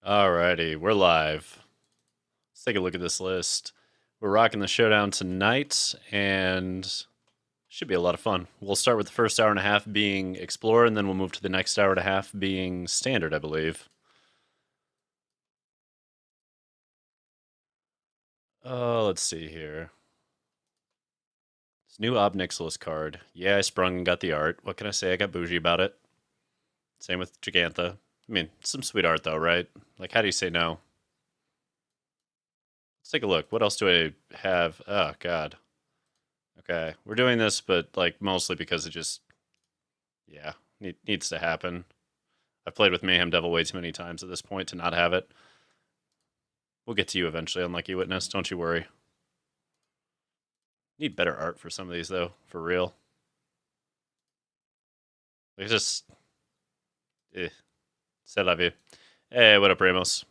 Alrighty, we're live. Let's take a look at this list. We're rocking the showdown tonight, and should be a lot of fun. We'll start with the first hour and a half being Explorer, and then we'll move to the next hour and a half being Standard, I believe. Let's see here. This new Obnixilis card. Yeah, I sprung and got the art. What can I say? I got bougie about it. Same with Jegantha. I mean, some sweet art though, right? Like, how do you say no? Let's take a look. What else do I have? Oh, God. Okay, we're doing this, but like mostly because it just, yeah, needs to happen. I've played with Mayhem Devil way too many times at this point to not have it. We'll get to you eventually, Unlucky Witness. Don't you worry. Need better art for some of these though, for real. It's just, c'est la vie. Hey, what up, Ramos?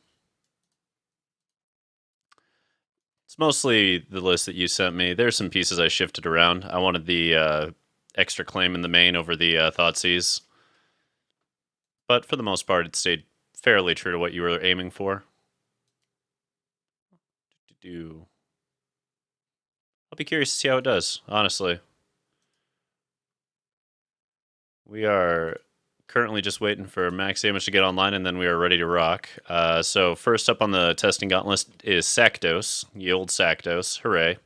It's mostly the list that you sent me. There's some pieces I shifted around. I wanted the extra claim in the main over the Thoughtseize. But for the most part, it stayed fairly true to what you were aiming for. I'll be curious to see how it does, honestly. We are currently just waiting for max damage to get online, and then we are ready to rock. So first up on the testing gauntlet is Rakdos, the old Rakdos. Hooray.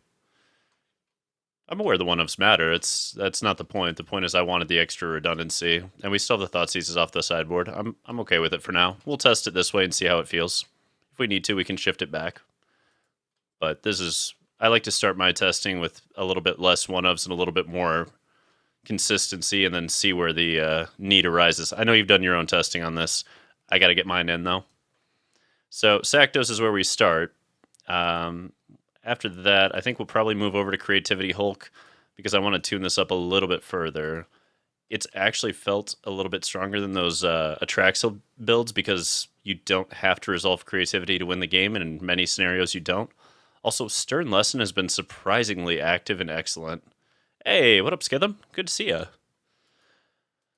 I'm aware the one-ups matter. That's not the point. The point is I wanted the extra redundancy, and we still have the Thoughtseizes off the sideboard. I'm okay with it for now. We'll test it this way and see how it feels. If we need to, we can shift it back. But this is... I like to start my testing with a little bit less one-ups and a little bit more consistency, and then see where the need arises. I know you've done your own testing on this. I got to get mine in, though. So Rakdos is where we start. After that, I think we'll probably move over to Creativity Hulk because I want to tune this up a little bit further. It's actually felt a little bit stronger than those Atraxel builds because you don't have to resolve creativity to win the game, and in many scenarios you don't. Also, Stern Lesson has been surprisingly active and excellent. Hey, what up, Skitham? Good to see ya.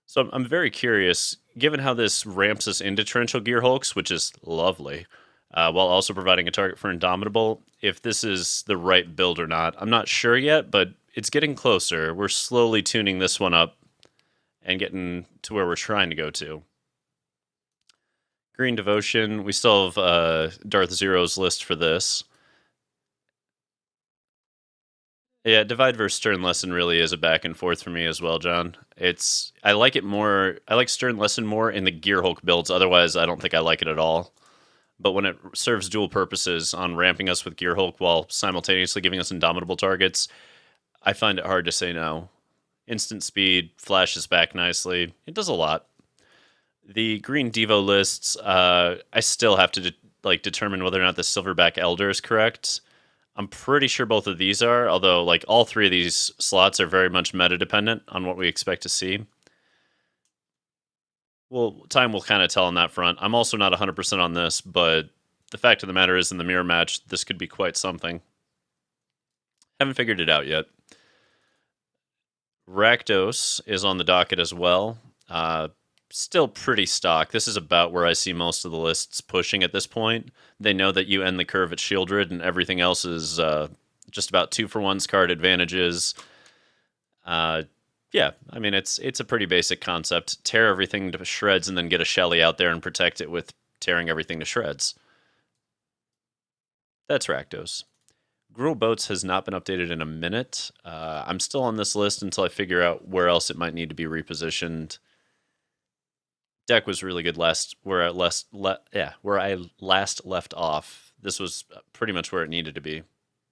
So I'm very curious, given how this ramps us into Torrential Gear Hulks, which is lovely, while also providing a target for Indomitable, if this is the right build or not. I'm not sure yet, but it's getting closer. We're slowly tuning this one up and getting to where we're trying to go to. Green Devotion, we still have Darth Zero's list for this. Yeah, Divide versus Stern Lesson really is a back and forth for me as well, John. I like it more. I like Stern Lesson more in the Gear Hulk builds. Otherwise, I don't think I like it at all. But when it serves dual purposes on ramping us with Gear Hulk while simultaneously giving us Indomitable targets, I find it hard to say no. Instant speed, flashes back nicely. It does a lot. The Green Devo lists, I still have to determine whether or not the Silverback Elder is correct. I'm pretty sure both of these are, although like all three of these slots are very much meta dependent on what we expect to see. Well, time will kind of tell on that front. I'm also not 100% on this, but the fact of the matter is in the mirror match, this could be quite something. Haven't figured it out yet. Rakdos is on the docket as well. Still pretty stock. This is about where I see most of the lists pushing at this point. They know that you end the curve at Shieldred, and everything else is just about 2-for-1s card advantages. Yeah, I mean, it's a pretty basic concept. Tear everything to shreds and then get a Shelly out there and protect it with tearing everything to shreds. That's Rakdos. Gruul Boats has not been updated in a minute. I'm still on this list until I figure out where else it might need to be repositioned. Deck was really good where I last left off. This was pretty much where it needed to be.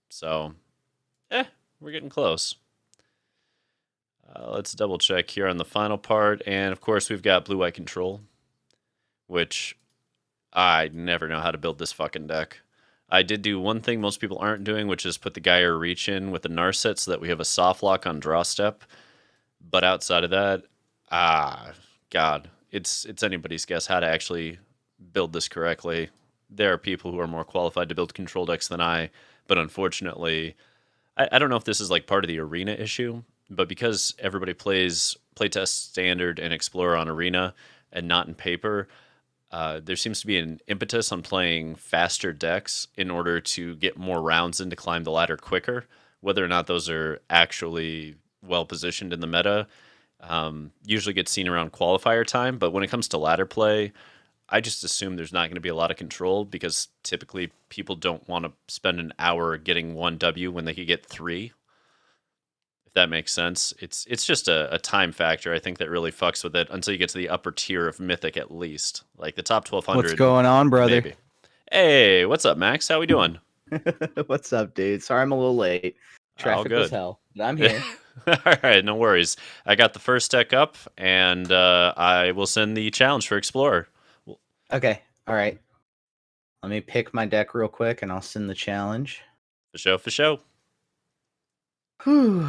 So, we're getting close. Let's double check here on the final part. And of course, we've got Blue-White Control, which I never know how to build this fucking deck. I did do one thing most people aren't doing, which is put the Gaia Reach in with the Narset so that we have a soft lock on draw step. But outside of that, God, it's anybody's guess how to actually build this correctly. There are people who are more qualified to build control decks than I, but unfortunately, I don't know if this is like part of the arena issue, but because everybody plays playtest standard and explorer on arena and not in paper, there seems to be an impetus on playing faster decks in order to get more rounds in to climb the ladder quicker. Whether or not those are actually well positioned in the meta usually gets seen around qualifier time. But when it comes to ladder play, I just assume there's not going to be a lot of control because typically people don't want to spend an hour getting 1W when they could get 3. If that makes sense. It's just a time factor, I think, that really fucks with it until you get to the upper tier of Mythic at least. Like the top 1200. What's going on, brother? Maybe. Hey, what's up, Max? How we doing? What's up, dude? Sorry I'm a little late. Traffic was hell, but I'm here. All right, no worries. I got the first deck up, and I will send the challenge for Explorer. Okay, all right. Let me pick my deck real quick, and I'll send the challenge. For show. Whew.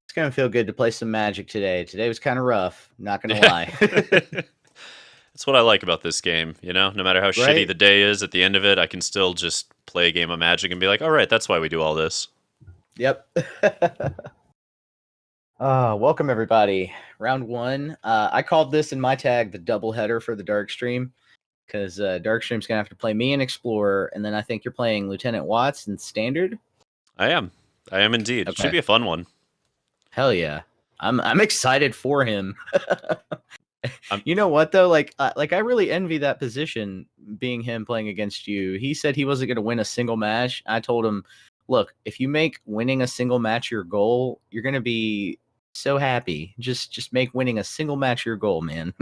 It's going to feel good to play some Magic today. Today was kind of rough, not going to lie. That's what I like about this game, you know? No matter how shitty the day is, at the end of it, I can still just play a game of Magic and be like, all right, that's why we do all this. Yep. Welcome, everybody. Round 1. I called this in my tag the doubleheader for the TheDarkStream, because TheDarkStream's going to have to play me and Explorer, and then I think you're playing Lieutenant Watts in Standard? I am indeed. Okay. It should be a fun one. Hell yeah. I'm excited for him. You know what though? Like I really envy that position, being him playing against you. He said he wasn't going to win a single match. I told him, look, if you make winning a single match your goal, you're going to be so happy. Just make winning a single match your goal, man.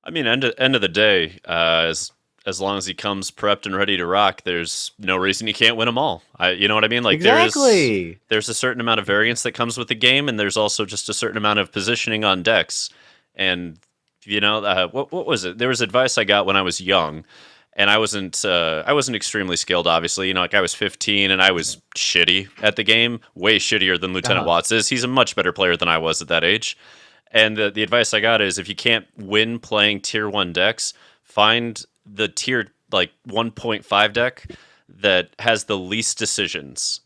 I mean, end of the day, as long as he comes prepped and ready to rock, there's no reason he can't win them all. You know what I mean? Like exactly. There's a certain amount of variance that comes with the game, and there's also just a certain amount of positioning on decks. And you know, what was it? There was advice I got when I was young, and I wasn't extremely skilled. Obviously, you know, like I was 15 and I was shitty at the game, way shittier than Lieutenant Watts is. He's a much better player than I was at that age. And the advice I got is, if you can't win playing tier 1 decks, find the tier like 1.5 deck that has the least decisions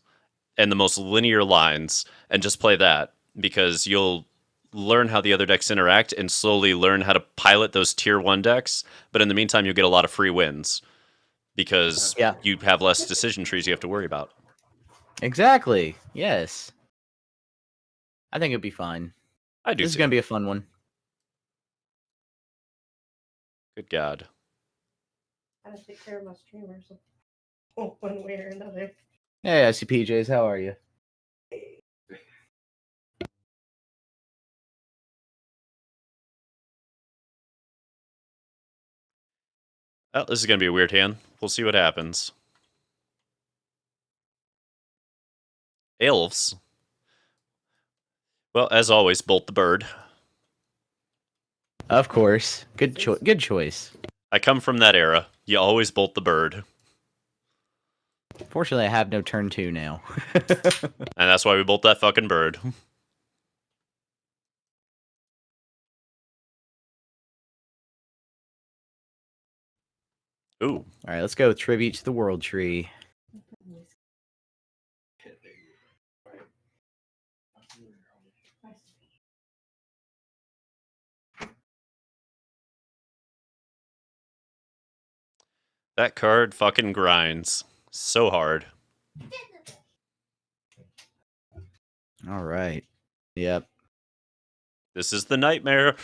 and the most linear lines, and just play that, because you'll learn how the other decks interact and slowly learn how to pilot those tier 1 decks. But in the meantime, you'll get a lot of free wins because you have less decision trees you have to worry about. Exactly. Yes. I think it'd be fine. I do. This is going to be a fun one. Good God. I gotta take care of my streamers one way or another. Hey, I see PJs. How are you? Oh, this is going to be a weird hand. We'll see what happens. Elves. Well, as always, bolt the bird. Of course. Good choice. I come from that era. You always bolt the bird. Fortunately, I have no turn 2 now. And that's why we bolt that fucking bird. Ooh. All right, let's go with Tribute to the World Tree. That card fucking grinds so hard. All right. Yep. This is the nightmare.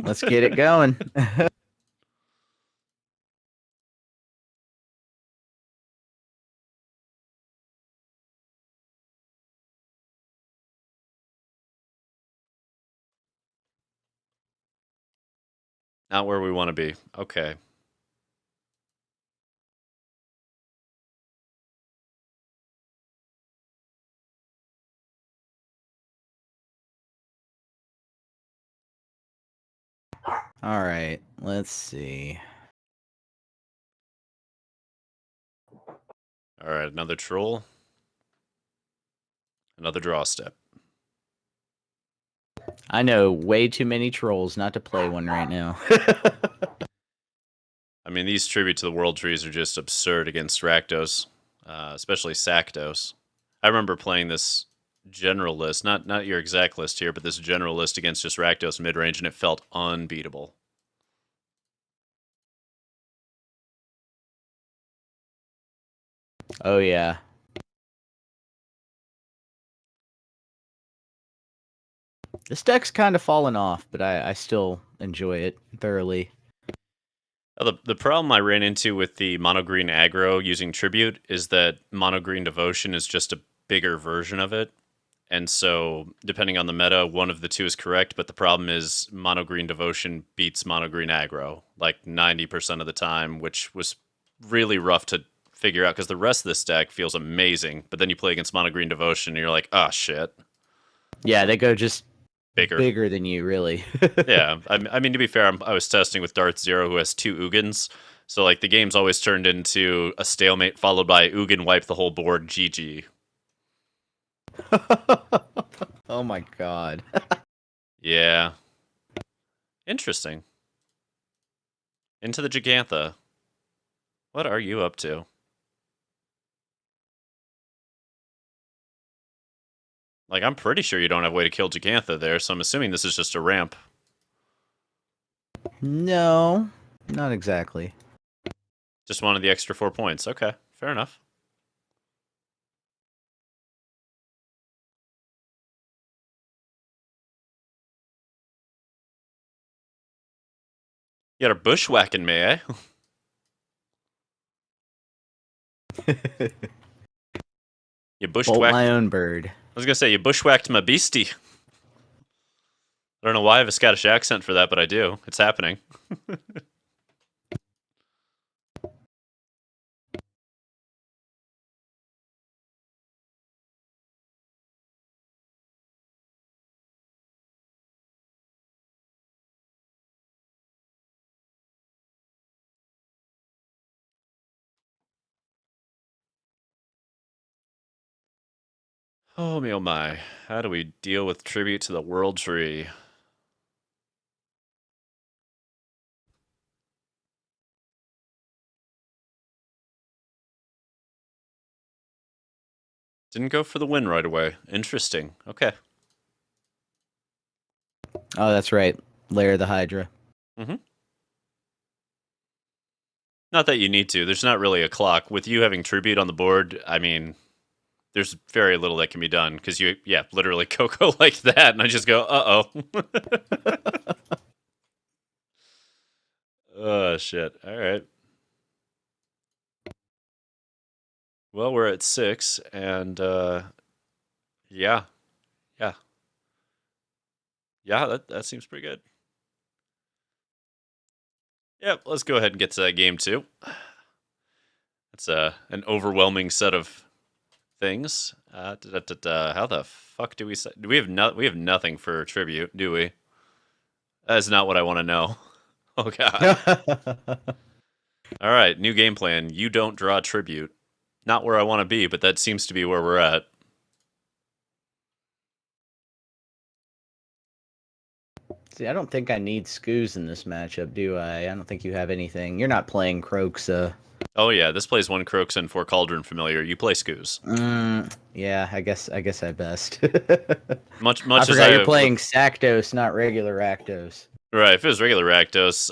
Let's get it going. Not where we want to be. Okay. All right, let's see. All right, another troll. Another draw step. I know way too many trolls not to play one right now. I mean, these Tribute to the World Trees are just absurd against Rakdos, especially Sakdos. I remember playing this general list, not your exact list here, but this general list against just Rakdos midrange, and it felt unbeatable. Oh yeah. This deck's kind of fallen off, but I still enjoy it thoroughly. The problem I ran into with the mono green aggro using tribute is that mono green devotion is just a bigger version of it. And so, depending on the meta, one of the two is correct, but the problem is mono green devotion beats mono green aggro like 90% of the time, which was really rough to figure out because the rest of this deck feels amazing, but then you play against mono green devotion and you're like, oh shit. Yeah, they go just Bigger. bigger than you, really. Yeah, I mean, to be fair, I was testing with Darth Zero, who has 2 Ugins, so like the game's always turned into a stalemate followed by Ugin wipe the whole board, GG. Oh my god. Yeah. Interesting. Into the Jegantha. What are you up to? Like, I'm pretty sure you don't have a way to kill Jegantha there, so I'm assuming this is just a ramp. No, not exactly. Just wanted the extra 4 points. Okay, fair enough. You got a bushwhacking me, eh? You Bolt bushwhacked my own bird. I was gonna say you bushwhacked my beastie. I don't know why I have a Scottish accent for that, but I do. It's happening. Oh me oh my. How do we deal with tribute to the world tree? Didn't go for the win right away. Interesting. Okay. Oh, that's right. Lair the Hydra. Mm-hmm. Not that you need to. There's not really a clock. With you having tribute on the board, I mean, there's very little that can be done because you, yeah, literally Coco like that, and I just go, uh-oh. Oh, shit. All right. Well, we're at 6, and, yeah. Yeah. Yeah, that seems pretty good. Yep, let's go ahead and get to that game, too. It's an overwhelming set of things. How the fuck do we say? Do we have nothing for tribute? Do we? That is not what I want to know. Oh god. All right, new game plan. You don't draw tribute. Not where I want to be, but that seems to be where we're at. See, I don't think I need Scoos in this matchup, do I? I don't think you have anything. You're not playing Croxa. Oh yeah, this plays 1 Croaks and 4 Cauldron Familiar. You play Scoos. Yeah, I guess I best. much I as forgot you're playing Rakdos, not regular Rakdos. Right, if it was regular Rakdos,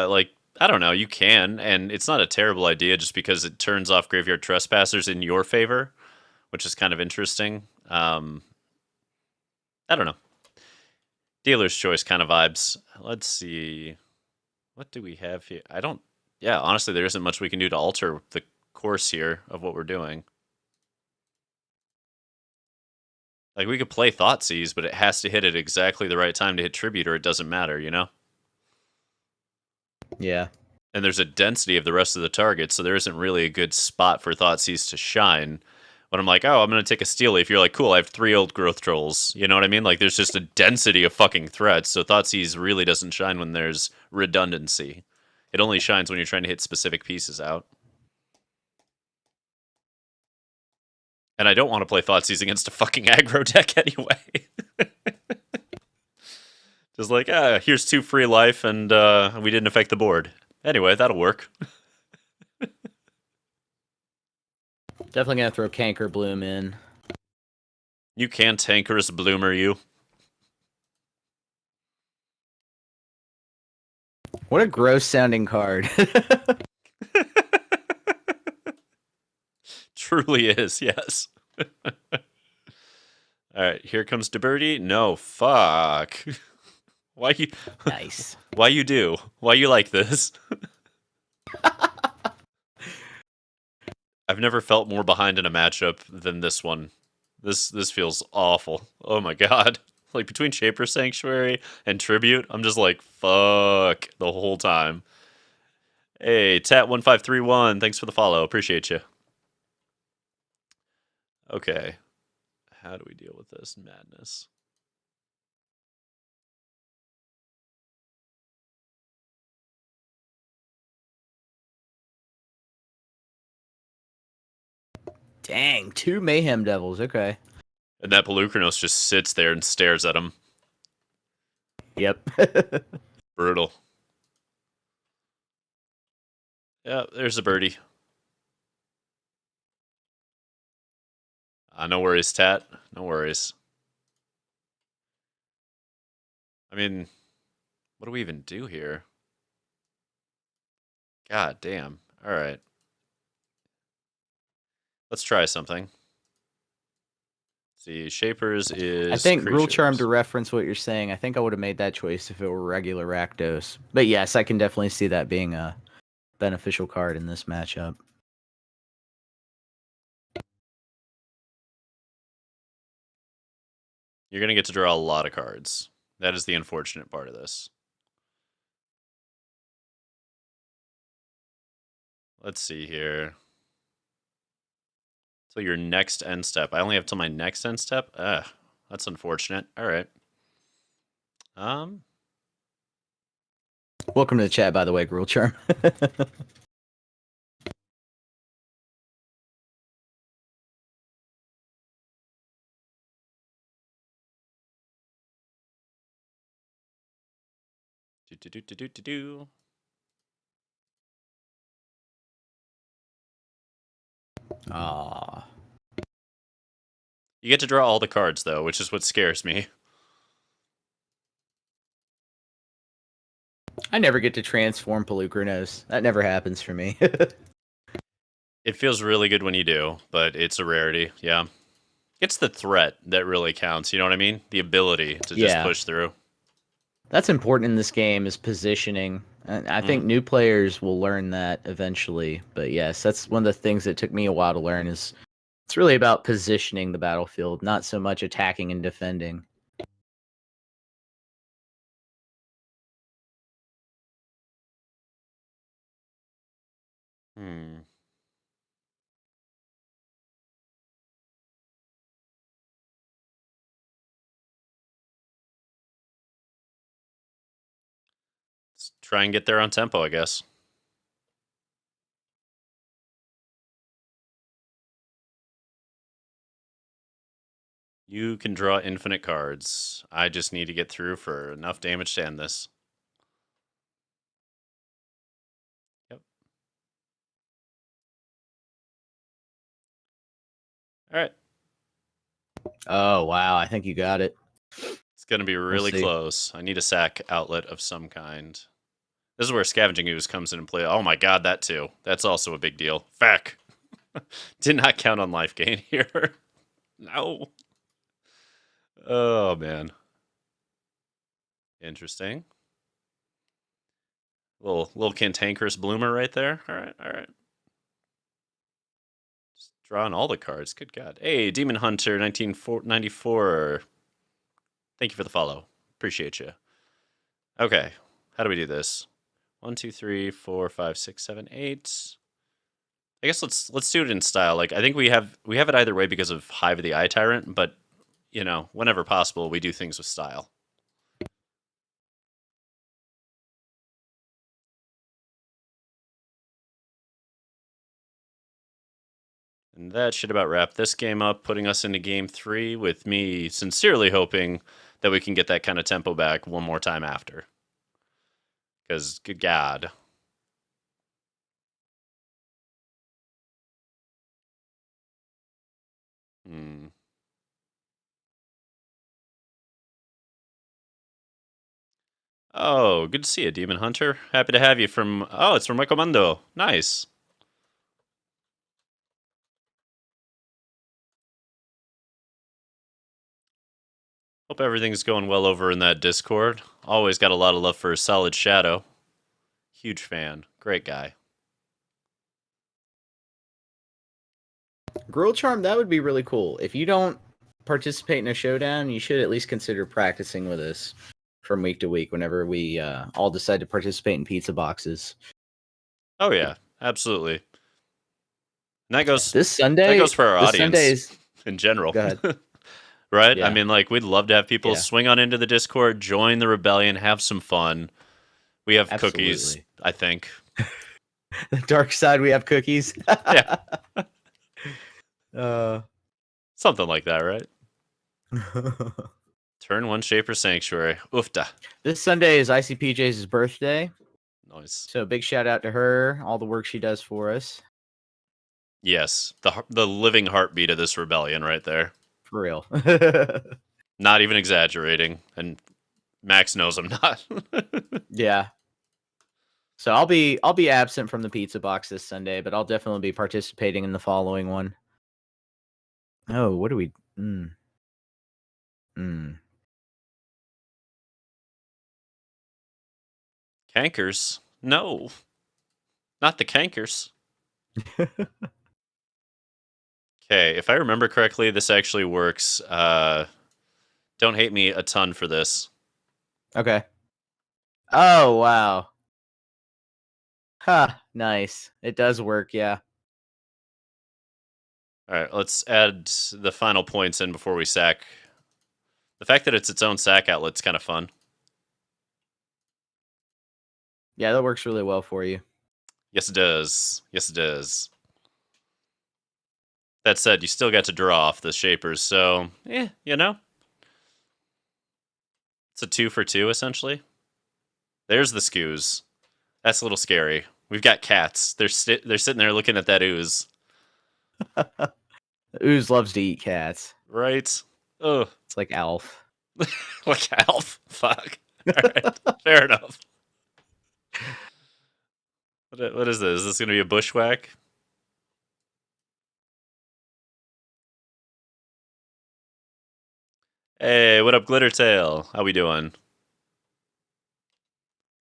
like, I don't know, you can, and it's not a terrible idea just because it turns off Graveyard Trespassers in your favor, which is kind of interesting. I don't know. Dealer's choice kind of vibes. Let's see. What do we have here? Yeah, honestly, there isn't much we can do to alter the course here of what we're doing. Like, we could play Thoughtseize, but it has to hit at exactly the right time to hit Tribute, or it doesn't matter, you know? Yeah. And there's a density of the rest of the target, so there isn't really a good spot for Thoughtseize to shine. But I'm like, oh, I'm going to take a Steel Leaf. You're like, cool, I have 3 old Growth Trolls. You know what I mean? Like, there's just a density of fucking threats, so Thoughtseize really doesn't shine when there's redundancy. It only shines when you're trying to hit specific pieces out. And I don't want to play Thoughtseize against a fucking aggro deck anyway. Just like, here's 2 free life, and we didn't affect the board. Anyway, that'll work. Definitely gonna throw Canker Bloom in. You cantankerous bloomer, you. What a gross sounding card. truly is, yes. All right, here comes DeBirdie. No, fuck. Why you? Nice. Why you do? Why you like this? I've never felt more behind in a matchup than this one. This feels awful. Oh my god. Like between Shaper Sanctuary and Tribute, I'm just like fuck the whole time. Hey, Tat1531, thanks for the follow. Appreciate you. Okay. How do we deal with this madness? Dang, 2 Mayhem Devils. Okay. And that Pelucranos just sits there and stares at him. Yep. Brutal. Yeah, there's a birdie. No worries, Tat. No worries. I mean, what do we even do here? God damn. All right. Let's try something. See, Shapers is. I think Rule Charm, creatures. to reference what you're saying, I think I would have made that choice if it were regular Rakdos. But yes, I can definitely see that being a beneficial card in this matchup. You're going to get to draw a lot of cards. That is the unfortunate part of this. Let's see here. So your next end step. I only have till my next end step? Ugh, that's unfortunate. All right. Welcome to the chat, by the way, Rule Charm. Do. Aww. You get to draw all the cards, though, which is what scares me. I never get to transform Pelucranos. That never happens for me. It feels really good when you do, but it's a rarity, yeah. It's the threat that really counts, you know what I mean? The ability to just push through. That's important in this game, is positioning. And I think new players will learn that eventually. But yes, that's one of the things that took me a while to learn, is it's really about positioning the battlefield, not so much attacking and defending. Let's try and get there on tempo, I guess. You can draw infinite cards. I just need to get through for enough damage to end this. Yep. All right. Oh, wow. I think you got it. It's going to be really close. I need a sack outlet of some kind. This is where Scavenging Ooze comes in and play. Oh my god, that too. That's also a big deal. Feck. Did not count on life gain here. No. Oh, man. Interesting. Little cantankerous bloomer right there. All right. Just drawing all the cards. Good God. Hey, Demon Hunter 1994. Thank you for the follow. Appreciate you. Okay. How do we do this? 1, 2, 3, 4, 5, 6, 7, 8. I guess let's do it in style. Like, I think we have it either way because of Hive of the Eye Tyrant, but you know, whenever possible, we do things with style. And that should about wrap this game up, putting us into game 3 with me sincerely hoping that we can get that kind of tempo back one more time after. Because, good God. Oh, good to see you, Demon Hunter. Happy to have you from... Oh, it's from Recommendo. Nice. Hope everything's going well over in that Discord. Always got a lot of love for Solid Shadow. Huge fan. Great guy. Gruel Charm, that would be really cool. If you don't participate in a showdown, you should at least consider practicing with us from week to week whenever we all decide to participate in pizza boxes. Oh yeah, absolutely. And that goes This Sunday. That goes for our this audience Sunday is, in general. Go ahead. Right? Yeah. I mean, like, we'd love to have people Yeah. swing on into the Discord, join the rebellion, have some fun. We have cookies, Absolutely. I think. The dark side, we have cookies. Yeah. uh, Something like that, right? Turn 1 Shaper Sanctuary. Oofta. This Sunday is ICPJ's birthday. Nice. So big shout out to her, all the work she does for us. Yes, the living heartbeat of this rebellion right there. For real. Not even exaggerating, and Max knows I'm not. Yeah. So I'll be absent from the pizza box this Sunday, but I'll definitely be participating in the following one. Oh, what do we? Cankers? No, not the cankers. Okay, if I remember correctly, this actually works. Don't hate me a ton for this. Okay. Oh, wow. Ha, nice. It does work, yeah. All right, let's add the final points in before we sack. The fact that it's its own sack outlet's kind of fun. Yeah, that works really well for you. Yes, it does. Yes, it does. That said, you still got to draw off the shapers, so, you know. It's a 2 for 2, essentially. There's the skews. That's a little scary. We've got cats. They're sitting there looking at that ooze. The ooze loves to eat cats. Right? Oh, It's like Alf. like Alf. Fuck. All right. Fair enough. What is this? Is this going to be a bushwhack? Hey, what up, Glittertail? How we doing?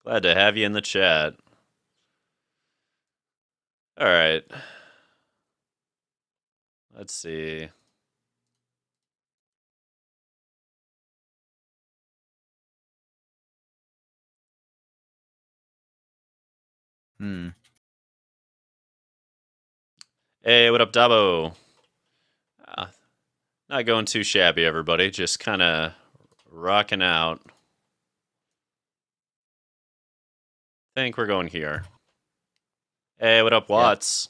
Glad to have you in the chat. All right. Let's see. Hey, what up, Dabo? Not going too shabby, everybody. Just kind of rocking out. Think we're going here. Hey, what up, Watts?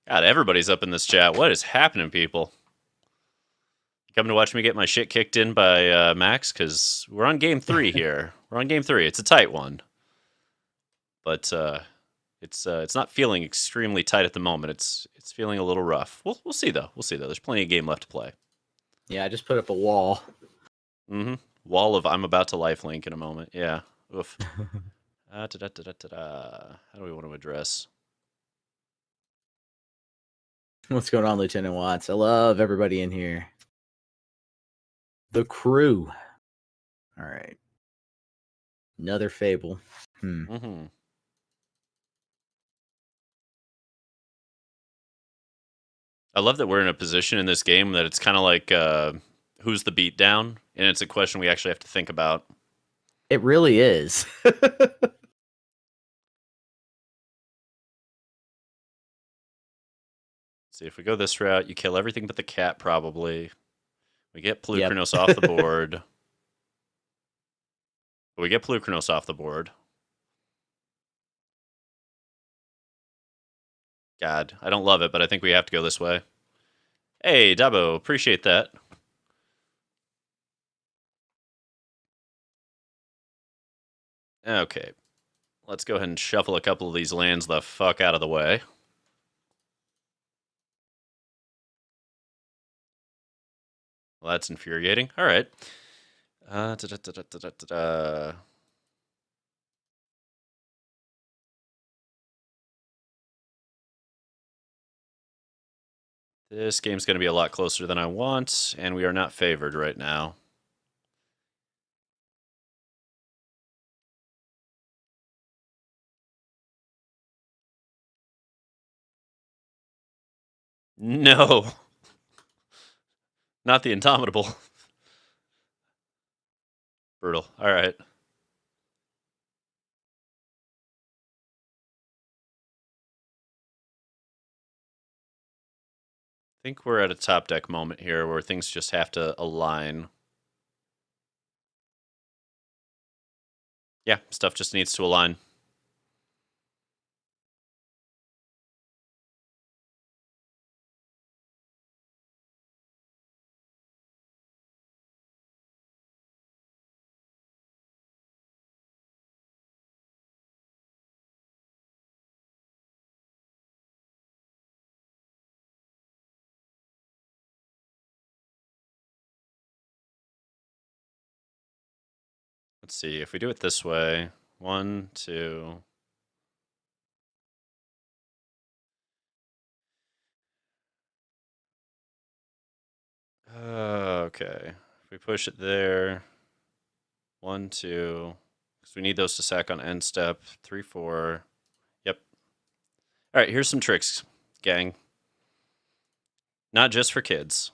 God, everybody's up in this chat. What is happening, people? You coming to watch me get my shit kicked in by Max? Because we're on game 3 here. We're on game 3. It's a tight one. But it's not feeling extremely tight at the moment. It's feeling a little rough. We'll see, though. We'll see, though. There's plenty of game left to play. Yeah, I just put up a wall. Mm-hmm. Wall of I'm about to lifelink in a moment. Yeah. Oof. How do we want to address? What's going on, Lieutenant Watts? I love everybody in here. The crew. All right. Another fable. Mm-hmm. I love that we're in a position in this game that it's kind of like who's the beatdown, and it's a question we actually have to think about. It really is. See, if we go this route, you kill everything but the cat, probably. We get Pelucranos off the board. We get Pelucranos off the board. God, I don't love it, but I think we have to go this way. Hey, Dabo, appreciate that. Okay. Let's go ahead and shuffle a couple of these lands the fuck out of the way. Well, that's infuriating. All right. This game's going to be a lot closer than I want, and we are not favored right now. No. Not the Indomitable. Brutal. All right. I think we're at a top deck moment here where things just have to align. Yeah, stuff just needs to align. Let's see, if we do it this way, 1, 2. Okay. If we push it there, 1, 2, because we need those to sack on end step, 3, 4. Yep. All right, here's some tricks, gang. Not just for kids.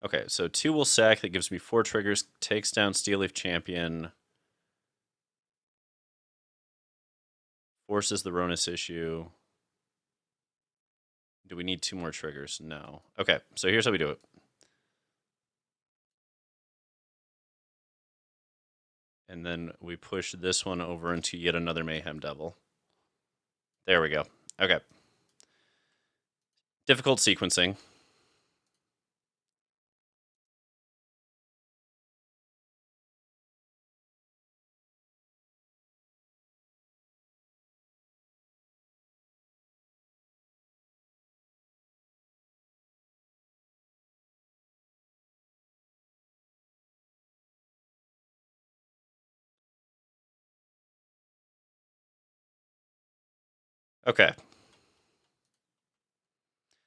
Okay, so 2 will sack. That gives me 4 triggers. Takes down Steel Leaf Champion. Forces the Ronus issue. Do we need 2 more triggers? No. Okay, so here's how we do it. And then we push this one over into yet another Mayhem Devil. There we go. Okay. Difficult sequencing. Okay.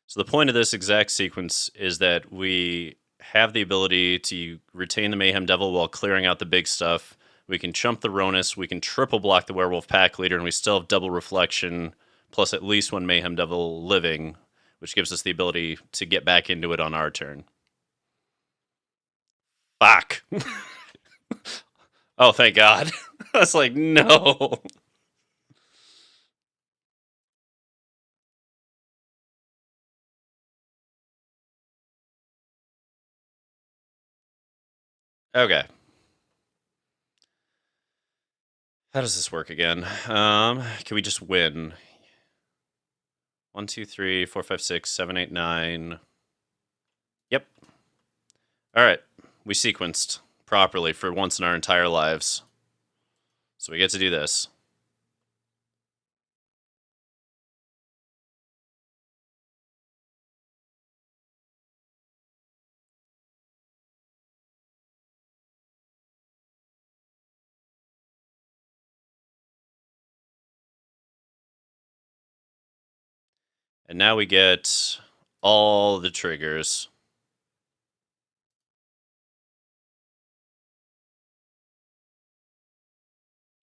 So the point of this exact sequence is that we have the ability to retain the Mayhem Devil while clearing out the big stuff. We can chump the Ronus, we can triple block the Werewolf Pack Leader, and we still have double reflection, plus at least 1 Mayhem Devil living, which gives us the ability to get back into it on our turn. Fuck! Oh, thank God. I was like, no! Okay. How does this work again? Can we just win? 1, 2, 3, 4, 5, 6, 7, 8, 9. Yep. All right. We sequenced properly for once in our entire lives. So we get to do this. And now we get all the triggers.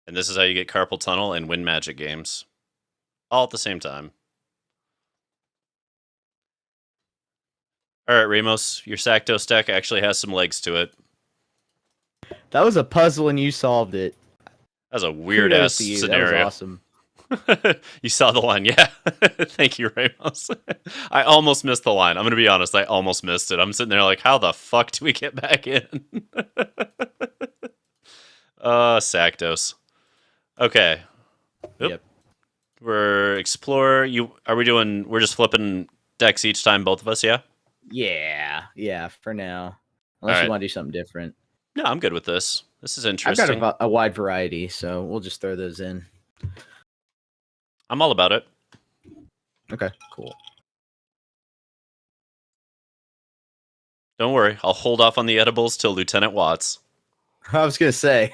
And this is how you get Carpal Tunnel and win Magic games. All at the same time. All right, Ramos, your Rakdos deck actually has some legs to it. That was a puzzle and you solved it. That was a weird-ass scenario. That was awesome. You saw the line, yeah. Thank you, Ramos. I almost missed the line. I'm going to be honest, I almost missed it. I'm sitting there like, how the fuck do we get back in? Rakdos. Okay. Oop. Yep. We're Explorer. We're just flipping decks each time, both of us, yeah? Yeah, for now. Unless you want to do something different. No, I'm good with this. This is interesting. I've got a wide variety, so we'll just throw those in. I'm all about it. Okay, cool. Don't worry, I'll hold off on the edibles till Lieutenant Watts. I was gonna say.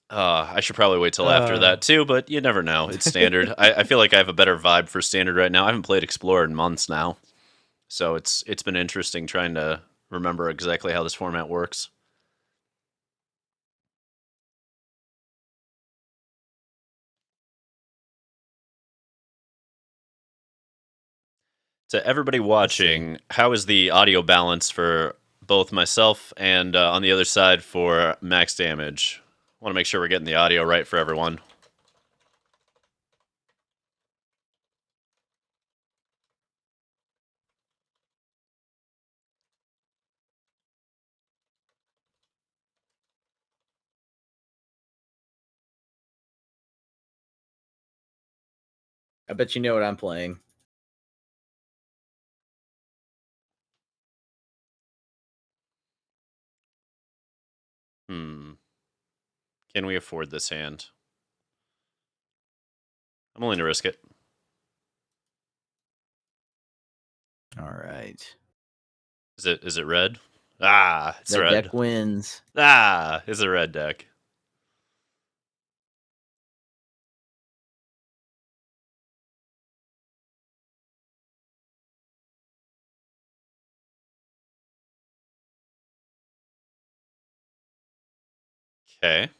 I should probably wait till after that too, but you never know. It's standard. I feel like I have a better vibe for standard right now. I haven't played Explorer in months now, so it's been interesting trying to remember exactly how this format works. To everybody watching, how is the audio balance for both myself and on the other side for max damage? I want to make sure we're getting the audio right for everyone. I bet you know what I'm playing. Can we afford this hand? I'm willing to risk it. All right. Is it red? Ah, it's The red. deck wins. Ah, it's a red deck. Okay.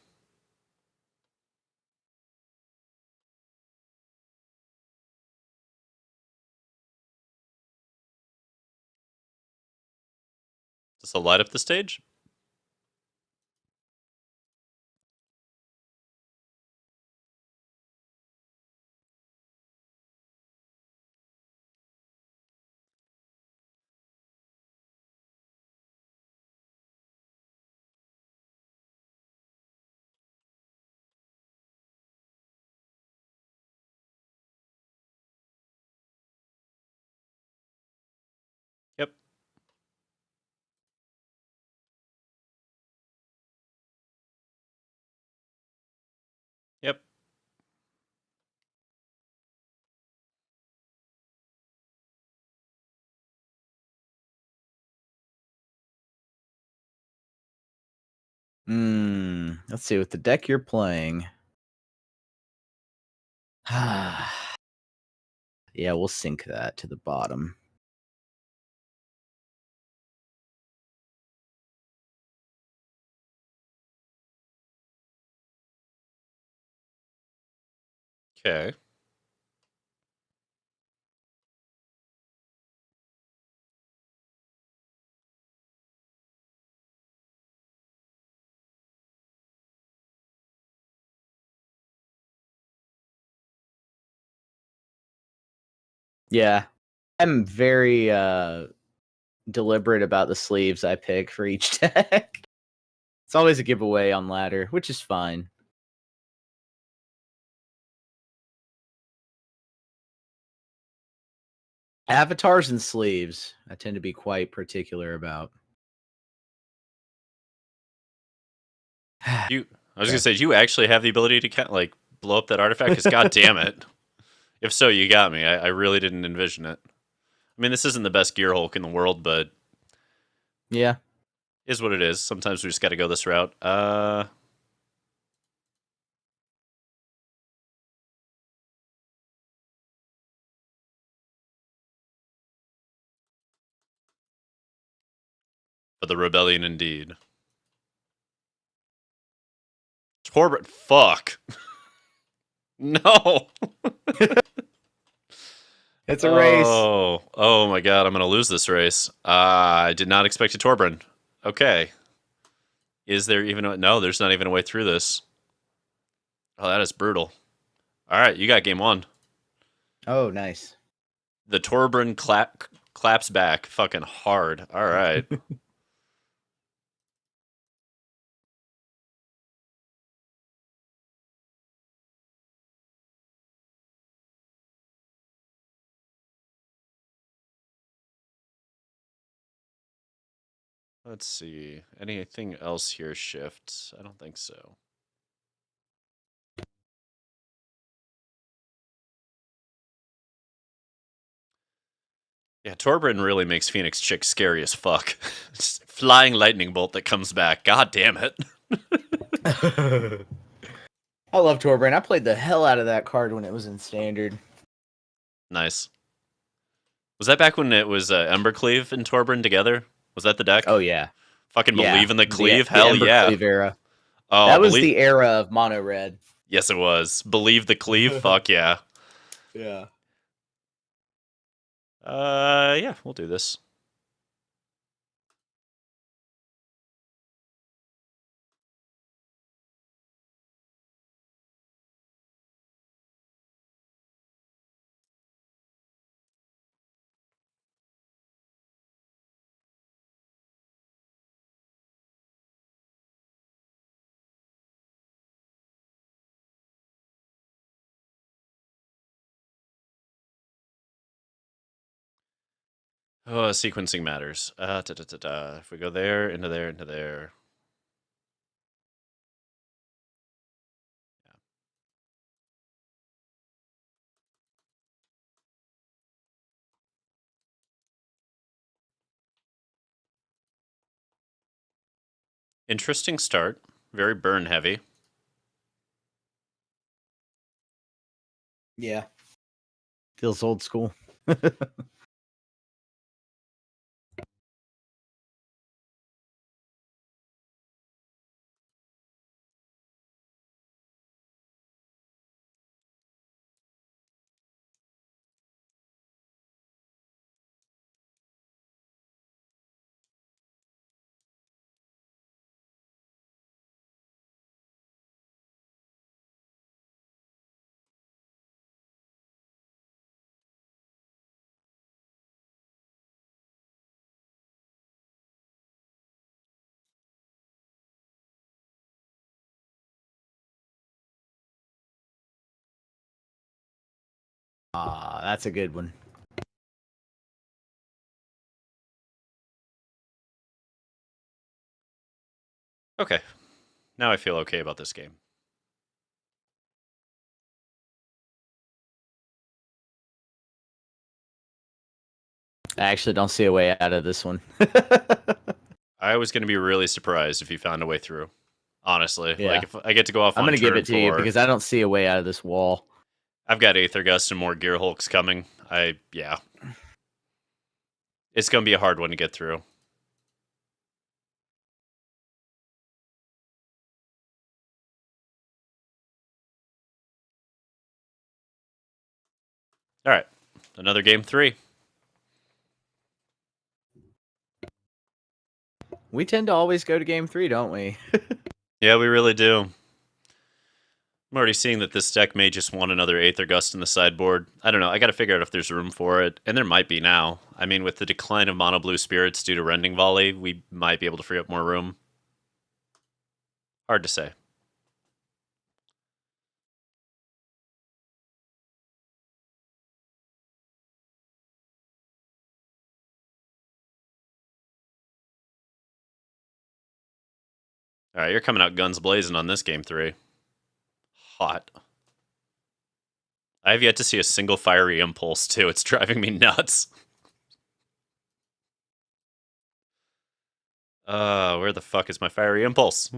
Does this light up the stage? Yep. Yep. Let's see, with the deck you're playing. Yeah, we'll sink that to the bottom. Okay. Yeah. I'm very deliberate about the sleeves I pick for each deck. It's always a giveaway on ladder, which is fine. Avatars and sleeves, I tend to be quite particular about. I was gonna say, do you actually have the ability to like blow up that artifact? Because god damn it. If so, you got me. I really didn't envision it. I mean, this isn't the best gear Hulk in the world, but yeah, is what it is. Sometimes we just got to go this route. For the rebellion, indeed. Torbert, fuck. No. it's a race. Oh my god, I'm gonna lose this race. I did not expect a Torbran. Okay. Is there even no? There's not even a way through this. Oh, that is brutal. All right, you got game one. Oh, nice. The Torbran claps back, fucking hard. All right. Let's see. Anything else here shifts? I don't think so. Yeah, Torbran really makes Phoenix Chick scary as fuck. Flying lightning bolt that comes back. God damn it. I love Torbran. I played the hell out of that card when it was in standard. Nice. Was that back when it was Embercleave and Torbran together? Was that the deck? Oh yeah. Fucking Yeah. believe in the cleave? The Hell yeah. Embercleave era. Oh, that was the era of mono red. Yes, it was. Believe the cleave? Fuck yeah. Yeah. Yeah, we'll do this. Oh, sequencing matters. If we go there, into there, into there. Yeah. Interesting start. Very burn heavy. Yeah. Feels old school. That's a good one. Okay. Now I feel okay about this game. I actually don't see a way out of this one. I was going to be really surprised if you found a way through. Honestly, Yeah. like if I get to go off I'm on going to give it to you turn 4, because I don't see a way out of this wall. I've got Aether Gust and more Gear Hulks coming. Yeah. It's going to be a hard one to get through. All right. Another game 3. We tend to always go to game 3, don't we? Yeah, we really do. I'm already seeing that this deck may just want another Aether Gust in the sideboard. I don't know. I got to figure out if there's room for it. And there might be now. I mean, with the decline of Mono Blue Spirits due to Rending Volley, we might be able to free up more room. Hard to say. All right, you're coming out guns blazing on this game 3. Hot. I have yet to see a single fiery impulse, too. It's driving me nuts. Where the fuck is my fiery impulse?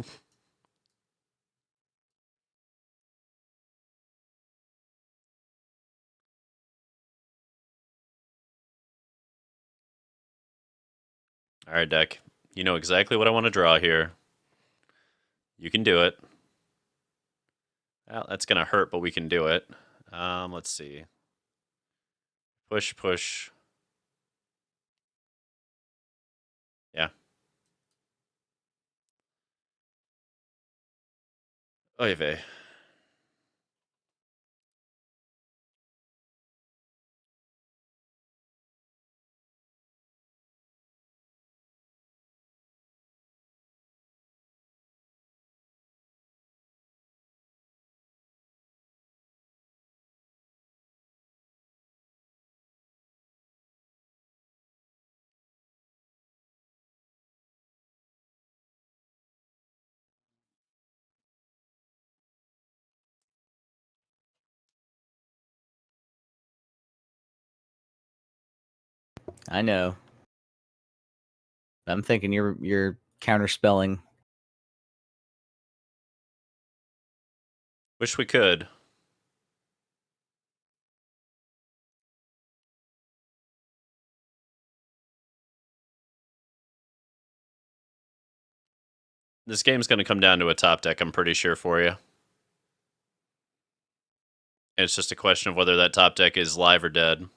All right, deck. You know exactly what I want to draw here. You can do it. Well, that's going to hurt, but we can do it. Let's see. Push, push. Yeah. Oy vey. I know. I'm thinking you're counterspelling. Wish we could. This game's going to come down to a top deck, I'm pretty sure, for you. And it's just a question of whether that top deck is live or dead.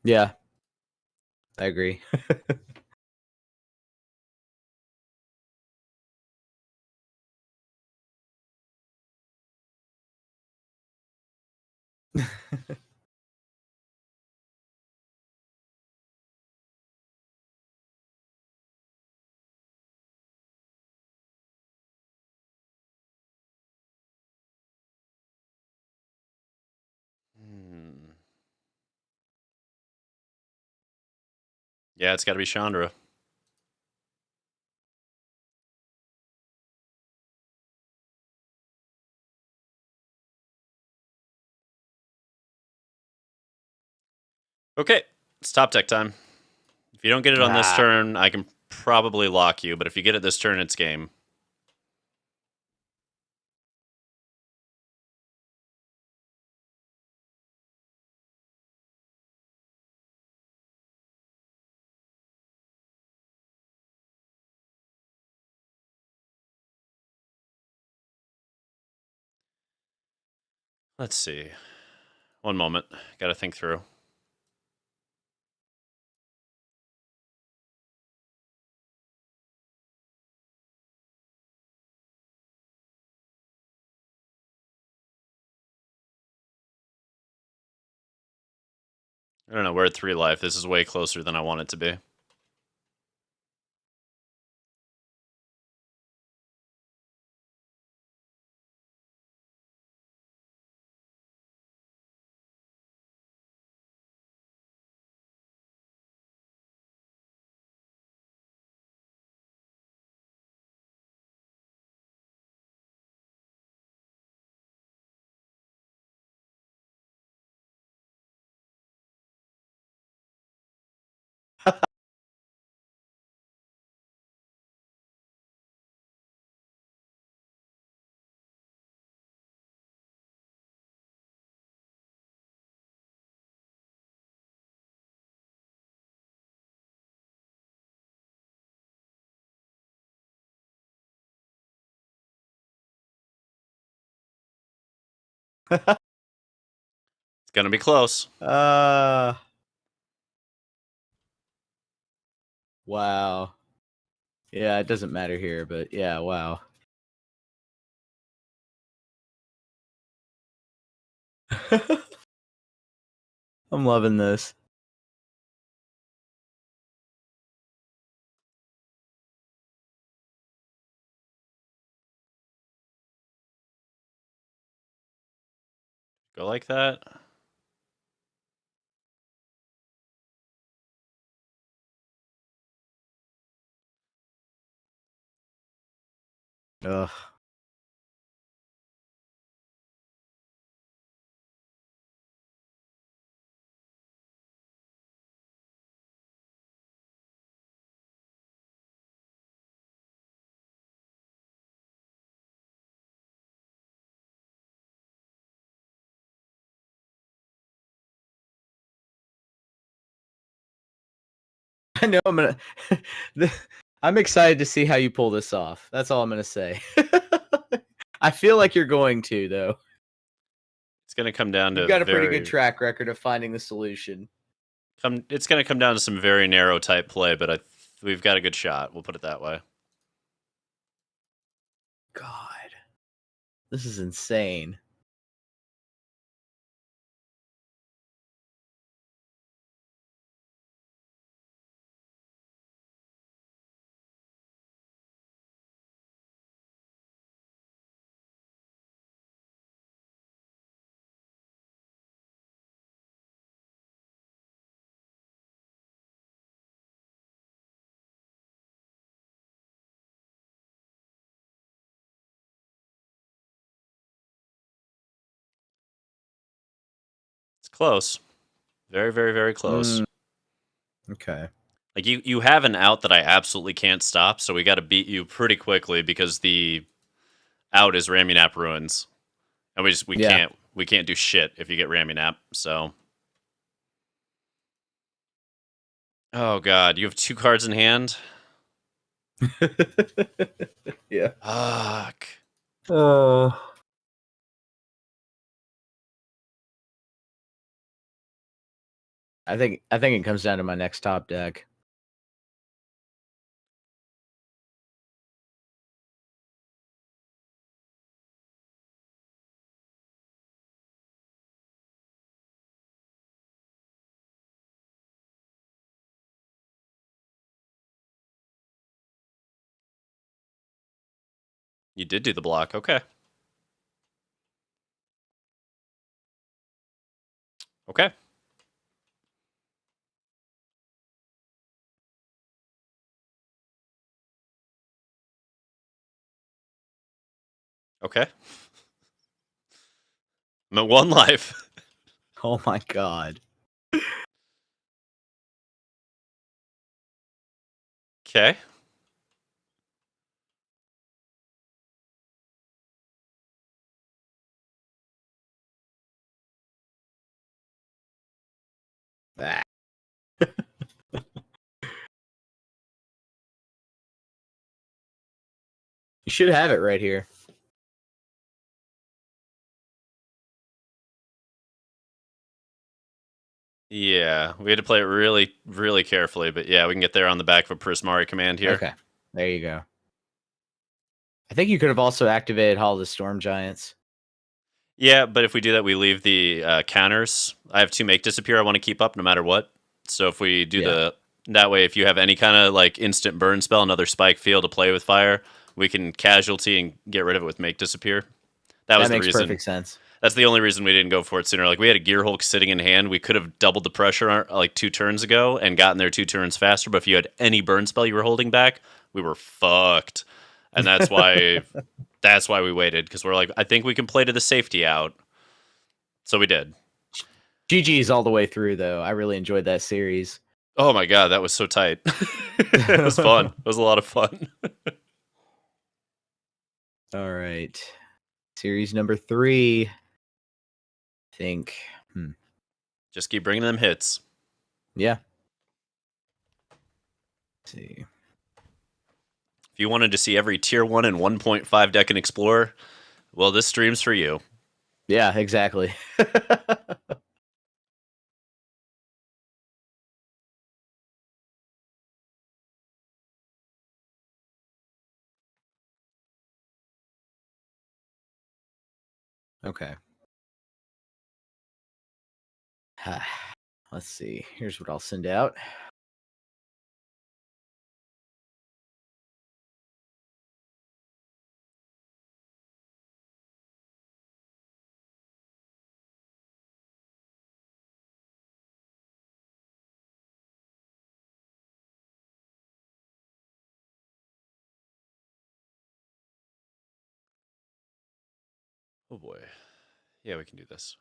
Yeah. I agree. Yeah, it's got to be Chandra. Okay, it's top deck time. If you don't get it on this turn, I can probably lock you, but if you get it this turn, it's game. Let's see. One moment. Gotta think through. I don't know. We're at 3 life. This is way closer than I want it to be. It's gonna be close. Wow. Yeah, it doesn't matter here, but yeah, wow. I'm loving this. Go like that. Ugh. I know I'm gonna. I'm excited to see how you pull this off. That's all I'm gonna say. I feel like you're going to, though. It's gonna come down to You've got a pretty good track record of finding the solution. It's gonna come down to some very narrow type play, but we've got a good shot. We'll put it that way. God, this is insane. It's close. Very, very, very close. Okay. Like you have an out that I absolutely can't stop, so we got to beat you pretty quickly because the out is Ramunap Ruins, and we can't do shit if you get Ramunap. So, oh god, you have 2 cards in hand. Yeah. Fuck. I think it comes down to my next top deck. You did do the block. Okay. Okay. Okay. I'm at 1 life. Oh my god. Okay. Ah. You should have it right here. Yeah, we had to play it really, really carefully, but yeah, we can get there on the back of a Prismari command here. Okay, there you go. I think you could have also activated Hall of the Storm Giants. Yeah, but if we do that, we leave the counters. I have 2 make disappear I want to keep up no matter what. So if we do that way, if you have any kind of like instant burn spell, another spike field to play with fire, we can casualty and get rid of it with make disappear. That was the makes reason. Perfect sense. That's the only reason we didn't go for it sooner. Like we had a Gear Hulk sitting in hand. We could have doubled the pressure like 2 turns ago and gotten there 2 turns faster. But if you had any burn spell you were holding back, we were fucked. And that's why we waited, because we're like, I think we can play to the safety out. So we did. GG's all the way through, though. I really enjoyed that series. Oh my god, that was so tight. It was fun. It was a lot of fun. All right. Series number 3. I think. Just keep bringing them hits. Yeah. Let's see. If you wanted to see every tier 1 and 1.5 deck in Explorer, well, this stream's for you. Yeah, exactly. Okay. Let's see. Here's what I'll send out. Oh boy. Yeah, we can do this.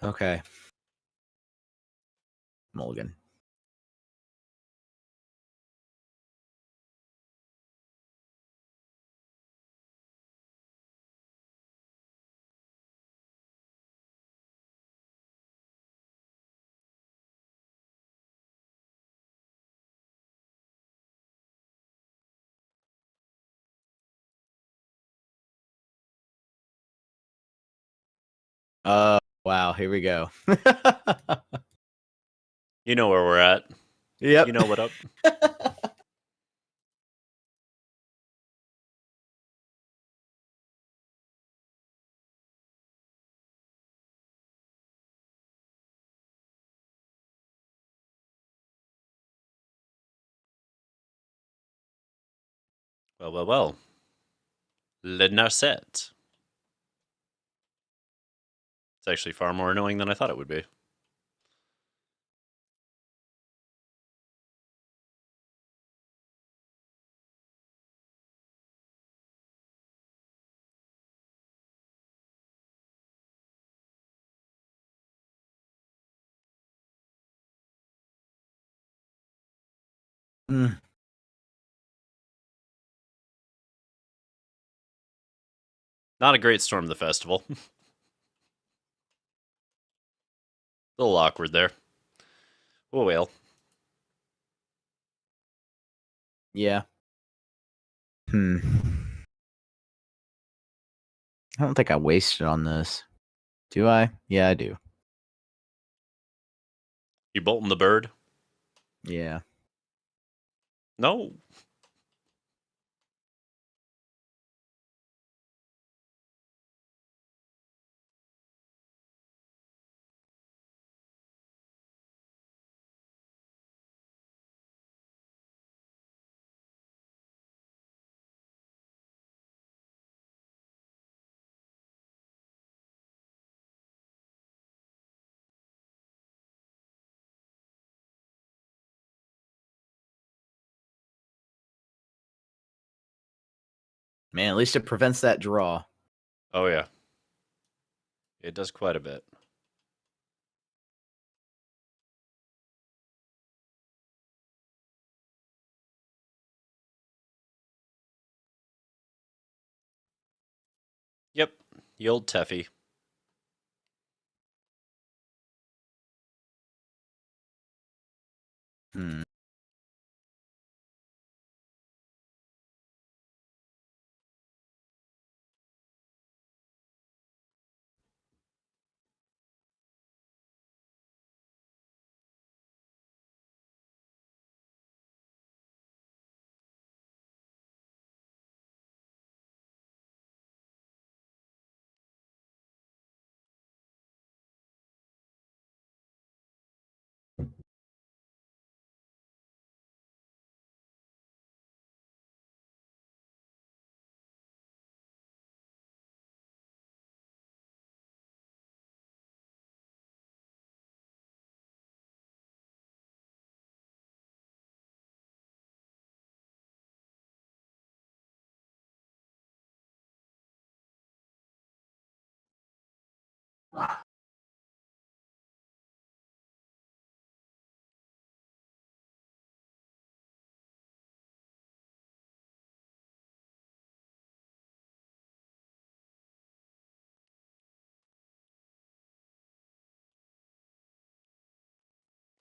Okay. Mulligan. Wow, here we go. You know where we're at. Yep. You know what up. Well. Le Narset. It's actually far more annoying than I thought it would be. Not a great Storm the Festival. A little awkward there. Oh well. Yeah. I don't think I wasted on this. Do I? Yeah, I do. You bolting the bird? Yeah. No. Man, at least it prevents that draw. Oh, yeah. It does quite a bit. Yep. The old Teffy. Hmm.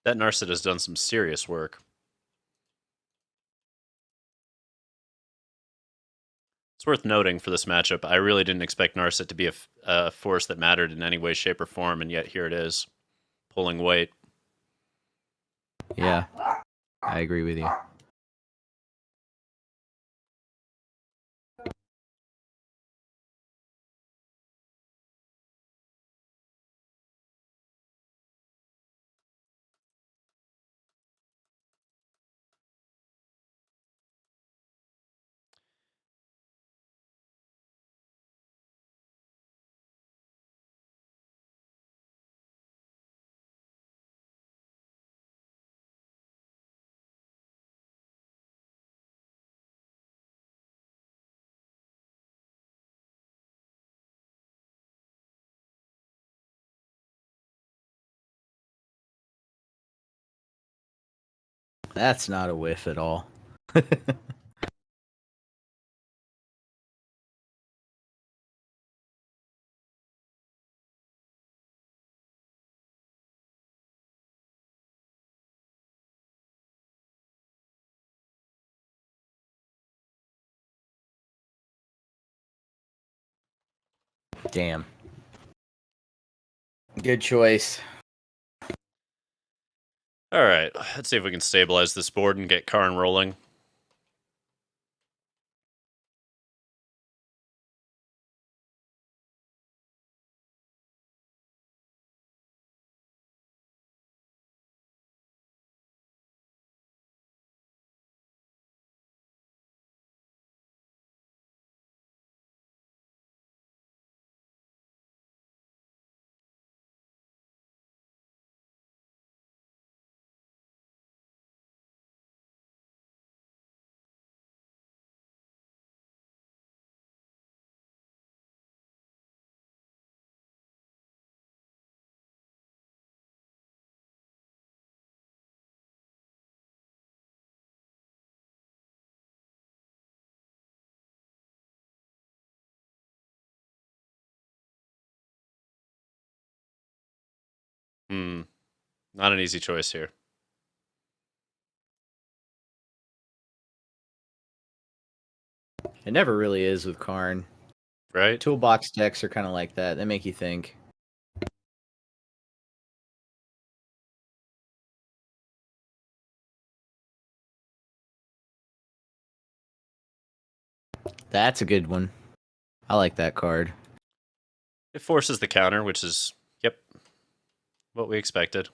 That Narset has done some serious work. It's worth noting for this matchup, I really didn't expect Narset to be a force that mattered in any way, shape, or form, and yet here it is, pulling weight. Yeah, I agree with you. That's not a whiff at all. Damn. Good choice. All right, let's see if we can stabilize this board and get Karn rolling. Not an easy choice here. It never really is with Karn. right? Toolbox decks are kind of like that. They make you think. That's a good one. I like that card. It forces the counter, which is, yep, what we expected.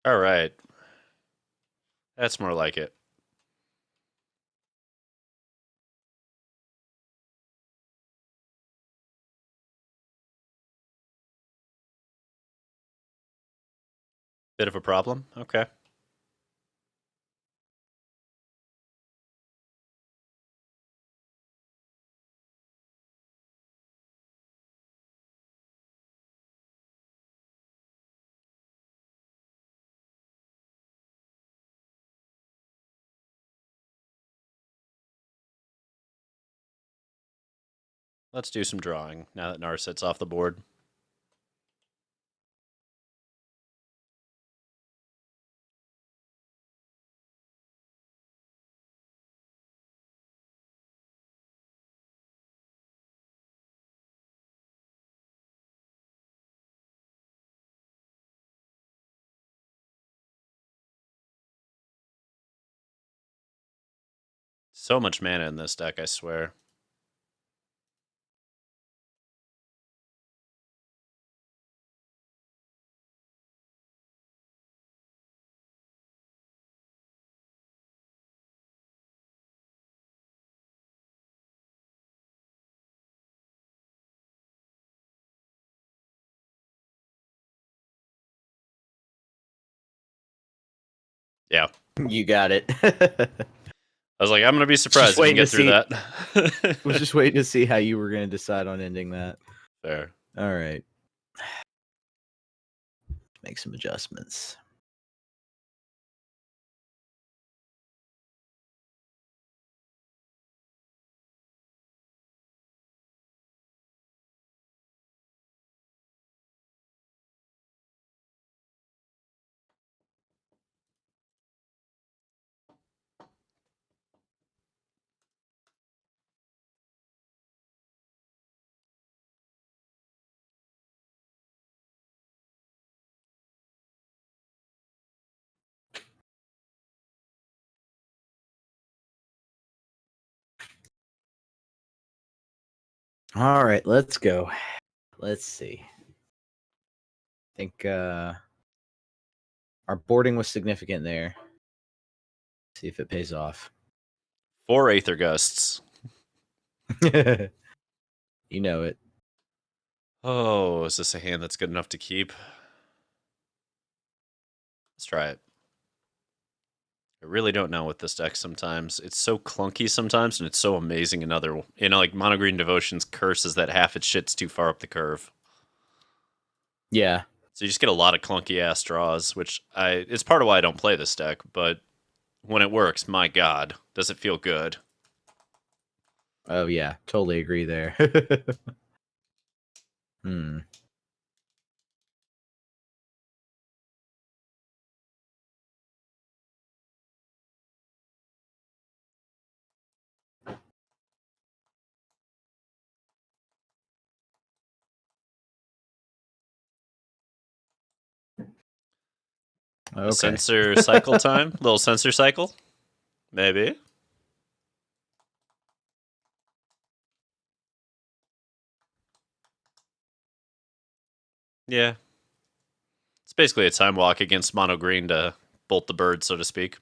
All right. That's more like it. Bit of a problem? Okay. Let's do some drawing now that Narset's off the board. So much mana in this deck, I swear. Yeah. You got it. I was like, I'm going to be surprised if we can get through that. I was just waiting to see how you were going to decide on ending that. Fair. All right. Make some adjustments. All right, let's go. Let's see. I think our boarding was significant there. See if it pays off. 4 Aether Gusts. You know it. Oh, is this a hand that's good enough to keep? Let's try it. I really don't know with this deck sometimes. It's so clunky sometimes, and it's so amazing in other... You know, like Mono Green Devotion's curse is that half its shit's too far up the curve. Yeah. So you just get a lot of clunky-ass draws, which it's part of why I don't play this deck, but when it works, my god, does it feel good. Oh, yeah. Totally agree there. Hmm. Okay. A sensor cycle time? Little sensor cycle? Maybe. Yeah. It's basically a time walk against mono green to bolt the bird, so to speak.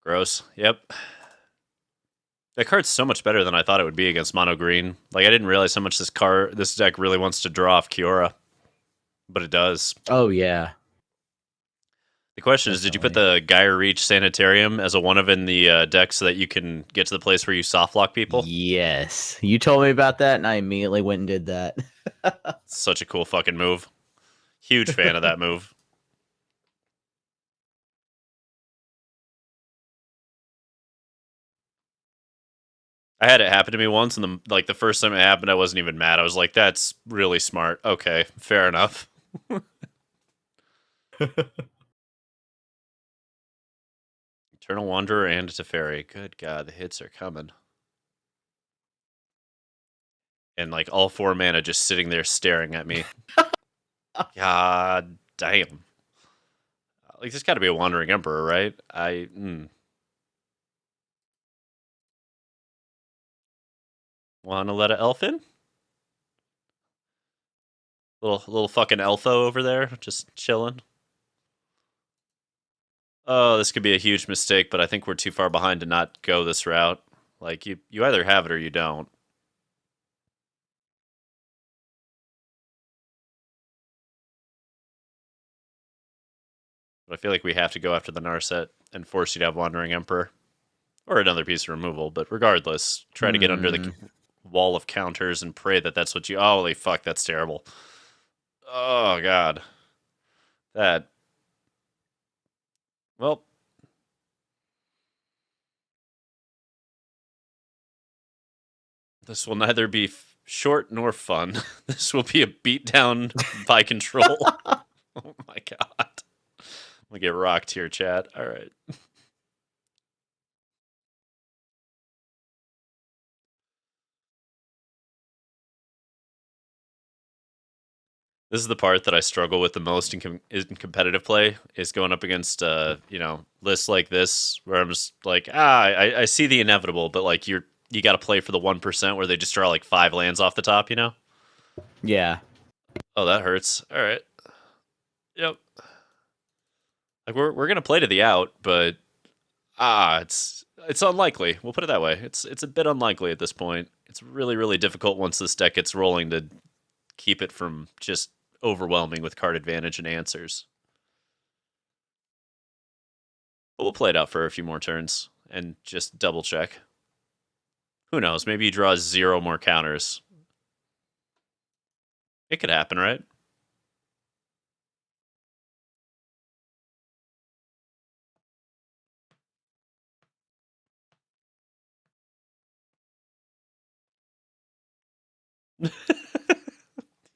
Gross. Yep. That card's so much better than I thought it would be against mono green. Like I didn't realize how much this deck really wants to draw off Kiora, but it does. Oh yeah. The question is, did you put the Gaia Reach Sanitarium as a one of in the deck so that you can get to the place where you soft lock people? Yes. You told me about that, and I immediately went and did that. Such a cool fucking move. Huge fan of that move. I had it happen to me once, and the first time it happened, I wasn't even mad. I was like, "That's really smart." Okay, fair enough. Eternal Wanderer and Teferi. Good God, the hits are coming. And like all 4 mana just sitting there staring at me. God damn. Like there's got to be a Wandering Emperor, right? Want to let an elf in? Little fucking elfo over there, just chilling. Oh, this could be a huge mistake, but I think we're too far behind to not go this route. Like you either have it or you don't. But I feel like we have to go after the Narset and force you to have Wandering Emperor. Or another piece of removal, but regardless, try to get under the wall of counters and pray that that's what you... Oh, holy fuck, that's terrible. Oh, God. That... Well... This will neither be short nor fun. This will be a beatdown by control. Oh my god. I'm gonna get rocked here, chat. Alright. This is the part that I struggle with the most in competitive play, is going up against, lists like this, where I'm just like, I see the inevitable, but like you got to play for the 1% where they just draw like 5 lands off the top, you know? Yeah. Oh, that hurts. All right. Yep. Like we're gonna play to the out, but it's unlikely. We'll put it that way. It's a bit unlikely at this point. It's really, really difficult once this deck gets rolling to keep it from just overwhelming with card advantage and answers. But we'll play it out for a few more turns and just double check. Who knows? Maybe he draws 0 more counters. It could happen, right?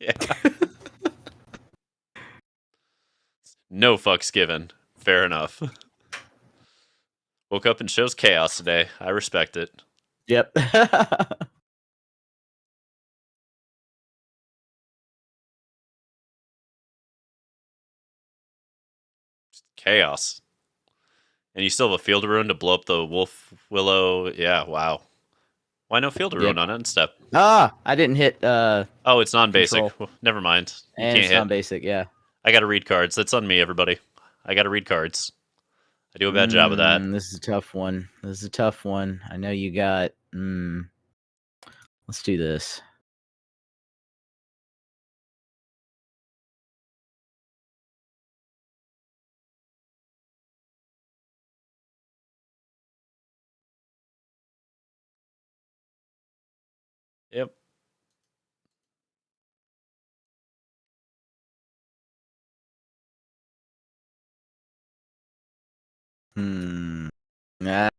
Yeah. No fucks given. Fair enough. Woke up and shows chaos today. I respect it. Yep. Chaos. And you still have a field rune to blow up the wolf willow. Yeah, wow. Why no field rune on end step? I didn't hit Oh, it's non-basic. Well, never mind. You and can't it's hit. non-basic, yeah. I gotta read cards. That's on me, everybody. I gotta read cards. I do a bad job of that. This is a tough one. I know you got let's do this. Yep.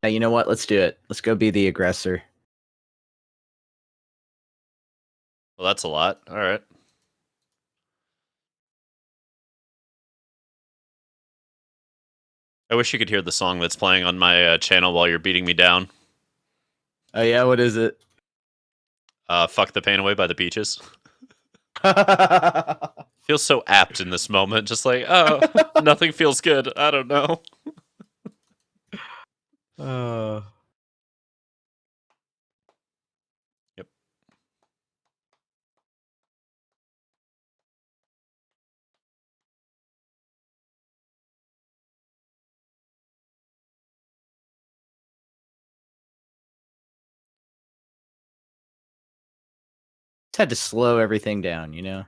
You know what? Let's do it. Let's go be the aggressor. Well, that's a lot. All right. I wish you could hear the song that's playing on my channel while you're beating me down. Oh yeah, what is it? Fuck the Pain Away by the Peaches. Feels so apt in this moment. Just like, oh, nothing feels good. I don't know. Yep. Just had to slow everything down, you know?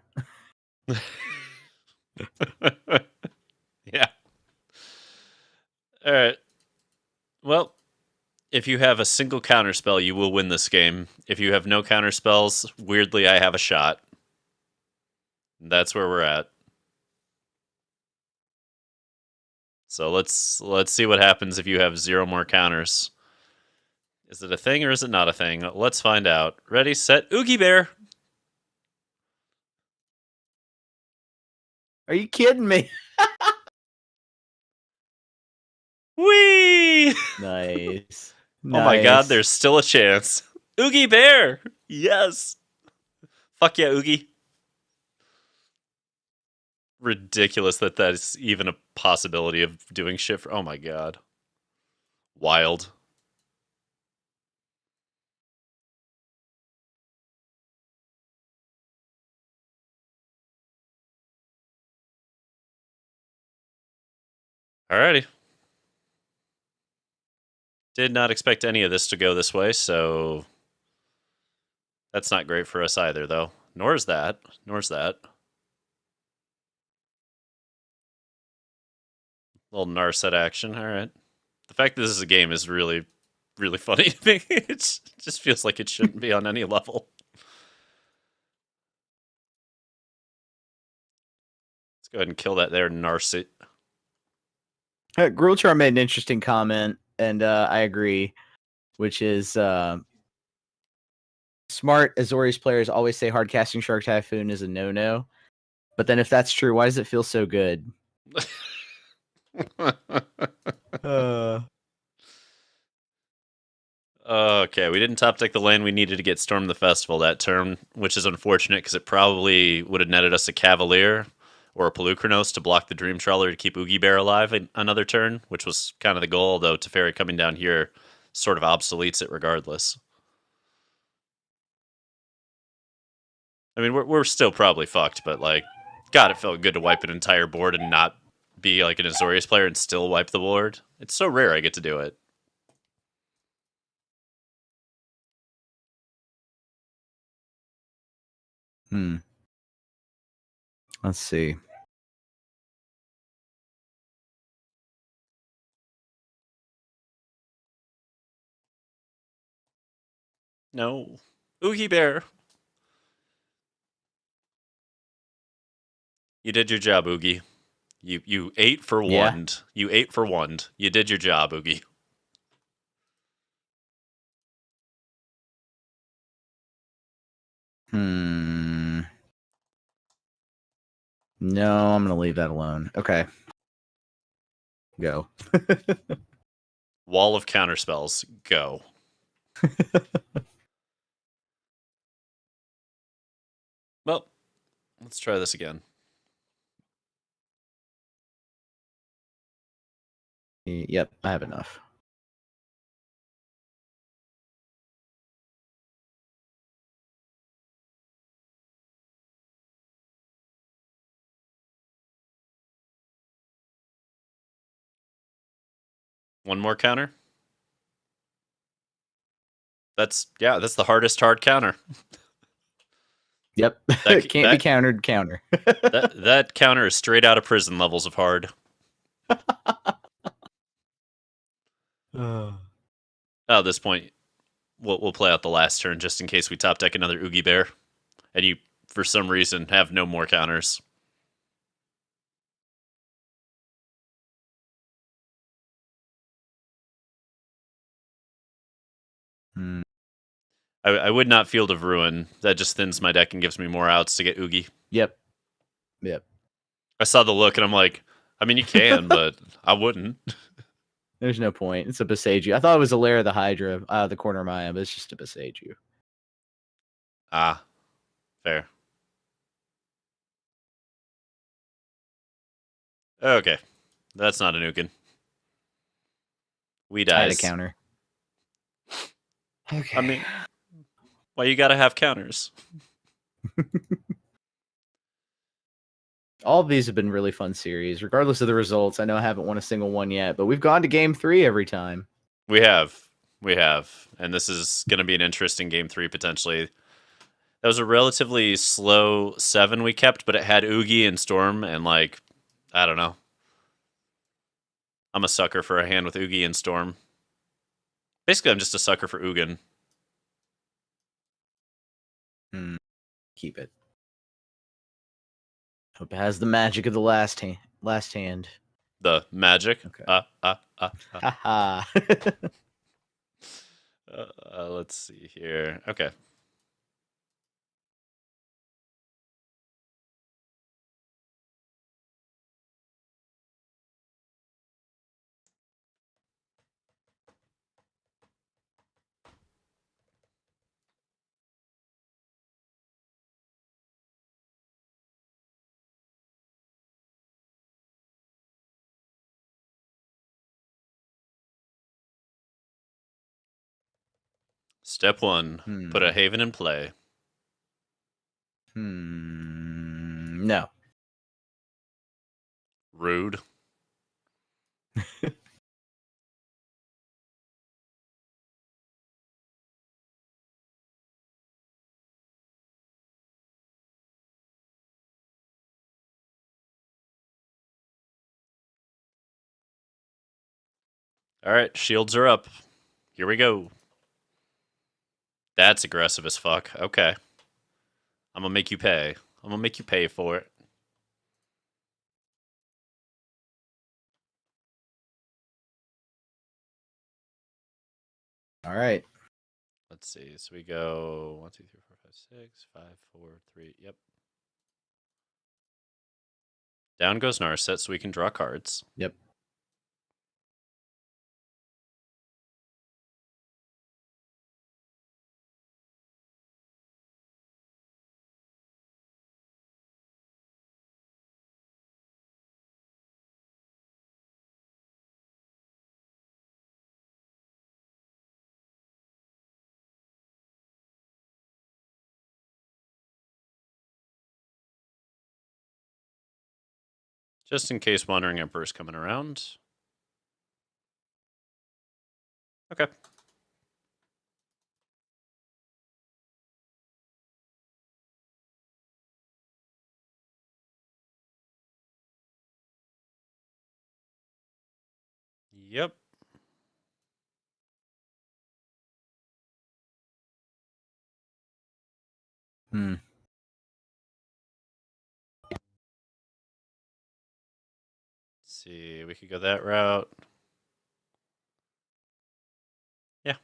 Yeah. All right. Well, if you have a single counter spell, you will win this game. If you have no counter spells, weirdly, I have a shot. That's where we're at. So let's see what happens if you have 0 more counters. Is it a thing or is it not a thing? Let's find out. Ready, set, Oogie Bear. Are you kidding me? Whee! Nice. Oh my god, there's still a chance. Oogie Bear! Yes! Fuck yeah, Oogie. Ridiculous that is even a possibility of doing shit for... Oh my god. Wild. Alrighty. Did not expect any of this to go this way, so... That's not great for us either, though. Nor is that. Little Narset action, alright. The fact that this is a game is really, really funny to me. It just feels like it shouldn't be on any level. Let's go ahead and kill that there, Narset. Grulchar made an interesting comment, and I agree, which is smart Azorious players always say hard casting Shark Typhoon is a no-no. But then if that's true, why does it feel so good? Okay, we didn't top deck the land we needed to get Storm the Festival that turn, which is unfortunate because it probably would have netted us a Cavalier or a Pelucranos to block the Dream Trawler to keep Oogie Bear alive another turn, which was kind of the goal, though Teferi coming down here sort of obsoletes it regardless. I mean, we're still probably fucked, but like, God, it felt good to wipe an entire board and not be like an Azorious player and still wipe the board. It's so rare I get to do it. Let's see. No. Oogie Bear. You did your job, Oogie. You ate for one. You ate for one. You did your job, Oogie. No, I'm going to leave that alone. Okay. Go. Wall of counterspells. Go. Well, let's try this again. Yep, I have enough. One more counter. That's the hardest hard counter. Yep. That can't be countered counter. that counter is straight out of prison levels of hard. At this point, we'll play out the last turn just in case we top deck another Oogie Bear, and you, for some reason, have no more counters. I would not Field of Ruin. That just thins my deck and gives me more outs to get Oogie. Yep. I saw the look and I'm like, I mean, you can, but I wouldn't. There's no point. It's a Besage you. I thought it was a Lair of the Hydra, the corner of my eye, but it's just a Besage you. Ah, fair. Okay, that's not a nukin. We I had a dies. counter. Okay. I mean, well, you gotta have counters. All of these have been really fun series, regardless of the results. I know I haven't won a single one yet, but we've gone to game 3 every time. We have. And this is going to be an interesting game 3 potentially. That was a relatively slow 7 we kept, but it had Oogie and Storm, and like, I don't know. I'm a sucker for a hand with Oogie and Storm. Basically, I'm just a sucker for Ugin. Keep it. Hope it has the magic of the last hand. The magic. Okay. Haha. Let's see here. Okay. Step 1. Put a Haven in play. No. Rude. All right, shields are up. Here we go. That's aggressive as fuck. Okay. I'm gonna make you pay. I'm gonna make you pay for it. All right. Let's see. So we go 1, 2, 3, 4, 5, 6, 5, 4, 3. Yep. Down goes Narset, so we can draw cards. Yep. Just in case Wandering Emperor's coming around. Okay. Yep. Hmm. Let's see. We could go that route. Yeah.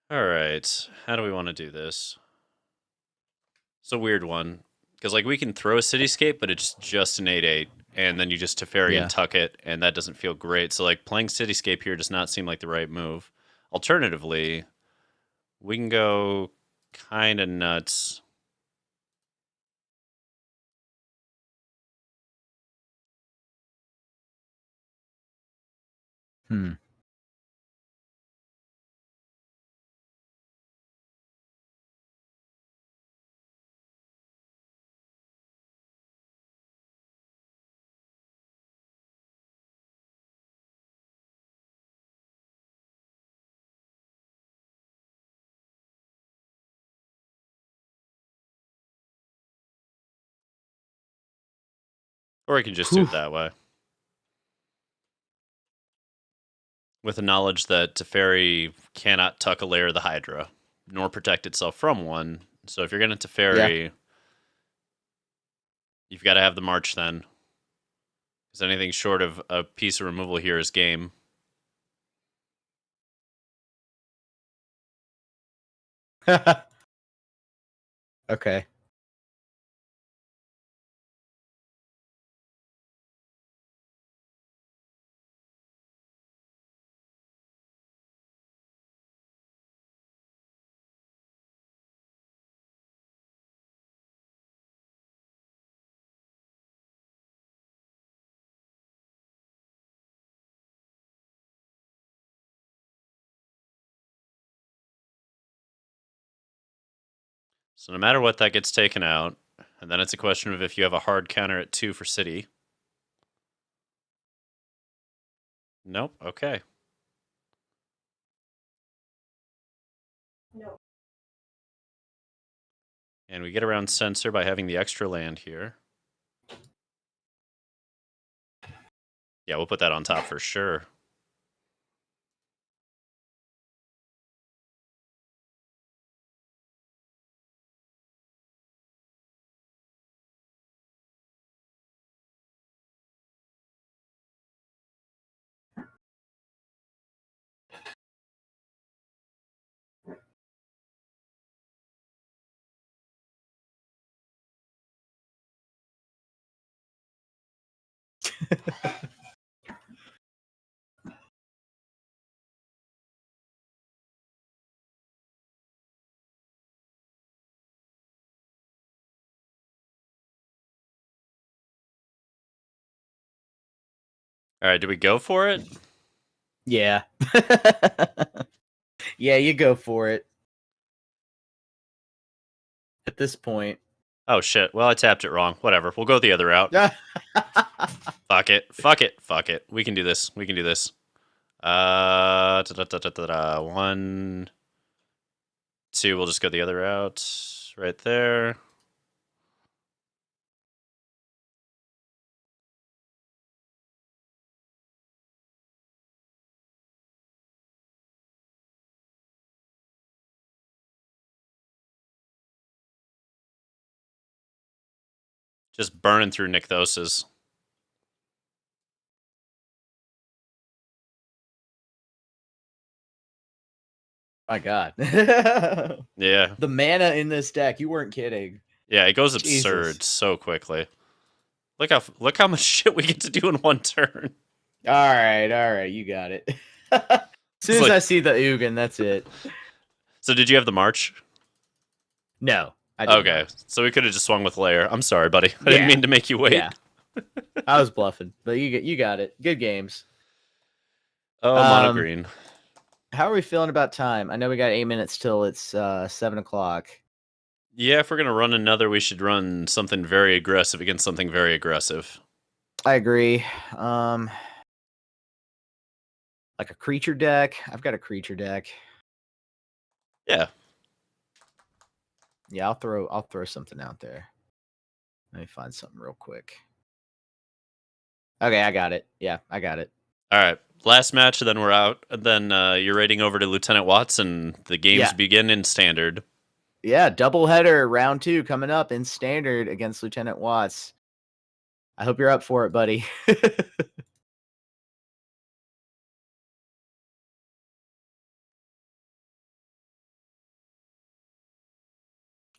All right. How do we want to do this? It's a weird one. Because, like, we can throw a Cityscape, but it's just an 8/8. And then you just Teferi and tuck it, and that doesn't feel great. So, like, playing Cityscape here does not seem like the right move. Alternatively, we can go kind of nuts. Hmm. Or we can just do it that way. With the knowledge that Teferi cannot tuck a layer of the Hydra, nor protect itself from one. So if you're going to Teferi, you've got to have the March then. Because anything short of a piece of removal here is game. Okay. So no matter what, that gets taken out. And then it's a question of if you have a hard counter at 2 for city. Nope. Okay. No. And we get around censor by having the extra land here. Yeah, we'll put that on top for sure. All right, do we go for it? Yeah. Yeah, you go for it. At this point. Oh shit. Well, I tapped it wrong. Whatever. We'll go the other route. Fuck it. Fuck it. Fuck it. We can do this. We can do this. 1, 2. We'll just go the other route. Right there. Just burning through Nykthos's. My God. Yeah. The mana in this deck, you weren't kidding. Yeah, it goes Jesus. absurd so quickly. Look how much shit we get to do in one turn. All right, you got it. As soon as I see the Ugin, that's it. So did you have the March? No. I didn't. Okay, so we could have just swung with Lair. I'm sorry, buddy. I didn't mean to make you wait. Yeah. I was bluffing, but you got it. Good games. Oh, mono green. How are we feeling about time? I know we got 8 minutes till it's 7 o'clock. Yeah, if we're gonna run another, we should run something very aggressive against something very aggressive. I agree. Like a creature deck. I've got a creature deck. Yeah. Yeah, I'll throw something out there. Let me find something real quick. Okay, I got it. Yeah, I got it. All right. Last match, then we're out. And then you're raiding over to Lieutenant Watson. The games begin in standard. Yeah, doubleheader round 2 coming up in standard against Lieutenant Watts. I hope you're up for it, buddy.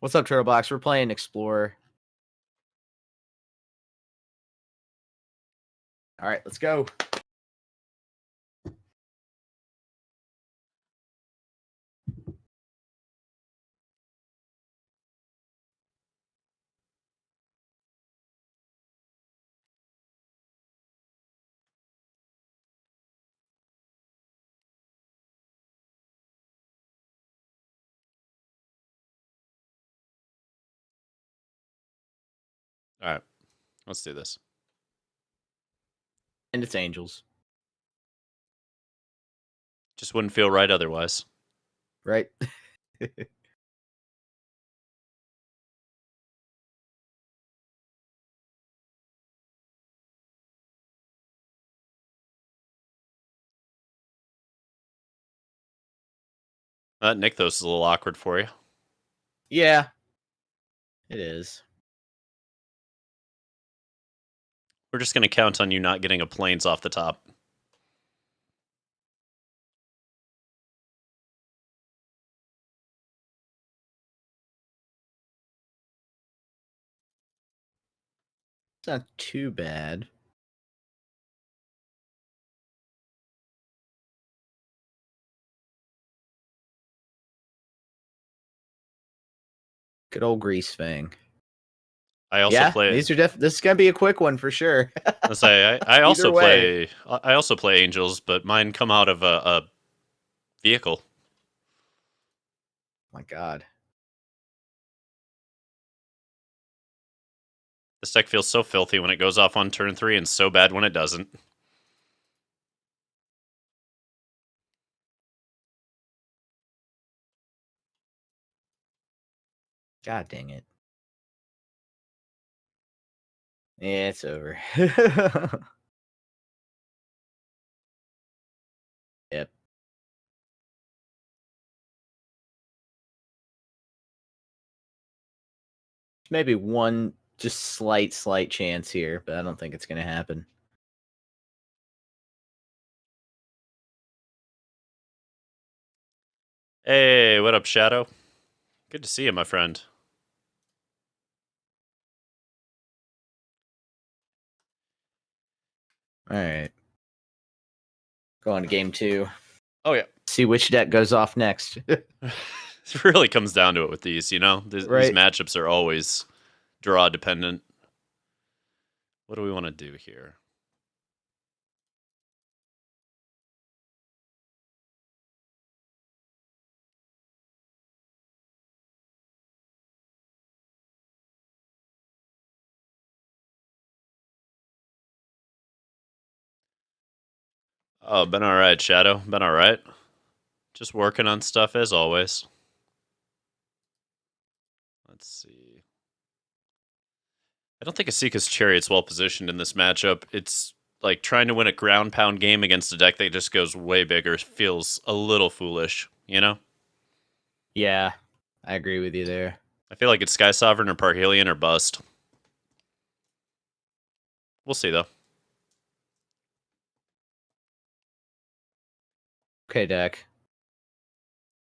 What's up, Turtlebox? We're playing Explorer. All right, let's go. All right. Let's do this. And it's Angels. Just wouldn't feel right otherwise. Right? Nykthos is a little awkward for you. Yeah. It is. We're just going to count on you not getting a planes off the top. It's not too bad. Good old Greasefang. I also play. These are this is gonna be a quick one for sure. Let's say I also Either way. play. I also play angels, but mine come out of a vehicle. My God. This deck feels so filthy when it goes off on turn 3 and so bad when it doesn't. God dang it. Yeah, it's over. Yep. Maybe one just slight chance here, but I don't think it's gonna happen. Hey, what up, Shadow? Good to see you, my friend. All right. Go on to game 2. Oh yeah. See which deck goes off next. It really comes down to it with these, you know? These matchups are always draw dependent. What do we want to do here? Oh, been alright, Shadow. Been alright. Just working on stuff as always. Let's see. I don't think Asika's Chariot's well positioned in this matchup. It's like trying to win a ground pound game against a deck that just goes way bigger feels a little foolish, you know? Yeah, I agree with you there. I feel like it's Sky Sovereign or Parhelion or bust. We'll see, though. Okay, deck.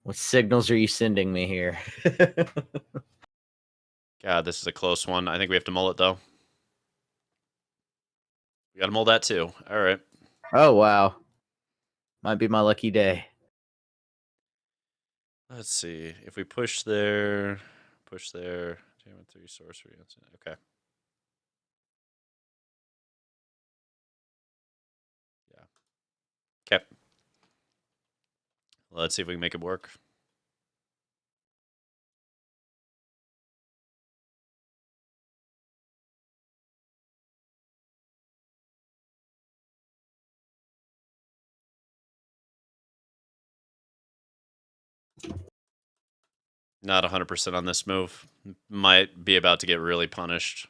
What signals are you sending me here? God, this is a close one. I think we have to mull it, though. We gotta mull that, too. All right. Oh, wow. Might be my lucky day. Let's see. If we push there... 3 sorcery. Okay. Yeah. Okay. Let's see if we can make it work. Not 100% on this move. Might be about to get really punished.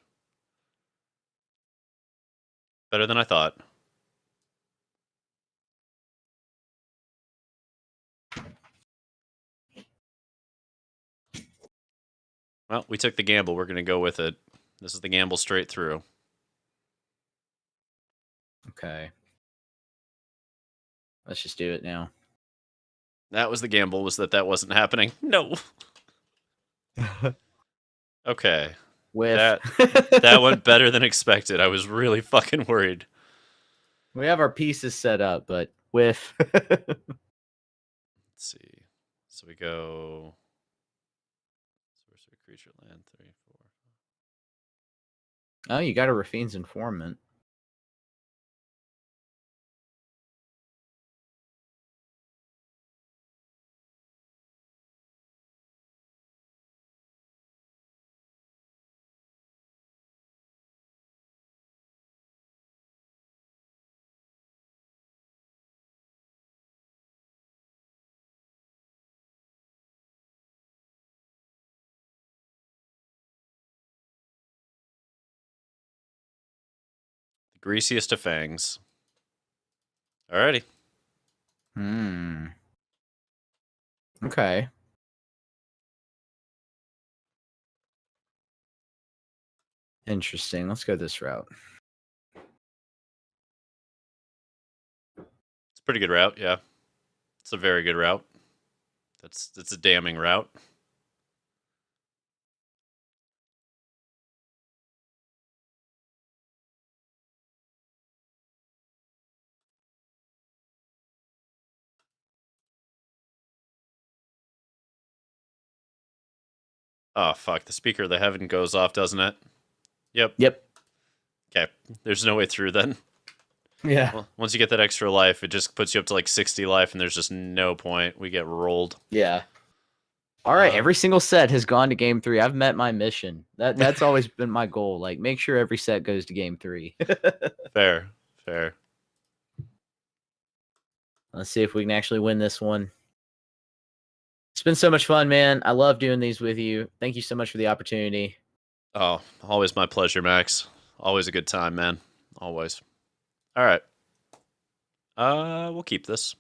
Better than I thought. Well, we took the gamble. We're going to go with it. This is the gamble straight through. Okay. Let's just do it now. That was the gamble, was that wasn't happening. No. Okay. Whiff. That went better than expected. I was really fucking worried. We have our pieces set up, but whiff. Let's see. So we go... Sorcery, creature, land, 3, 4. Oh, you got a Rafine's Informant. The greasiest of fangs. Alrighty. Okay. Interesting. Let's go this route. It's a pretty good route, yeah. It's a very good route. It's a damning route. Oh, fuck. The speaker of the heaven goes off, doesn't it? Yep. Yep. Okay. There's no way through then. Yeah. Well, once you get that extra life, it just puts you up to like 60 life, and there's just no point. We get rolled. Yeah. All right. Every single set has gone to game 3. I've met my mission. That's always been my goal. Like, make sure every set goes to game 3. Fair. Fair. Let's see if we can actually win this one. It's been so much fun, man. I love doing these with you. Thank you so much for the opportunity. Oh, always my pleasure, Max. Always a good time, man. Always. All right. We'll keep this.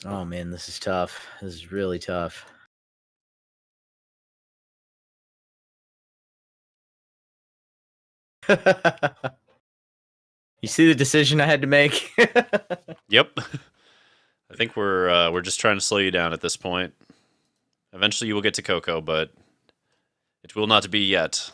Oh, man, this is tough. This is really tough. You see the decision I had to make? Yep. I think we're just trying to slow you down at this point. Eventually you will get to Coco, but it will not be yet.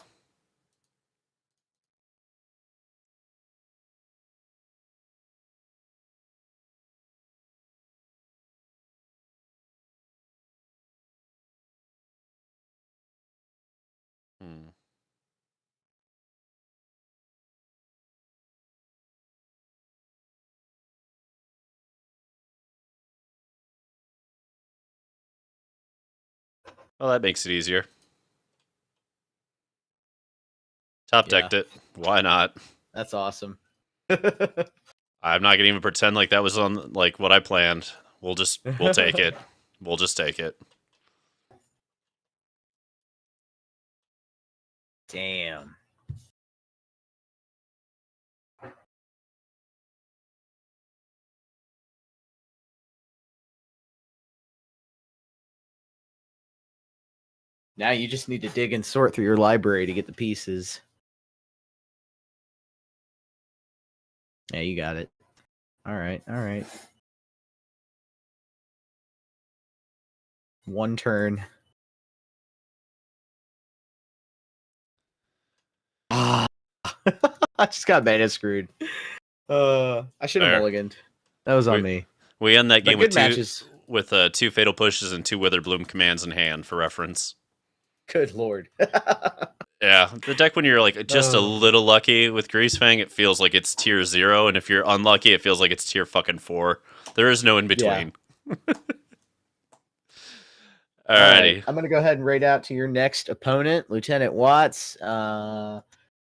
Well, that makes it easier. Top decked it. Why not? That's awesome. I'm not gonna even pretend like that was on like what I planned. We'll take it. We'll just take it. Damn. Now you just need to dig and sort through your library to get the pieces. Yeah, you got it. All right, all right. One turn. Ah, I just got mana screwed. I should have mulliganed. That was on me. We end that game with two Fatal Pushes and 2 Witherbloom commands in hand, for reference. Good lord. Yeah, the deck when you're like just a little lucky with Greasefang, it feels like it's tier 0, and if you're unlucky, it feels like it's tier fucking 4. There is no in between. Yeah. Alrighty. Right, I'm gonna go ahead and raid out to your next opponent, Lieutenant Watts. I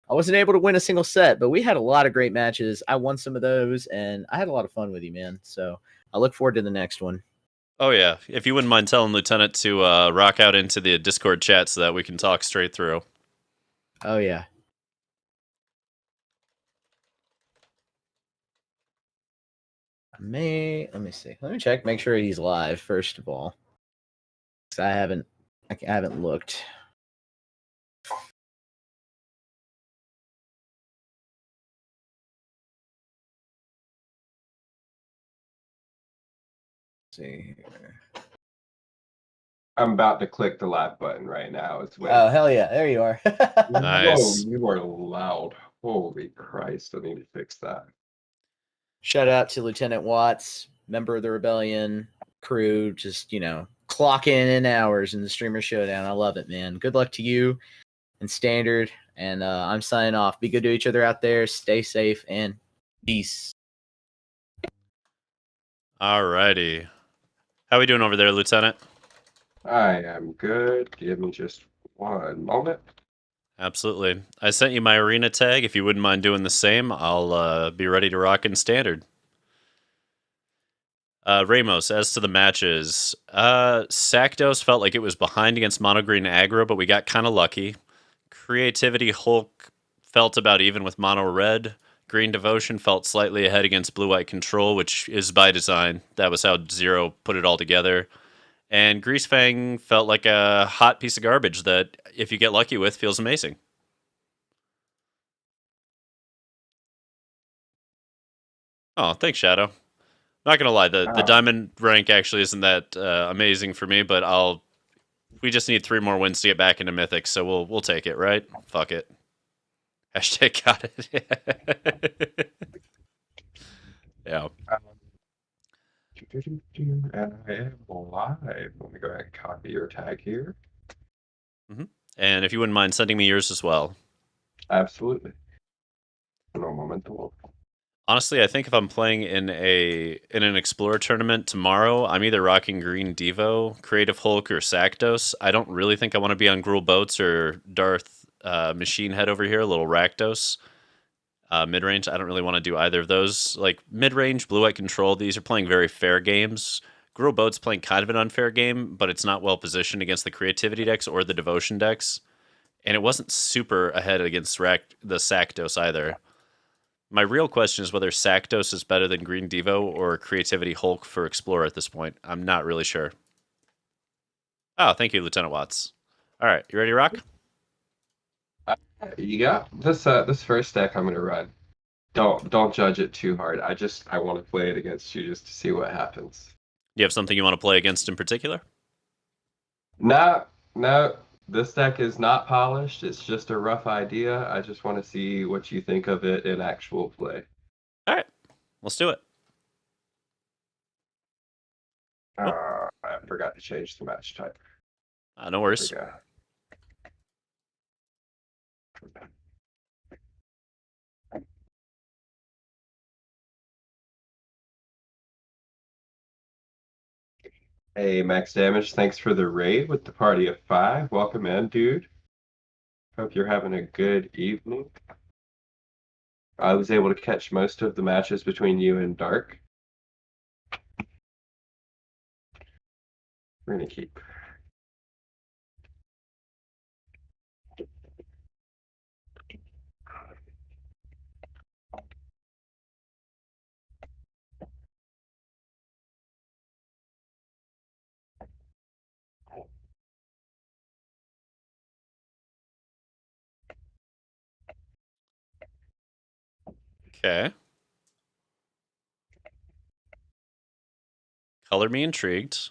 wasn't able to win a single set, but we had a lot of great matches. I won some of those, and I had a lot of fun with you, man. So I look forward to the next one. Oh, yeah. If you wouldn't mind telling Lieutenant to rock out into the Discord chat so that we can talk straight through. Oh, yeah. Let me see. Let me check, make sure he's live, first of all. Because I haven't looked. Let's see here. I'm about to click the live button right now as well. Oh, hell yeah. There you are. Nice. Whoa, you are loud. Holy Christ, I need to fix that. Shout out to Lieutenant Watts, member of the Rebellion crew, just, clocking in hours in the Streamer Showdown. I love it, man. Good luck to you and Standard. And I'm signing off. Be good to each other out there. Stay safe and peace. Alrighty. How we doing over there, Lieutenant? I am good. Give me just one moment. Absolutely. I sent you my arena tag. If you wouldn't mind doing the same, I'll be ready to rock in Standard. Ramos, as to the matches, Rakdos felt like it was behind against Mono Green Aggro, but we got kind of lucky. Creativity Hulk felt about even with Mono Red. Green Devotion felt slightly ahead against Blue White Control, which is by design. That was how Zero put it all together. And Greasefang felt like a hot piece of garbage that, if you get lucky with, feels amazing. Oh, thanks, Shadow. Not gonna lie, the diamond rank actually isn't that amazing for me, but we just need 3 more wins to get back into Mythic, so we'll take it, right? Fuck it. Hashtag got it. Yeah. And I am live. Let me go ahead and copy your tag here. And if you wouldn't mind sending me yours as well. Absolutely. No momento. Honestly, I think if I'm playing in an Explorer tournament tomorrow, I'm either rocking Green Devo, Creative Hulk, or Rakdos. I don't really think I want to be on Gruul Boats or Darth Machine Head over here, little Rakdos. Midrange, I don't really want to do either of those. Like midrange, blue-white control, these are playing very fair games. Gruul Boat's playing kind of an unfair game, but it's not well positioned against the creativity decks or the devotion decks. And it wasn't super ahead against the Rakdos either. My real question is whether Rakdos is better than Green Devo or Creativity Hulk for Explorer at this point. I'm not really sure. Oh, thank you, Lieutenant Watts. All right, you ready to rock? Yeah, this first deck I'm gonna run. Don't judge it too hard. I want to play it against you just to see what happens. Do you have something you want to play against in particular? No, no, this deck is not polished. It's just a rough idea. I just want to see what you think of it in actual play. All right, let's do it. I forgot to change the match type. No worries. There we go. Hey, Max Damage, thanks for the raid with the party of 5. Welcome in, dude. Hope you're having a good evening. I was able to catch most of the matches between you and Dark. We're gonna keep. Okay. Color me intrigued.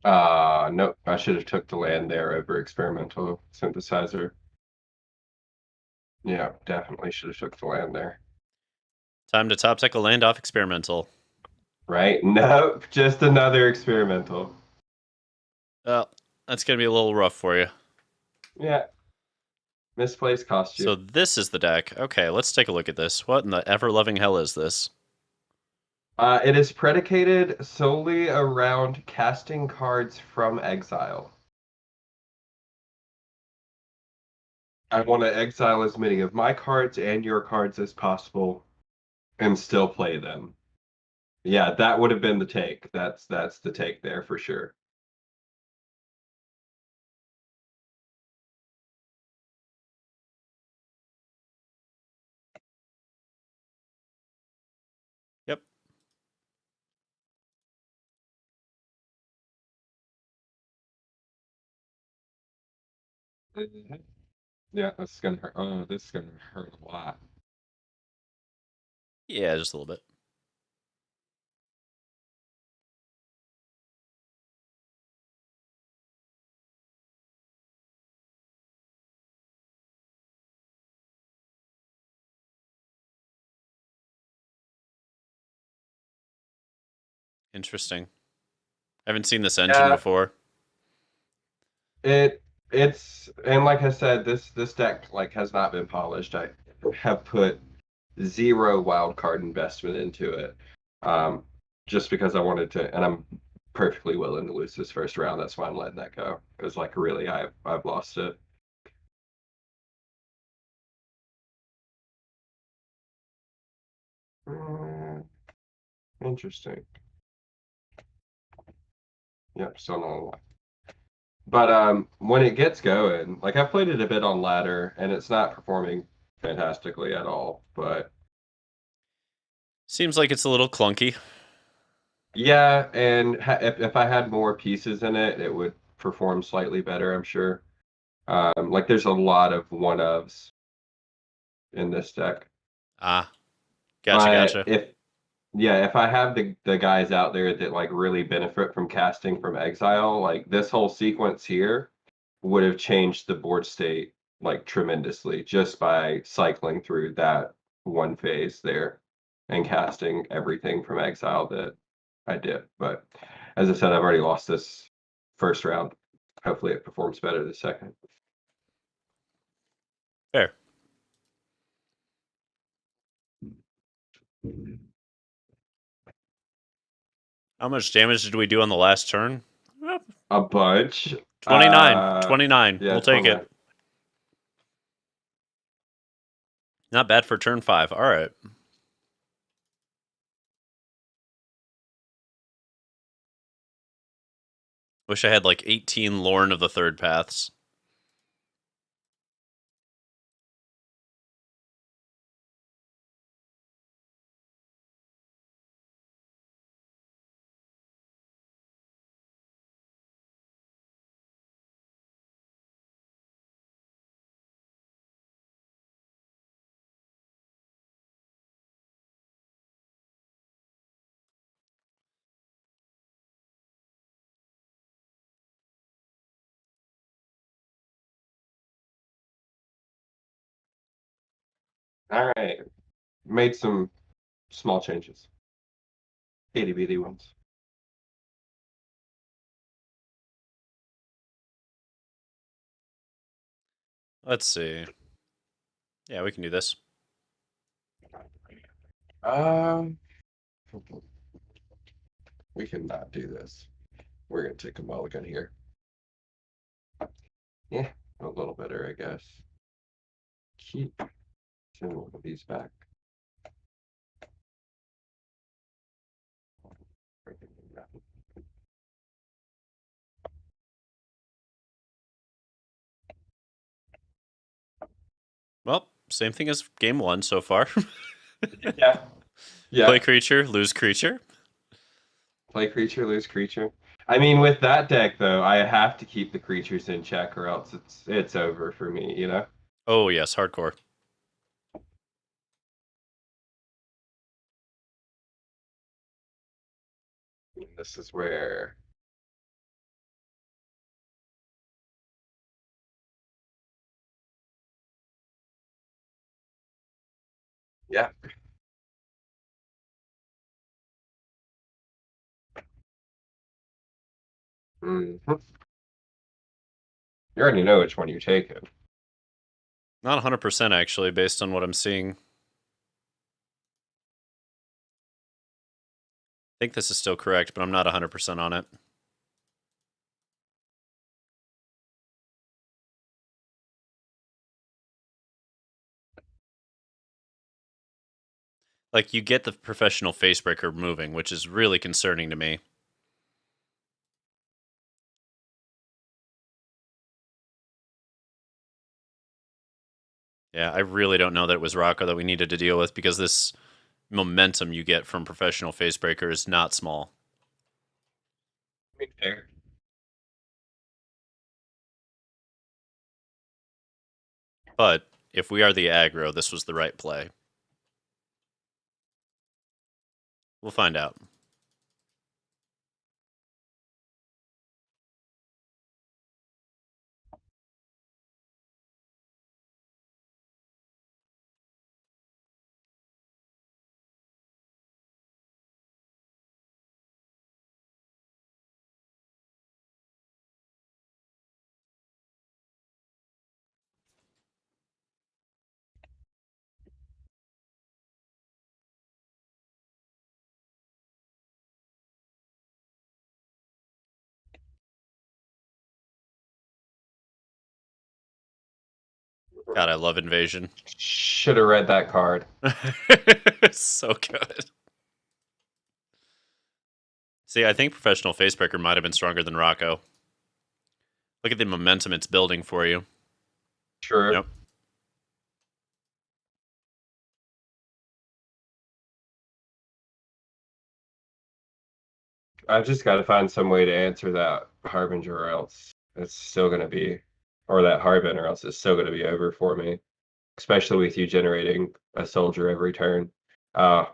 Nope. I should have took the land there over experimental synthesizer. Yeah, definitely should have took the land there. Time to top deck a land off experimental. Right? Nope. Just another experimental. Well, that's gonna be a little rough for you. Yeah. Misplaced cost you. So this is the deck. Okay, let's take a look at this. What in the ever-loving hell is this? It is predicated solely around casting cards from exile. I want to exile as many of my cards and your cards as possible and still play them. Yeah, that would have been the take. That's the take there for sure. Yep. Yeah, that's gonna hurt. Oh, this is gonna hurt a lot. Yeah, just a little bit. Interesting. I haven't seen this engine before. It's and like I said, this deck like has not been polished. I have put 0 wild card investment into it. Just because I wanted to, and I'm perfectly willing to lose this first round. That's why I'm letting that go. Because like really I've lost it. Interesting. Yep, still not a lot. But when it gets going, like I've played it a bit on ladder, and it's not performing fantastically at all. But Seems like it's a little clunky. yeah, and if I had more pieces in it, it would perform slightly better, I'm sure. Like there's a lot of one-ofs in this deck. Ah, But gotcha. if I have the guys out there that like really benefit from casting from exile, like this whole sequence here would have changed the board state like tremendously just by cycling through that one phase there and casting everything from exile that I did. But as I said, I've already lost this first round. Hopefully it performs better the second. Fair. How much damage did we do on the last turn? A bunch. 29. 29. Yeah, We'll take 29. it. Not bad for turn 5. All right. Wish I had like 18 Lorn of the Third Paths. All right. Made some small changes. Itty bitty ones. Let's see. Yeah, we can do this. We cannot do this. We're gonna take a mulligan here. Yeah, a little better, I guess. Keep some of these back. Well, same thing as game 1 so far. Yeah. Yeah. Play creature, lose creature. Play creature, lose creature. I mean, with that deck though, I have to keep the creatures in check, or else it's over for me. You know. Oh yes, hardcore. This is where. Yeah. You already know which one you're taking. Not 100% actually, based on what I'm seeing. I think this is still correct, but I'm not 100% on it. Like, you get the professional facebreaker moving, which is really concerning to me. Yeah, I really don't know that it was Rocco that we needed to deal with, because this momentum you get from professional facebreaker is not small. I mean, fair. But if we are the aggro, this was the right play. We'll find out. God, I love Invasion. Should have read that card. So good. See, I think professional facebreaker might have been stronger than Rocco. Look at the momentum it's building for you. True. Yep. I've just got to find some way to answer that Harbinger, or else it's still going to be, or that Harbin, or else it's still going to be over for me. Especially with you generating a soldier every turn. Yeah.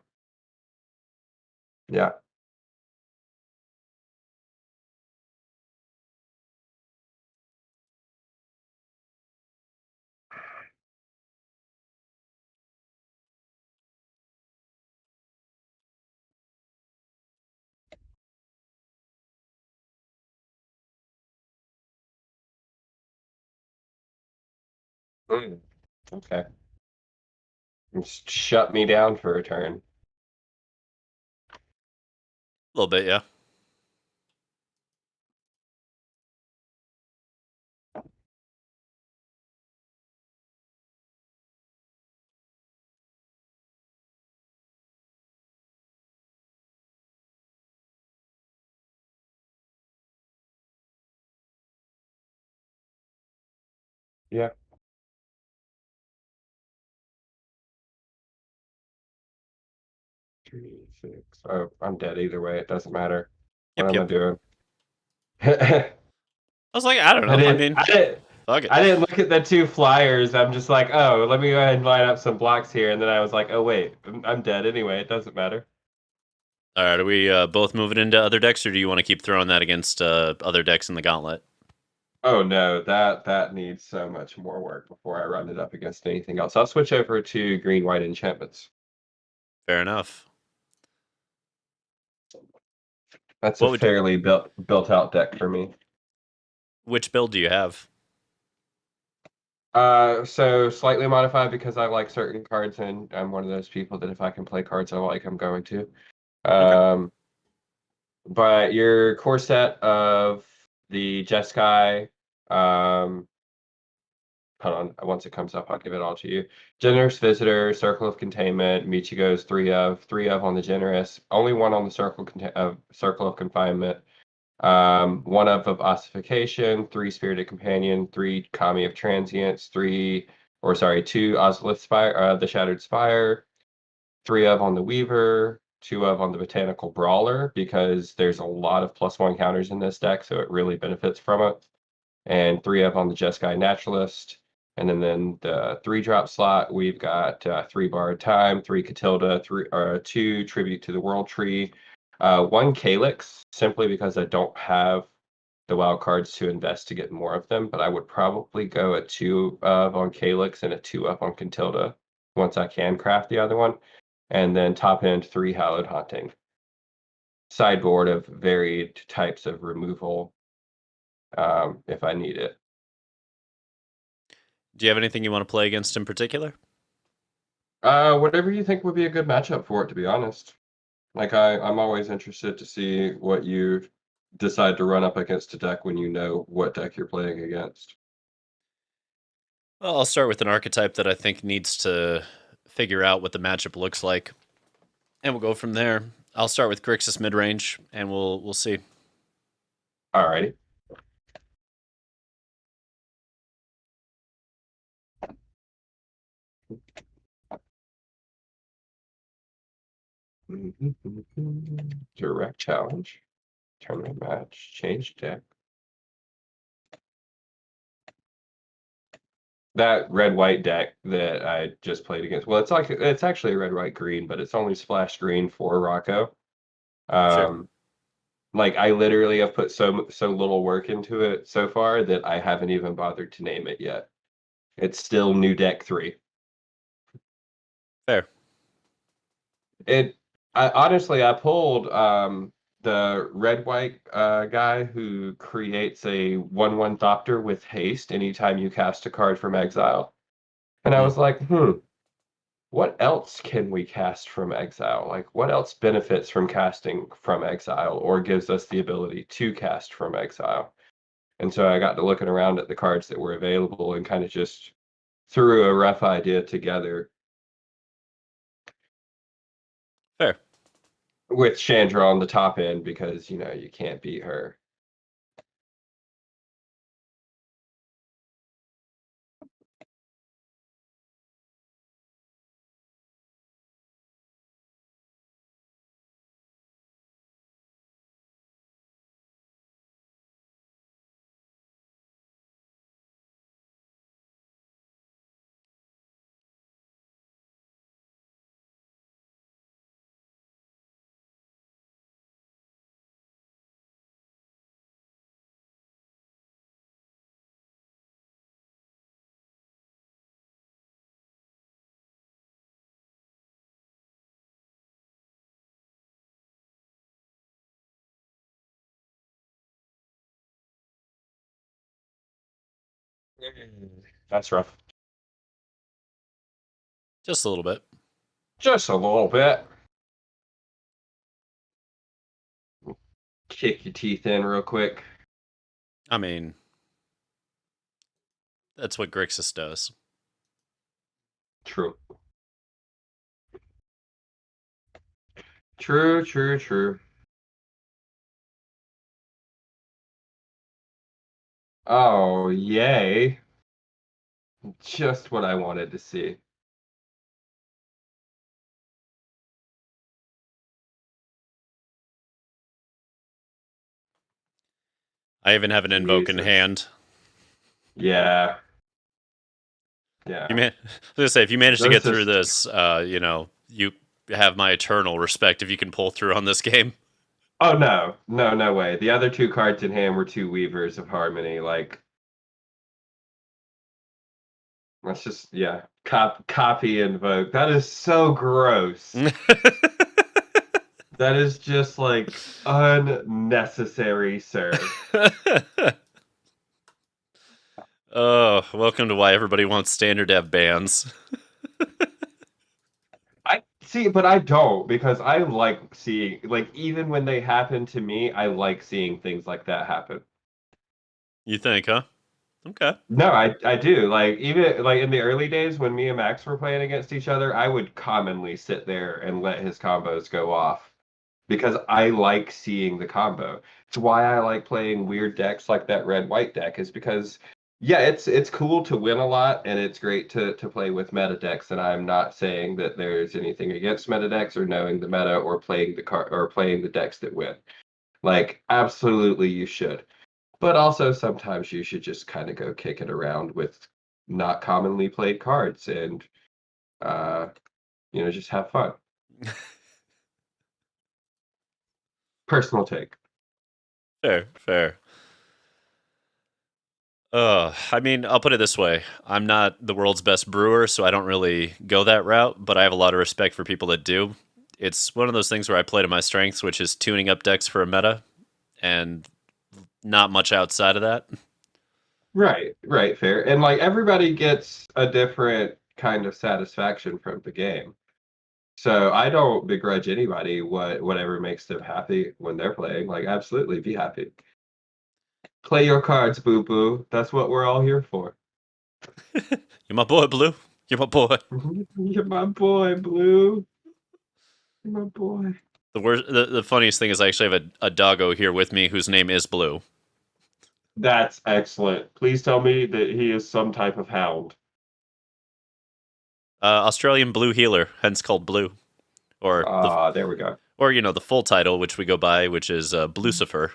Mm, okay. Just shut me down for a turn. A little bit, yeah. Yeah. 3, 6. Oh, I'm dead either way. It doesn't matter. What Yep, am I yep. doing? I was like, I don't know. I mean, fuck it. I didn't look at the 2 flyers. I'm just like, oh, let me go ahead and line up some blocks here. And then I was like, oh wait, I'm dead anyway. It doesn't matter. All right, are we both moving into other decks, or do you want to keep throwing that against other decks in the gauntlet? Oh no, that needs so much more work before I run it up against anything else. I'll switch over to green white enchantments. Fair enough. That's a What would you, fairly built out deck for me. which build do you have? So slightly modified because I like certain cards, and I'm one of those people that if I can play cards I like, I'm going to. Okay. But your core set of the Jeskai, hold on, once it comes up, I'll give it all to you. Generous Visitor, Circle of Containment, Michigo's 3 of on the Generous, only one on the Circle of Confinement. 1 of Ossification, 3 Spirited Companion, 3 Kami of Transience, 2 Ozolith Spire, the Shattered Spire, 3 of on the Weaver, 2 of on the Botanical Brawler, because there's a lot of +1 counters in this deck, so it really benefits from it. And 3 of on the Jeskai Naturalist. And then the 3-drop slot, we've got 3 Borrowed Time, 3 Catilda, 2 Tribute to the World Tree, 1 Calyx, simply because I don't have the wild cards to invest to get more of them, but I would probably go a 2 of on Calyx and a 2 of on Catilda once I can craft the other one. And then top end 3 Hallowed Haunting. Sideboard of varied types of removal if I need it. Do you have anything you want to play against in particular? Whatever you think would be a good matchup for it, to be honest. Like I'm always interested to see what you decide to run up against a deck when you know what deck you're playing against. Well, I'll start with an archetype that I think needs to figure out what the matchup looks like, and we'll go from there. I'll start with Grixis midrange, and we'll see. Alrighty. Direct challenge. Tournament match. Change deck. That red-white deck that I just played against. Well, it's actually a red-white-green, but it's only splash green for Rocco. Sure. Like I literally have put so little work into it so far that I haven't even bothered to name it yet. It's still new deck 3. Fair. I pulled the red-white guy who creates a 1/1 Thopter with haste anytime you cast a card from exile. And I Hmm. was like, what else can we cast from exile? Like, what else benefits from casting from exile or gives us the ability to cast from exile? And so I got to looking around at the cards that were available and kind of just threw a rough idea together Fair. with Chandra on the top end because, you can't beat her. That's rough. Just a little bit. Just a little bit. Kick your teeth in real quick. I mean, that's what Grixis does. True. True, true, true. Oh, yay. Just what I wanted to see. I even have an invoke in Jesus. hand. Yeah. Yeah. I was gonna say, if you manage to get This through is- this, you know, you have my eternal respect if you can pull through on this game. Oh no. No, no way. The other two cards in hand were two Weavers of Harmony. Like, let's just, yeah. Copy invoke. That is so gross. That is just like unnecessary, sir. Oh, welcome to why everybody wants standard dev bans. I see, but I don't because I like seeing, like, even when they happen to me, I like seeing things like that happen. You think, huh? Okay. No, I do. Like, even like in the early days when me and Max were playing against each other, I would commonly sit there and let his combos go off because I like seeing the combo. It's why I like playing weird decks like that red-white deck, is because yeah, it's cool to win a lot and it's great to play with meta decks, and I'm not saying that there's anything against meta decks or knowing the meta or playing the decks that win. Like, absolutely you should. But also sometimes you should just kind of go kick it around with not commonly played cards and uh just have fun. Personal take. Fair, fair. I mean, I'll put it this way. I'm not the world's best brewer, so I don't really go that route, but I have a lot of respect for people that do. It's one of those things where I play to my strengths, which is tuning up decks for a meta, and not much outside of that. Right, right, fair. And like everybody gets a different kind of satisfaction from the game. So I don't begrudge anybody whatever makes them happy when they're playing. Like, absolutely be happy. Play your cards, boo boo. That's what we're all here for. You're my boy, Blue. You're my boy. You're my boy, Blue. You're my boy. The funniest thing is I actually have a doggo here with me whose name is Blue. That's excellent. Please tell me that he is some type of hound. Australian Blue Healer, hence called Blue, or There we go. or the full title, which we go by, which is Blucifer.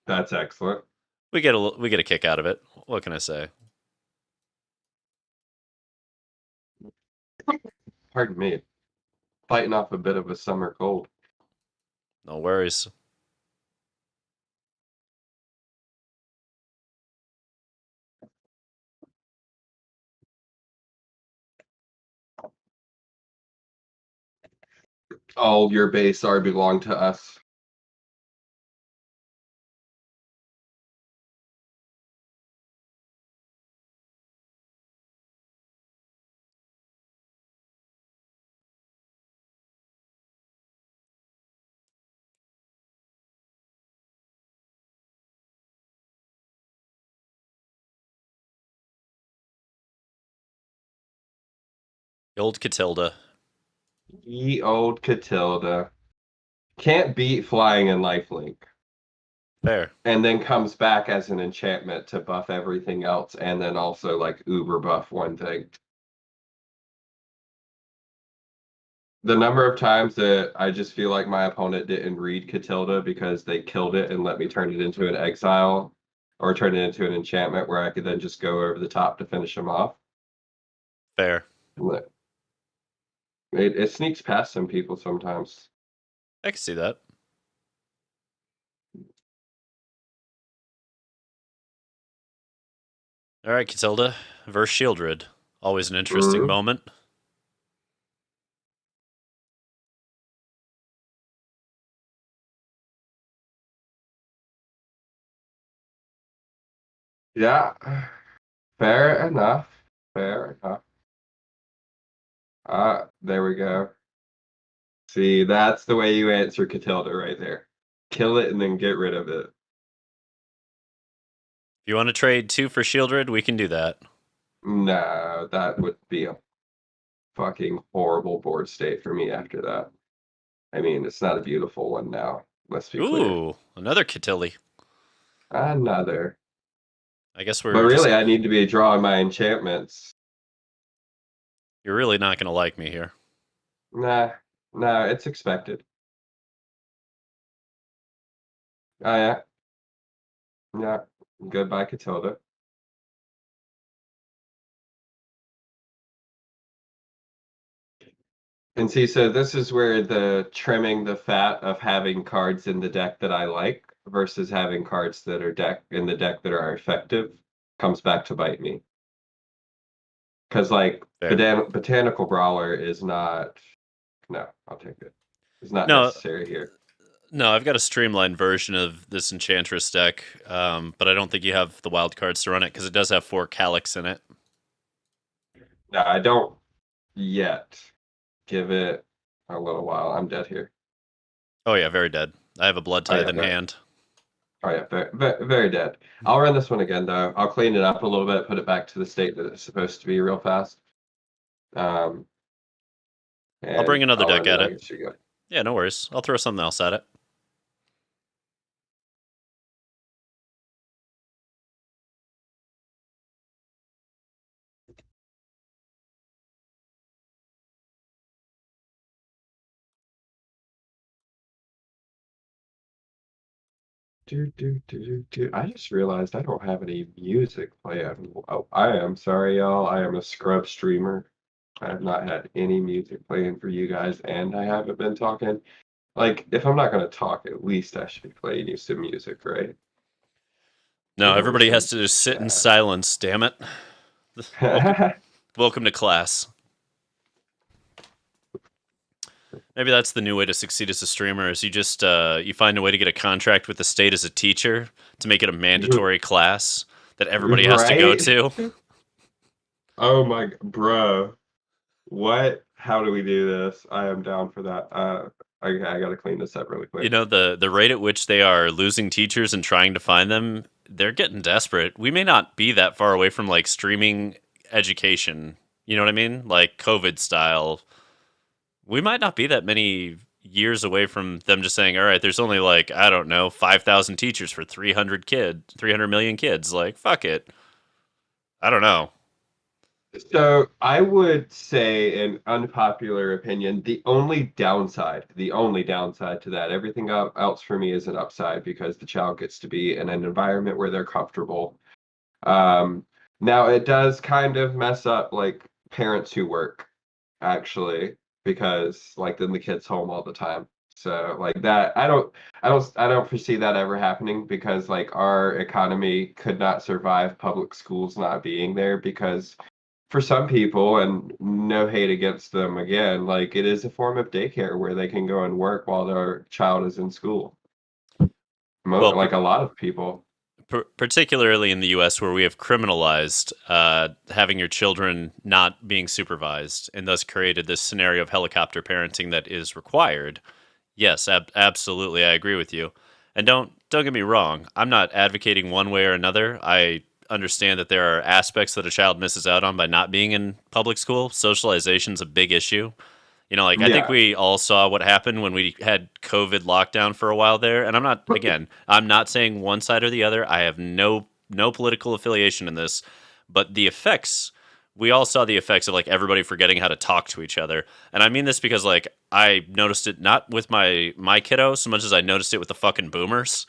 That's excellent. We get a kick out of it. What can I say? Pardon me. Fighting off a bit of a summer cold. No worries. All your base are belong to us. The old Catilda. Ye old Catilda. Can't beat flying and lifelink. Fair. And then comes back as an enchantment to buff everything else, and then also like uber buff one thing. The number of times that I just feel like my opponent didn't read Catilda because they killed it and let me turn it into an exile or turn it into an enchantment where I could then just go over the top to finish them off. Fair. It sneaks past some people sometimes. I can see that. All right, Catilda versus Shieldred. Always an interesting moment. Yeah, fair enough. Fair enough. There we go. See, that's the way you answer Catilda right there. Kill it and then get rid of it. If you want to trade 2 for Shieldred, we can do that. No, that would be a fucking horrible board state for me after that. I mean, it's not a beautiful one now. Let's be clear. Ooh, another Catilli. Another. I guess we're But really, just... I need to be drawing my enchantments. You're really not going to like me here. Nah, it's expected. Oh, yeah. Yeah. Goodbye, Catilda. And see, so this is where the trimming the fat of having cards in the deck that I like versus having cards that are in the deck that are effective comes back to bite me. Because like Botanical Brawler is not. No, I'll take it. It's not necessary here. No, I've got a streamlined version of this Enchantress deck, but I don't think you have the wild cards to run it because it does have 4 Calyx in it. No, I don't yet. Give it a little while. I'm dead here. Oh yeah, very dead. I have a Blood Tithe in hand. Oh yeah, very, very dead. I'll run this one again though. I'll clean it up a little bit, put it back to the state that it's supposed to be real fast. I'll bring another deck at it. You go. Yeah, no worries. I'll throw something else at it. I just realized I don't have any music playing. Oh, I am sorry, y'all. I am a scrub streamer. I have not had any music playing for you guys, and I haven't been talking. Like, if I'm not going to talk, at least I should be playing you some music, right? No, everybody has to just sit in silence, damn it. Welcome to class. Maybe that's the new way to succeed as a streamer, is you just you find a way to get a contract with the state as a teacher to make it a mandatory class that everybody has to go to. Oh my, bro. What? How do we do this? I am down for that. I got to clean this up really quick. You know, the rate at which they are losing teachers and trying to find them, they're getting desperate. We may not be that far away from like streaming education. You know what I mean? Like COVID style. We might not be that many years away from them just saying, all right, there's only like, I don't know, 5,000 teachers for 300 million kids. Like, fuck it. I don't know. So I would say, an unpopular opinion, the only downside to that, everything else for me is an upside because the child gets to be in an environment where they're comfortable. Now it does kind of mess up like parents who work, actually, because like then the kid's home all the time. So like that, I don't foresee that ever happening because like our economy could not survive public schools not being there because for some people, and no hate against them again, like it is a form of daycare where they can go and work while their child is in school. Like a lot of people. Particularly in the U.S., where we have criminalized having your children not being supervised, and thus created this scenario of helicopter parenting that is required. Yes, absolutely, I agree with you. And don't get me wrong, I'm not advocating one way or another. I understand that there are aspects that a child misses out on by not being in public school. Socialization's a big issue. You know, like, I think we all saw what happened when we had COVID lockdown for a while there. And I'm not saying one side or the other. I have no political affiliation in this. But the effects, we all saw the effects of, like, everybody forgetting how to talk to each other. And I mean this because, like, I noticed it not with my kiddo so much as I noticed it with the fucking boomers.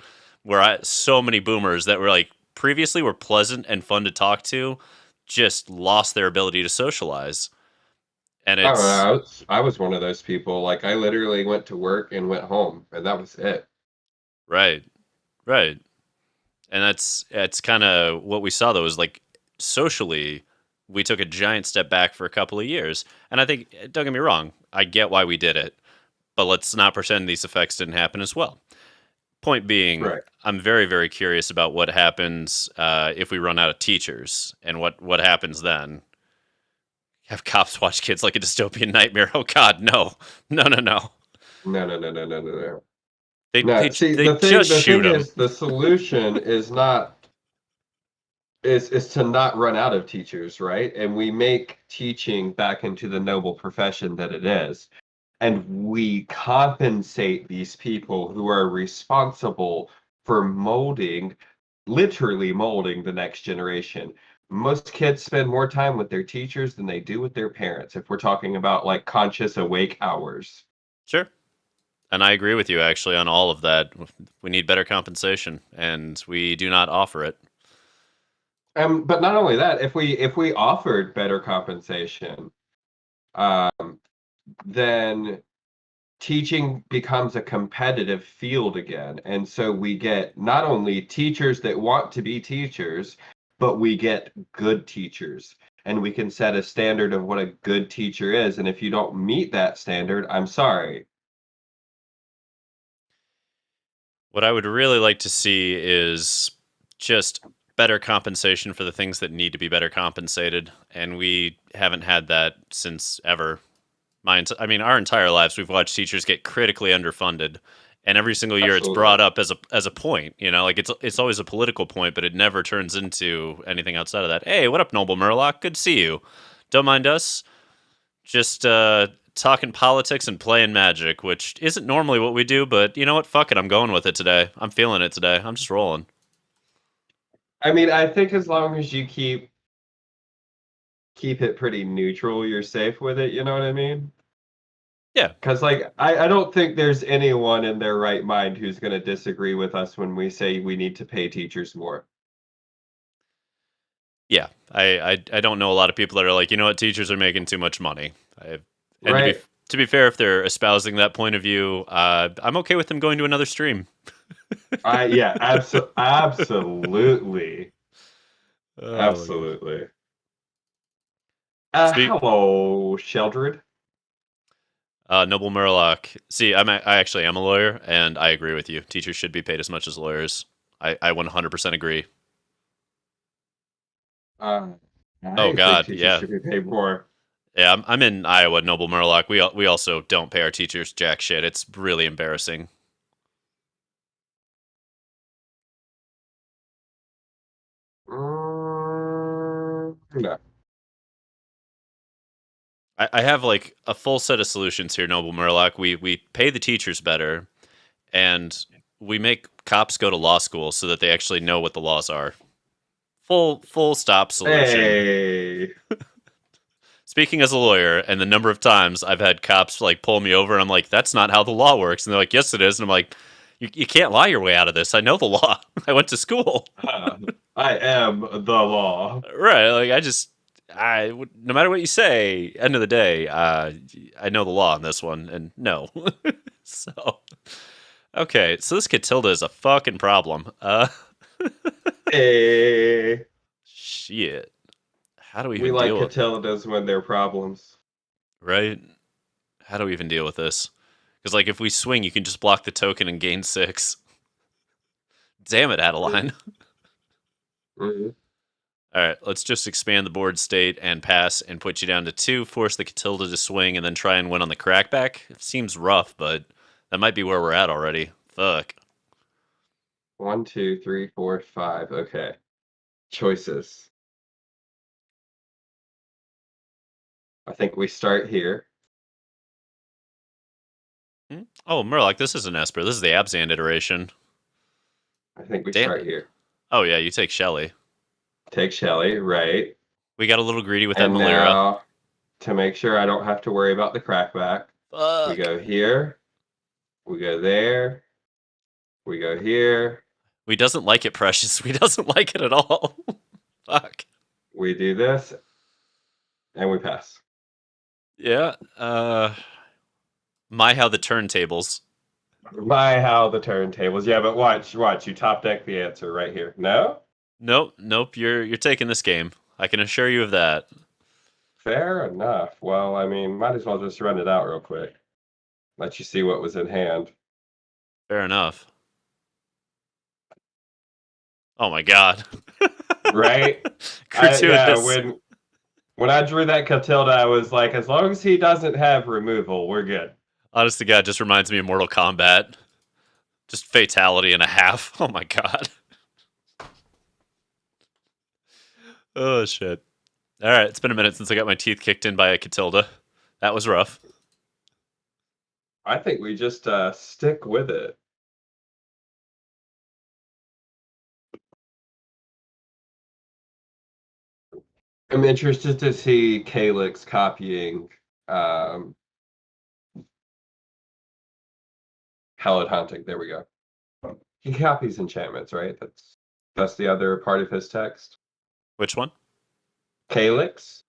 So many boomers that were, like, previously were pleasant and fun to talk to, just lost their ability to socialize. And I was one of those people. Like I literally went to work and went home, and that was it. Right. And that's kind of what we saw, though, is like socially, we took a giant step back for a couple of years. And I think, don't get me wrong, I get why we did it, but let's not pretend these effects didn't happen as well. Point being, right. I'm very, very curious about what happens if we run out of teachers and what happens then. Have cops watch kids like a dystopian nightmare. Oh God, no. No. No. They No, see, just the shoot thing them. is, the solution is not is to not run out of teachers, right? And we make teaching back into the noble profession that it is. And we compensate these people who are responsible for molding, literally molding the next generation. Most kids spend more time with their teachers than they do with their parents, if we're talking about like conscious awake hours. Sure. And I agree with you actually on all of that. We need better compensation, and we do not offer it. But not only that, if we offered better compensation, um, then teaching becomes a competitive field again. And so we get not only teachers that want to be teachers, but we get good teachers. And we can set a standard of what a good teacher is. And if you don't meet that standard, I'm sorry. What I would really like to see is just better compensation for the things that need to be better compensated, and we haven't had that since ever. I mean, our entire lives we've watched teachers get critically underfunded, and every single year it's Absolutely. brought up as a point. You know, like it's always a political point, but it never turns into anything outside of that. Hey, what up, Noble Murloc? Good to see you. Don't mind us. Just talking politics and playing Magic, which isn't normally what we do, but you know what? Fuck it, I'm going with it today. I'm feeling it today. I'm just rolling. I mean, I think as long as you keep it pretty neutral, you're safe with it, you know what I mean? Yeah. Because like I don't think there's anyone in their right mind who's going to disagree with us when we say we need to pay teachers more. Yeah, I don't know a lot of people that are like, you know what, teachers are making too much money. And Right. to be fair, if they're espousing that point of view, I'm okay with them going to another stream. Yeah, absolutely. Oh my gosh. Absolutely. Speak, Hello, Sheldred. Noble Murloc. See, I actually am a lawyer, and I agree with you. Teachers should be paid as much as lawyers. I 100% agree. I Oh think God, teachers yeah, should be paid more. yeah. I'm in Iowa, Noble Murloc. We also don't pay our teachers jack shit. It's really embarrassing. No. I have like a full set of solutions here, Noble Murloc. We pay the teachers better, and we make cops go to law school so that they actually know what the laws are. Full stop solution. Hey. Speaking as a lawyer, and the number of times I've had cops like pull me over, and I'm like, "That's not how the law works," and they're like, "Yes, it is," and I'm like, "You can't lie your way out of this. I know the law. I went to school." I am the law. Right? Like no matter what you say, end of the day, I know the law on this one, and no. So okay, so this Catilda is a fucking problem. Hey. Shit. How do we We even like deal with it? Catildas when they're problems. Right? How do we even deal with this? Because like if we swing, you can just block the token and gain 6. Damn it, Adeline. Mm-hmm. All right, let's just expand the board state and pass and put you down to 2, force the Catilda to swing, and then try and win on the crackback. It seems rough, but that might be where we're at already. Fuck. 1, 2, 3, 4, 5. Okay. Choices. I think we start here. Oh, Murloc, this isn't Esper. This is the Abzan iteration. I think we Damn start it. here. Oh, yeah, you take Shelly. Take Shelly, right? We got a little greedy with that And Malira. now, to make sure I don't have to worry about the crackback, we Fuck. go here, we go there, we go here, We doesn't like it, Precious. We doesn't like it at all. Fuck. we do this, and we pass. Yeah. My how the turntables. My, how the turntables. Yeah, but watch. You top deck the answer right here. No? Nope. You're taking this game. I can assure you of that. Fair enough. Well, I mean, might as well just run it out real quick. Let you see what was in hand. Fair enough. Oh my god. Right? Gratuitous. Yeah, When I drew that Catilda, I was like, as long as he doesn't have removal, we're good. Honest to God, just reminds me of Mortal Kombat. Just fatality and a half. Oh my god. Oh shit. All right, it's been a minute since I got my teeth kicked in by a Catilda. That was rough. I think we just stick with it. I'm interested to see Calyx copying Hallowed Hunting. There we go. He copies enchantments, right? That's the other part of his text. Which one? Calyx?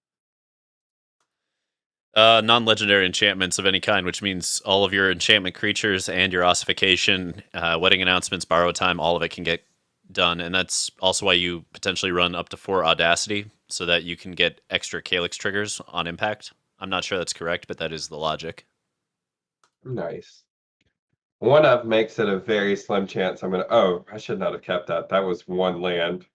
Non-legendary enchantments of any kind, which means all of your enchantment creatures and your ossification, wedding announcements, borrow time, all of it can get done. And that's also why you potentially run up to 4 Audacity, so that you can get extra Calyx triggers on impact. I'm not sure that's correct, but that is the logic. Nice. One of makes it a very slim chance I'm going to... Oh, I should not have kept that. That was 1 land.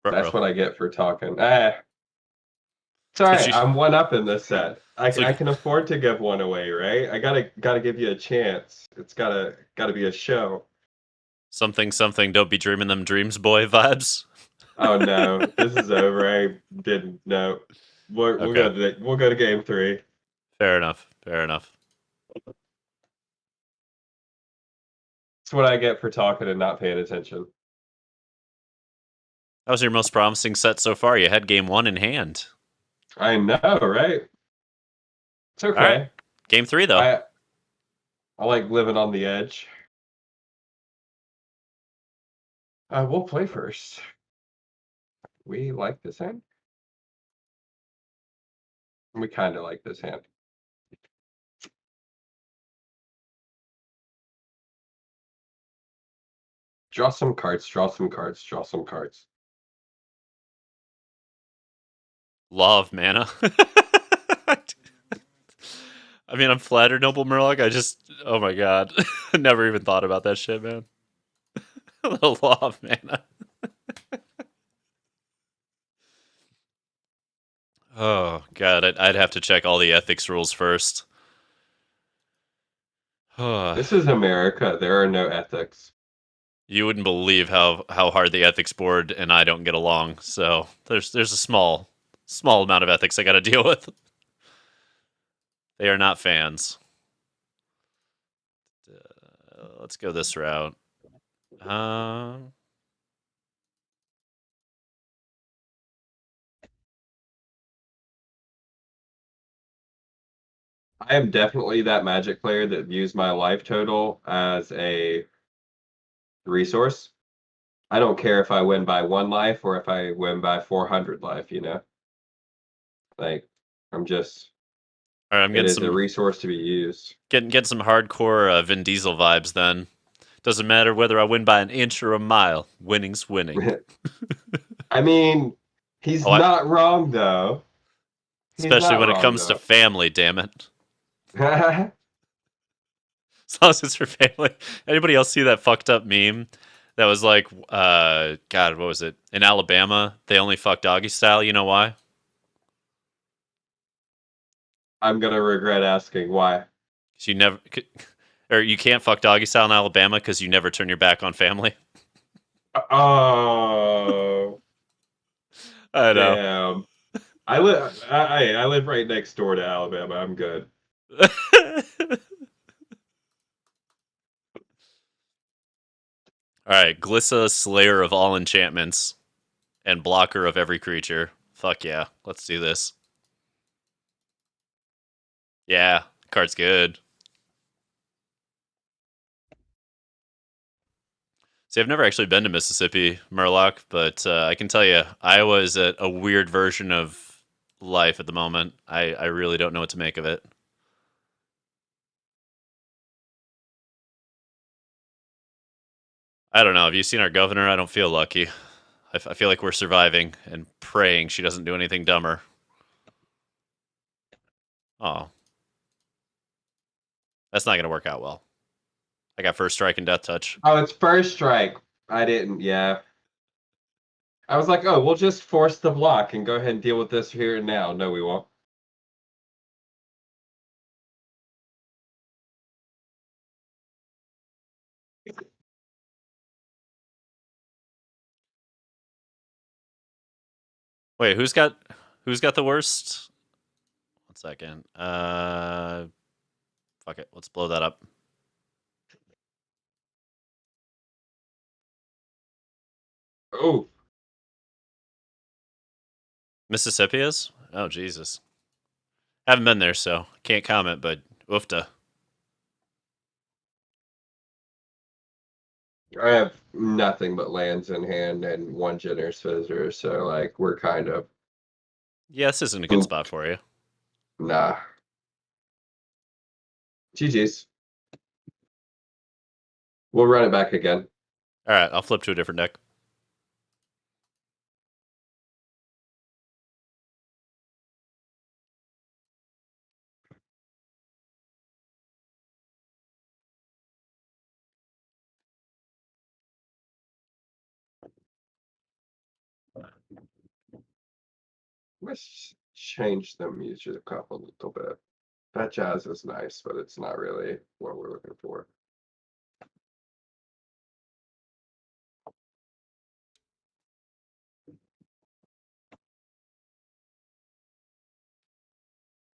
That's what I get for talking. It's all right. I'm 1-up in this set. I can afford to give one away, right? I gotta give you a chance. It's gotta be a show. Something. Don't be dreaming them dreams, boy. Vibes. Oh no, this is over. I didn't know. We'll go to game 3. Fair enough. That's what I get for talking and not paying attention. That was your most promising set so far. You had game 1 in hand. I know, right? It's okay. Right. Game 3, though. I like living on the edge. We'll play first. We like this hand. We kind of like this hand. Draw some cards. Law of mana. I mean, I'm flattered, Noble Murloc. Oh my god. I never even thought about that shit, man. The law of mana. Oh god, I'd have to check all the ethics rules first. This is America. There are no ethics. You wouldn't believe how hard the ethics board and I don't get along. So there's a small amount of ethics I got to deal with. They are not fans. Let's go this route. I am definitely that Magic player that views my life total as a resource. I don't care if I win by 1 life or if I win by 400 life, you know? Like, I'm just... All right, it is a resource to be used. Getting some hardcore Vin Diesel vibes then. Doesn't matter whether I win by an inch or a mile. Winning's winning. I mean, he's not wrong, though. Especially when it comes to family, damn it. As long as it's for family. Anybody else see that fucked up meme that was like, God, what was it? In Alabama, they only fuck doggy style. You know why? I'm gonna regret asking why. Because you can't fuck doggy style in Alabama because you never turn your back on family. Oh, I know. Damn. I live right next door to Alabama. I'm good. All right, Glissa, Slayer of all enchantments, and blocker of every creature. Fuck yeah, let's do this. Yeah, card's good. See, I've never actually been to Mississippi, Murloc, but I can tell you, Iowa is a weird version of life at the moment. I really don't know what to make of it. I don't know. Have you seen our governor? I don't feel lucky. I feel like we're surviving and praying she doesn't do anything dumber. Oh. That's not going to work out well. I got first strike and death touch. Oh, it's first strike. I didn't, yeah. I was like, oh, we'll just force the block and go ahead and deal with this here and now. No, we won't. Wait, who's got the worst? 1 second. Fuck it. Let's blow that up. Oh, Mississippi is? Oh Jesus. Haven't been there, so can't comment. But oofta. I have nothing but lands in hand and 1 generous visitor, so like we're kind of Yeah, this isn't a good spot for you. nah. GG's. We'll run it back again. All right, I'll flip to a different deck. Let's change the music up a little bit. That jazz is nice, but it's not really what we're looking for.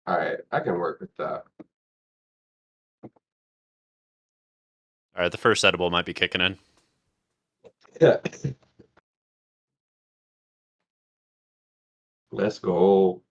All right, I can work with that. All right, the first edible might be kicking in. Yeah. Let's go.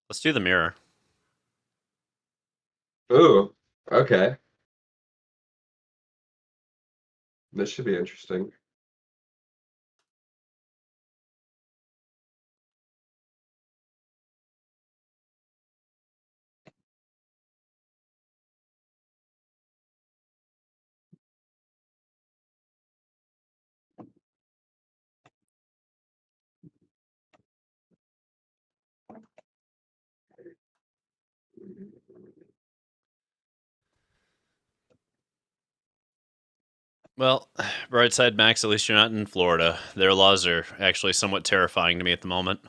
Let's do the mirror. Ooh, okay. This should be interesting. Well, bright side, Max, at least you're not in Florida. Their laws are actually somewhat terrifying to me at the moment.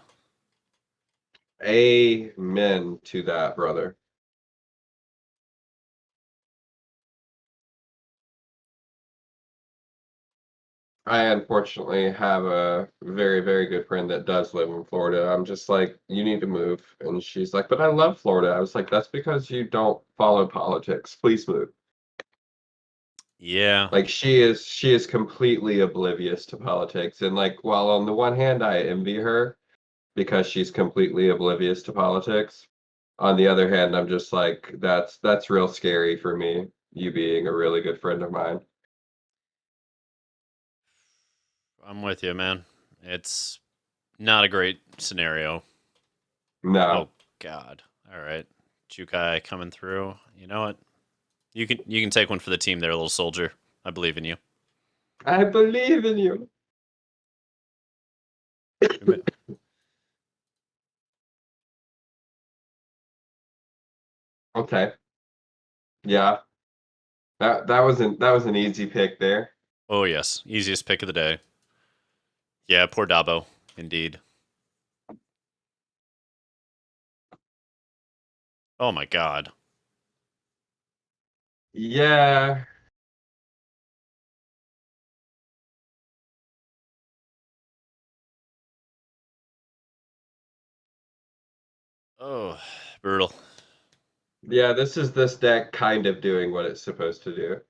Amen to that, brother. I unfortunately have a very, very good friend that does live in Florida. I'm just like, you need to move. And she's like, but I love Florida. I was like, that's because you don't follow politics. Please move. Yeah. Like she is completely oblivious to politics. And like, while on the one hand I envy her because she's completely oblivious to politics, on the other hand, I'm just like, that's real scary for me, you being a really good friend of mine. I'm with you, man. It's not a great scenario. No. Oh God. All right. Jukai coming through. You know what? You can take one for the team there, little soldier. I believe in you. I believe in you. Okay. Yeah. That was an easy pick there. Oh yes, easiest pick of the day. Yeah, poor Dabo, indeed. Oh my God. Yeah. Oh, brutal. Yeah, this deck kind of doing what it's supposed to do.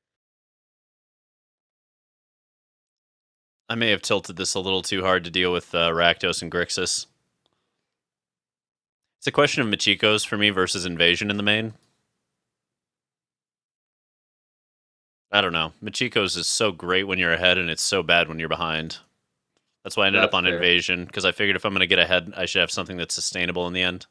I may have tilted this a little too hard to deal with Rakdos and Grixis. It's a question of Machikos for me versus Invasion in the main. I don't know. Machikos is so great when you're ahead, and it's so bad when you're behind. That's why I ended up That's on fair. Invasion, because I figured if I'm going to get ahead, I should have something that's sustainable in the end.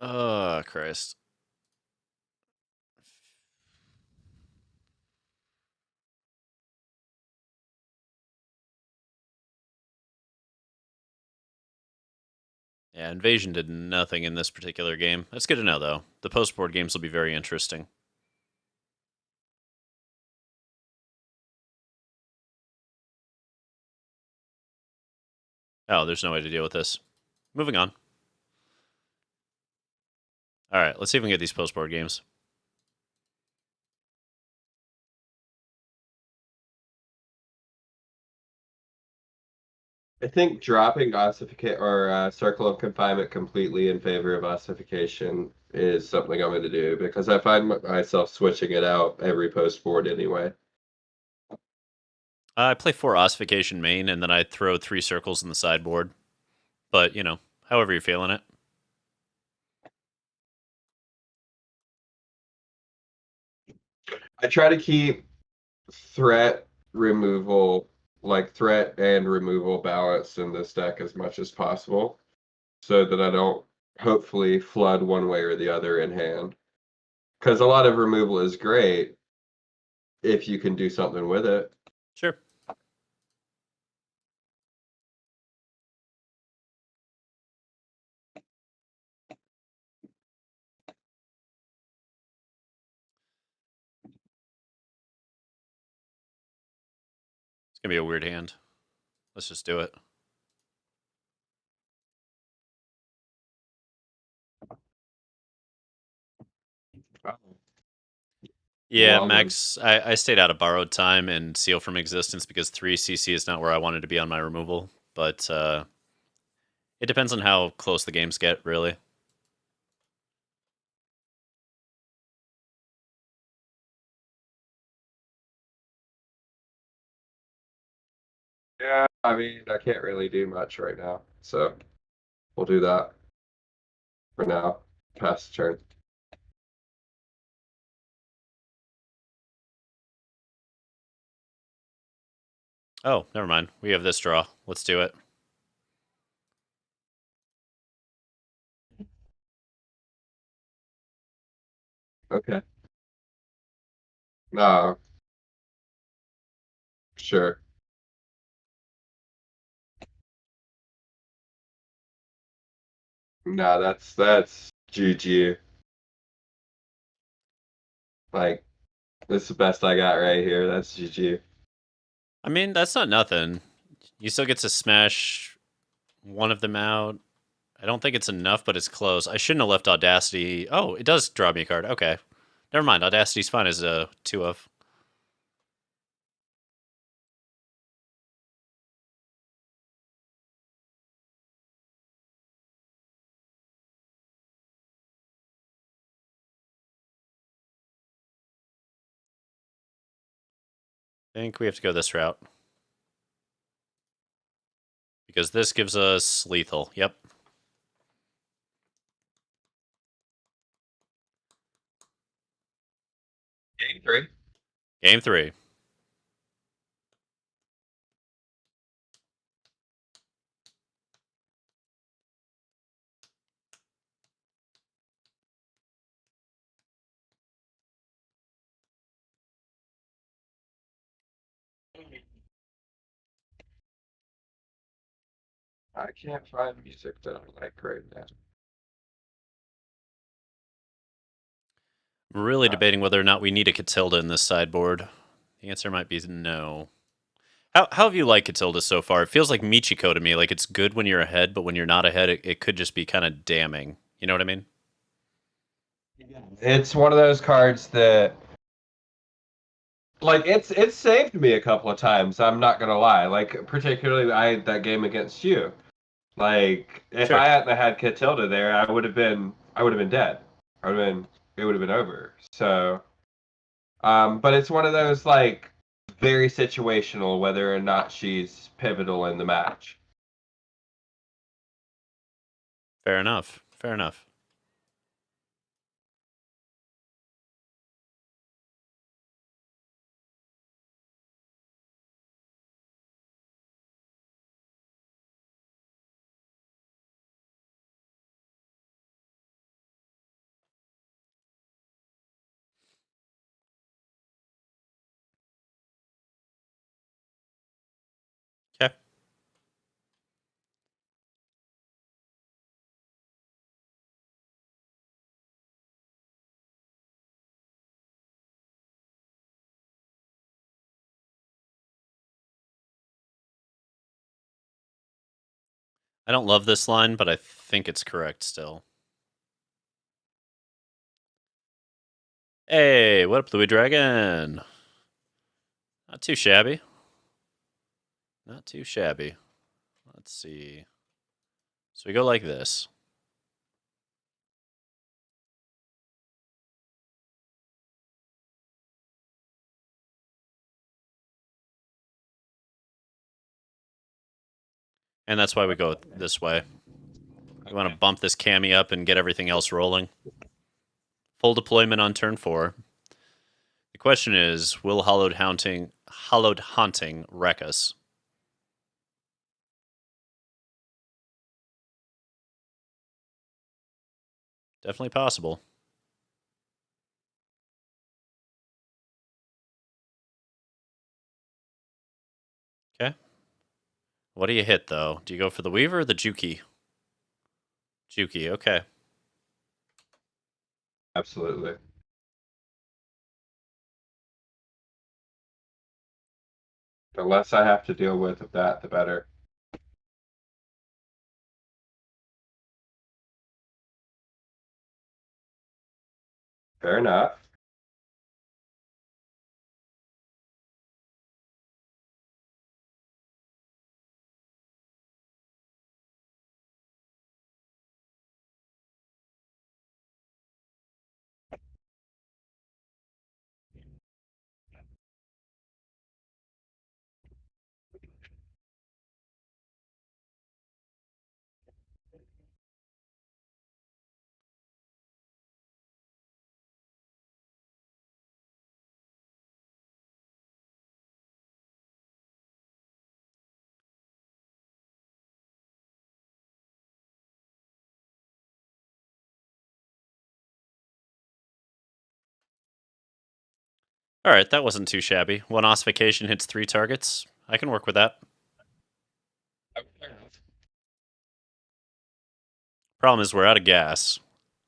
Oh, Christ. Yeah, Invasion did nothing in this particular game. That's good to know, though. The post-board games will be very interesting. Oh, there's no way to deal with this. Moving on. All right, let's see if we can get these post-board games. I think dropping ossification or circle of confinement completely in favor of ossification is something I'm going to do because I find myself switching it out every post board anyway. I play 4 ossification main, and then I throw 3 circles in the sideboard. But, you know, however you're feeling it. I try to keep threat removal, like threat and removal balanced in this deck as much as possible so that I don't hopefully flood one way or the other in hand. Because a lot of removal is great if you can do something with it. Sure. It's going to be a weird hand. Let's just do it. Yeah, Well, Max, I stayed out of borrowed time and seal from existence because 3 CC is not where I wanted to be on my removal. But it depends on how close the games get, really. yeah, I mean, I can't really do much right now. So we'll do that for now. Pass turn. Oh, never mind. We have this draw. Let's do it. Okay. No, sure. No, that's GG. Like, this is the best I got right here. That's GG. I mean, that's not nothing. You still get to smash one of them out. I don't think it's enough, but it's close. I shouldn't have left Audacity. Oh, it does draw me a card. Okay. Never mind. Audacity's fine as a 2 of. I think we have to go this route. Because this gives us lethal. Yep. Game 3. Game 3. I can't find music that I like right now. I'm really debating whether or not we need a Catilda in this sideboard. The answer might be no. How have you liked Catilda so far? It feels like Michiko to me. Like it's good when you're ahead, but when you're not ahead, it could just be kind of damning. You know what I mean? It's one of those cards that like it's saved me a couple of times, I'm not gonna lie. Like particularly that game against you. Like if Sure. I hadn't had Catilda there, I would have been dead. It would have been over. So but it's one of those like very situational whether or not she's pivotal in the match. Fair enough. Fair enough. I don't love this line, but I think it's correct still. Hey, what up, Louis Dragon? Not too shabby. Not too shabby. Let's see. So we go like this. And that's why we go this way. We want to bump this Cami up and get everything else rolling. Full deployment on turn 4. The question is, will Hallowed Haunting wreck us? Definitely possible. Okay. What do you hit, though? Do you go for the Weaver or the Juki? Juki, okay. Absolutely. The less I have to deal with of that, the better. Fair enough. Alright, that wasn't too shabby. 1 ossification hits 3 targets. I can work with that. Problem is we're out of gas.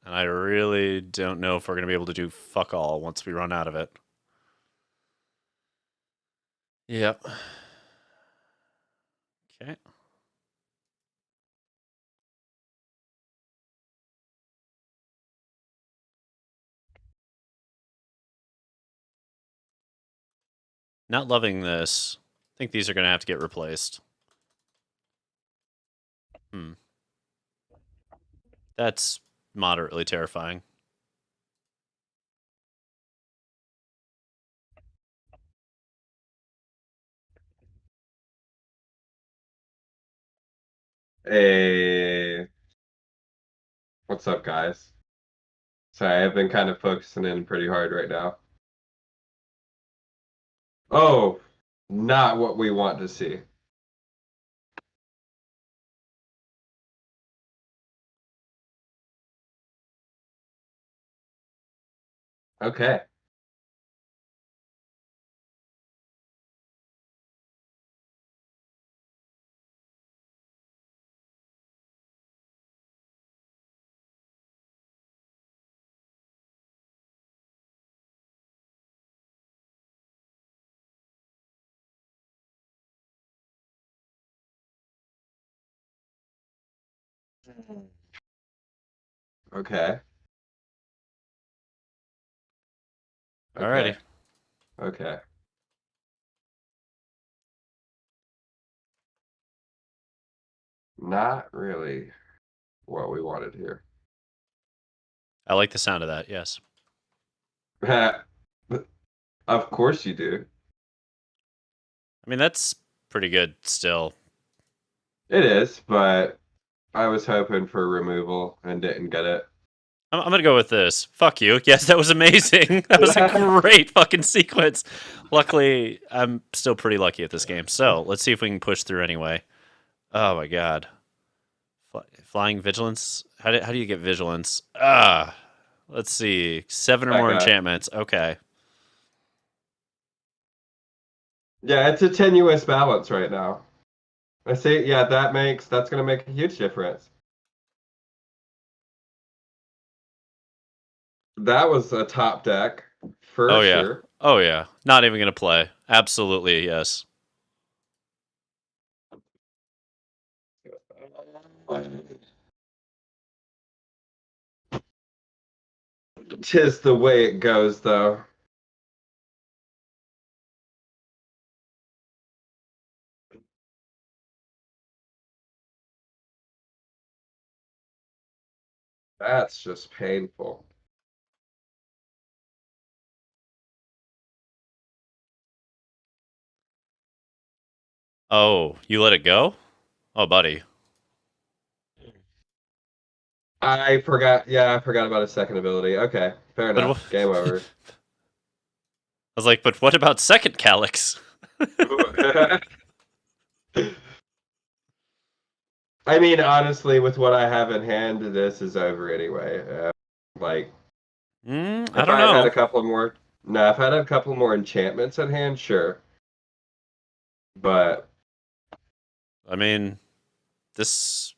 And I really don't know if we're going to be able to do fuck all once we run out of it. Yep. Okay. Not loving this. I think these are going to have to get replaced. That's moderately terrifying. Hey. What's up, guys? Sorry, I've been kind of focusing in pretty hard right now. Oh, not what we want to see. Okay. Okay. Alrighty. Okay. Not really what we wanted here. I like the sound of that, yes. Of course you do. I mean, that's pretty good still. It is, but I was hoping for removal and didn't get it. I'm going to go with this. Fuck you. Yes, that was amazing. That was a great fucking sequence. Luckily, I'm still pretty lucky at this game. So, let's see if we can push through anyway. Oh my god. Flying Vigilance? How do you get Vigilance? Let's see. 7 or more enchantments. Okay. Yeah, it's a tenuous balance right now. I say, yeah, that's going to make a huge difference. That was a top deck for sure. Oh yeah. Not even going to play. Absolutely, yes. 'Tis the way it goes, though. That's just painful. Oh, you let it go? Oh, buddy. I forgot. Yeah, I forgot about his second ability. Okay, fair But enough. Game over. I was like, but what about second Calyx? I mean, honestly, with what I have in hand, this is over anyway. Like, I if don't I had had know. a couple more, no, if I had a couple more enchantments in hand, sure. But I mean, this.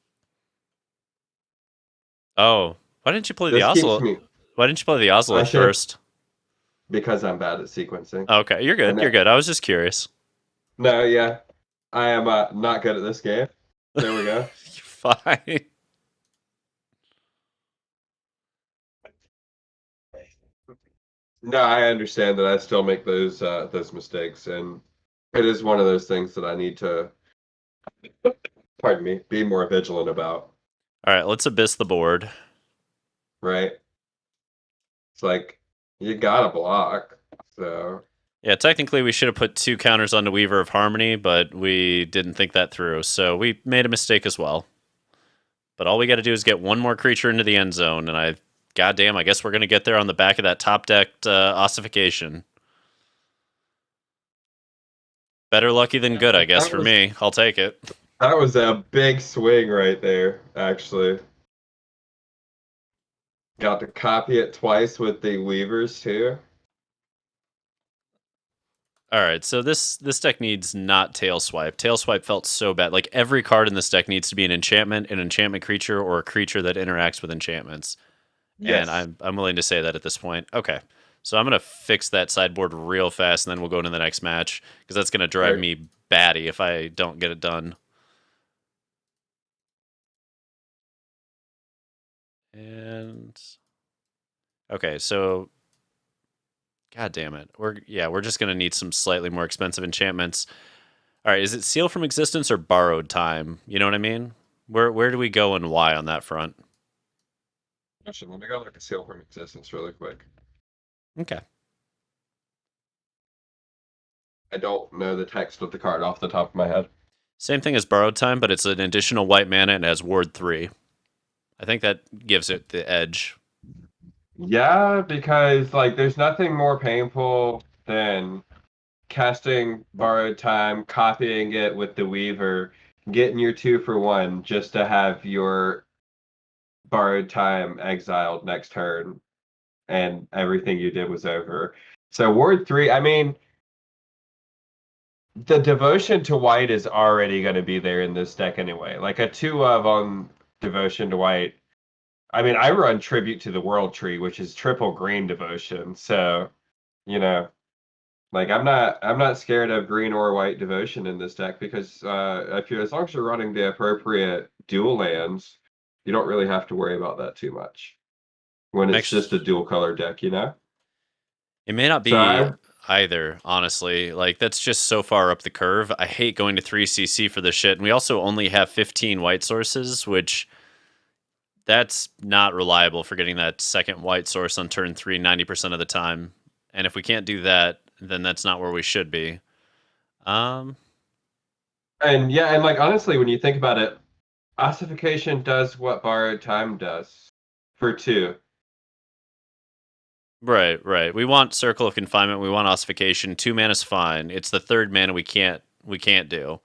Oh, why didn't you play the this keeps Oslo? me. Why didn't you play the I Oslo should have first? because I'm bad at sequencing. Okay, you're good. And You're good. I was just curious. no, yeah, I am not good at this game. There we go. You're fine. No, I understand that I still make those mistakes, and it is one of those things that I need to, pardon me, be more vigilant about. All right, let's abyss the board. Right? It's like you gotta block. So Yeah, technically we should have put 2 counters onto Weaver of Harmony, but we didn't think that through, so we made a mistake as well. But all we got to do is get one more creature into the end zone, and goddamn, I guess we're gonna get there on the back of that top decked ossification. Better lucky than good, I guess, for me. I'll take it. that was a big swing right there, actually. Got to copy it twice with the Weavers too. All right, so this deck needs not Tail Swipe. Tail Swipe felt so bad. Like every card in this deck needs to be an enchantment creature, or a creature that interacts with enchantments. Yes. And I'm willing to say that at this point. Okay, so I'm gonna fix that sideboard real fast, and then we'll go into the next match because that's gonna drive Right. me batty if I don't get it done. And okay, so God damn it. We're just gonna need some slightly more expensive enchantments. All right, is it Seal from Existence or Borrowed Time? You know what I mean? Where do we go and why on that front? Actually, let me go look at Seal from Existence really quick. Okay. I don't know the text of the card off the top of my head. Same thing as Borrowed Time, but it's an additional white mana and it has Ward 3. I think that gives it the edge. Yeah, because like there's nothing more painful than casting Borrowed Time, copying it with the Weaver, getting your 2-for-1 just to have your Borrowed Time exiled next turn, and everything you did was over. So Ward 3, I mean, the devotion to white is already going to be there in this deck anyway. Like a 2-of on devotion to white. I mean, I run Tribute to the World Tree, which is triple green devotion. So, you know, like I'm not scared of green or white devotion in this deck because as long as you're running the appropriate dual lands, you don't really have to worry about that too much when it's just a dual color deck, you know? It may not be So either, honestly. Like, that's just so far up the curve. I hate going to 3CC for this shit. And we also only have 15 white sources, which that's not reliable for getting that second white source on turn 3 90% of the time. And if we can't do that, then that's not where we should be. and yeah, and like honestly, when you think about it, ossification does what Borrowed Time does for 2. Right. We want Circle of Confinement. We want Ossification. 2 mana's fine. It's the third mana we can't do.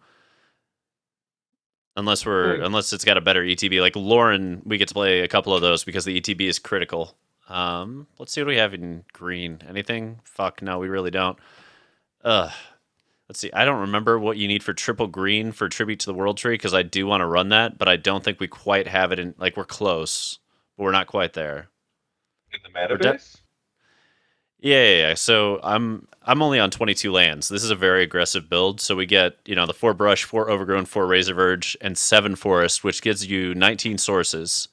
Unless it's got a better ETB. Like Lauren, we get to play a couple of those because the ETB is critical. Let's see what we have in green. Anything? Fuck, no, we really don't. Let's see. I don't remember what you need for triple green for Tribute to the World Tree because I do want to run that, but I don't think we quite have it in. Like we're close, but we're not quite there. In the meta base? Yeah. So I'm only on 22 lands. This is a very aggressive build. So we get, the 4 brush, 4 overgrown, 4 razor verge, and 7 forest, which gives you 19 sources.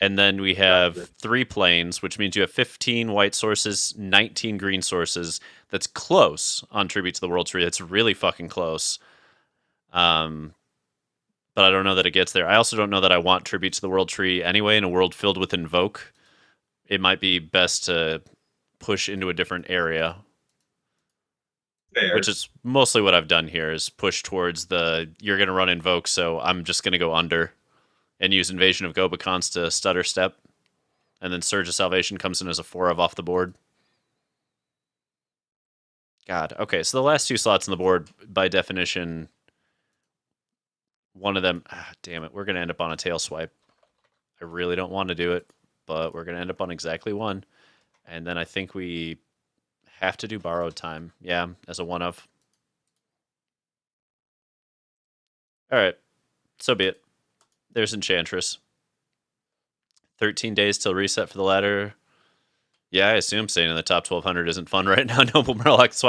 And then we have 3 plains, which means you have 15 white sources, 19 green sources. That's close on Tribute to the World Tree. It's really fucking close. But I don't know that it gets there. I also don't know that I want Tribute to the World Tree anyway in a world filled with Invoke. It might be best to push into a different area. Fair. Which is mostly what I've done here, is push towards you're going to run Invoke, so I'm just going to go under and use Invasion of Gobakons to stutter step. And then Surge of Salvation comes in as a 4 of off the board. God, okay, so the last 2 slots on the board, by definition, one of them, damn it, we're going to end up on a tail swipe. I really don't want to do it, but we're going to end up on exactly 1. And then I think we have to do Borrowed Time. Yeah, as a 1 of. Alright, so be it. There's Enchantress. 13 days till reset for the ladder. Yeah, I assume staying in the top 1200 isn't fun right now, Noble Murloc. So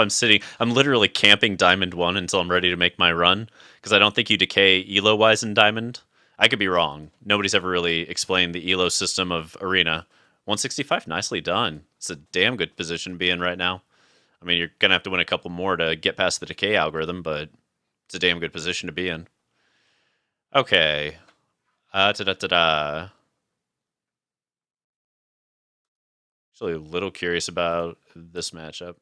I'm literally camping Diamond 1 until I'm ready to make my run, because I don't think you decay Elo-wise in Diamond. I could be wrong. Nobody's ever really explained the Elo system of Arena. 165, nicely done. It's a damn good position to be in right now. I mean, you're going to have to win a couple more to get past the decay algorithm, but it's a damn good position to be in. Okay. Ta-da-ta-da. Actually, a little curious about this matchup.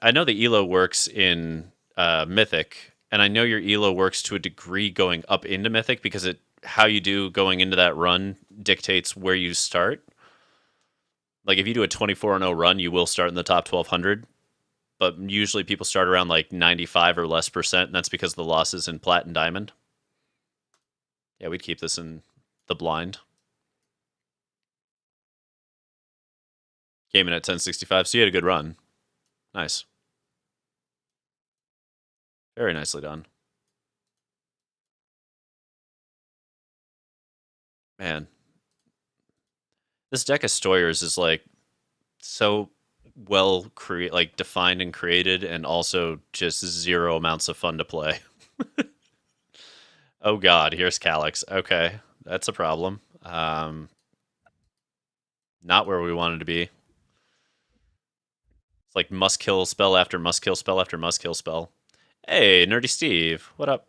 I know the Elo works in Mythic, and I know your Elo works to a degree going up into Mythic, because how you do going into that run dictates where you start. Like, if you do a 24-0 run, you will start in the top 1200, but usually people start around like 95 or less %, and that's because of the losses in Plat and Diamond. Yeah, we'd keep this in the blind. Came in at 1065, so you had a good run. Nice. Very nicely done. Man. This deck of Stoyers is like so well defined and created, and also just 0 amounts of fun to play. Oh god, here's Calyx. Okay, that's a problem. Not where we wanted to be. It's like must kill spell after must kill spell after must kill spell. Hey, Nerdy Steve, what up?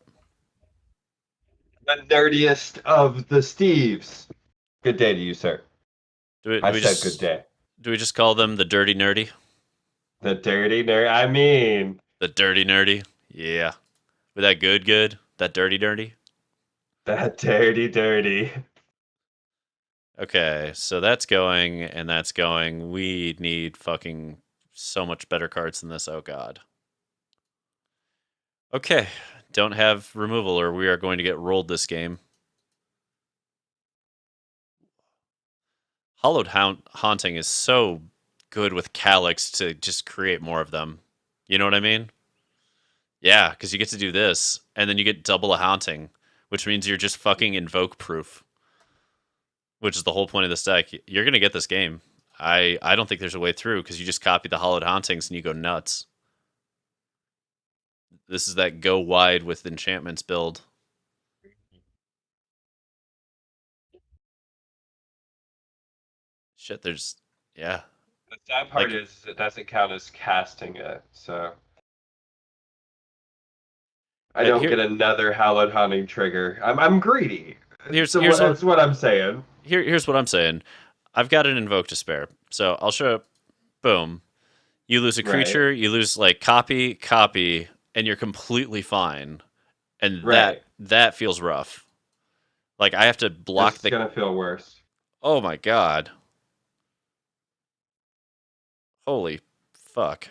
The nerdiest of the Steves. Good day to you, sir. I said good day. Do we just call them the Dirty Nerdy? The dirty nerd. I mean, the Dirty Nerdy. Yeah. With that good? That dirty dirty? That dirty. Okay, so that's going, and that's going. We need fucking so much better cards than this. Oh god. Okay, don't have removal, or we are going to get rolled this game. Hollowed Haunting is so good with Calyx to just create more of them. You know what I mean? Yeah, because you get to do this, and then you get double a Haunting, which means you're just fucking Invoke proof. Which is the whole point of this deck. You're going to get this game. I don't think there's a way through, because you just copy the Hollowed Hauntings and you go nuts. This is that go wide with enchantments build. Shit, yeah. The sad part is it doesn't count as casting it, so I don't get another Hallowed Haunting trigger. I'm greedy. That's what I'm saying. Here's what I'm saying. I've got an Invoke to spare, so I'll show up. Boom. You lose a creature, right. You lose like copy, and you're completely fine. And that feels rough. Like, I have to block It's gonna feel worse. Oh my god. Holy fuck.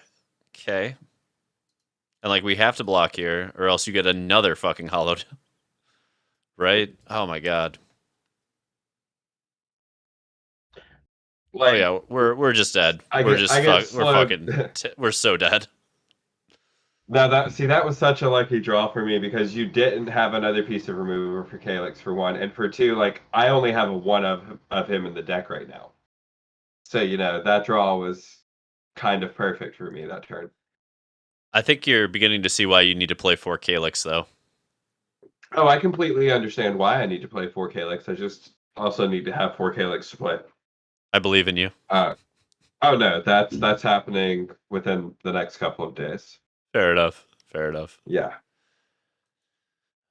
Okay. And like, we have to block here, or else you get another fucking hollowed. Right? Oh my god. Like, oh yeah, we're just dead. We're so dead. Now that was such a lucky draw for me, because you didn't have another piece of remover for Calyx for 1, and for 2, like, I only have a 1 of him in the deck right now. So, that draw was kind of perfect for me that turn. I think you're beginning to see why you need to play 4 Calyx, though. Oh, I completely understand why I need to play 4 Calyx. I just also need to have 4 Calyx to play. I believe in you. Oh no, that's happening within the next couple of days. Fair enough. Fair enough. Yeah.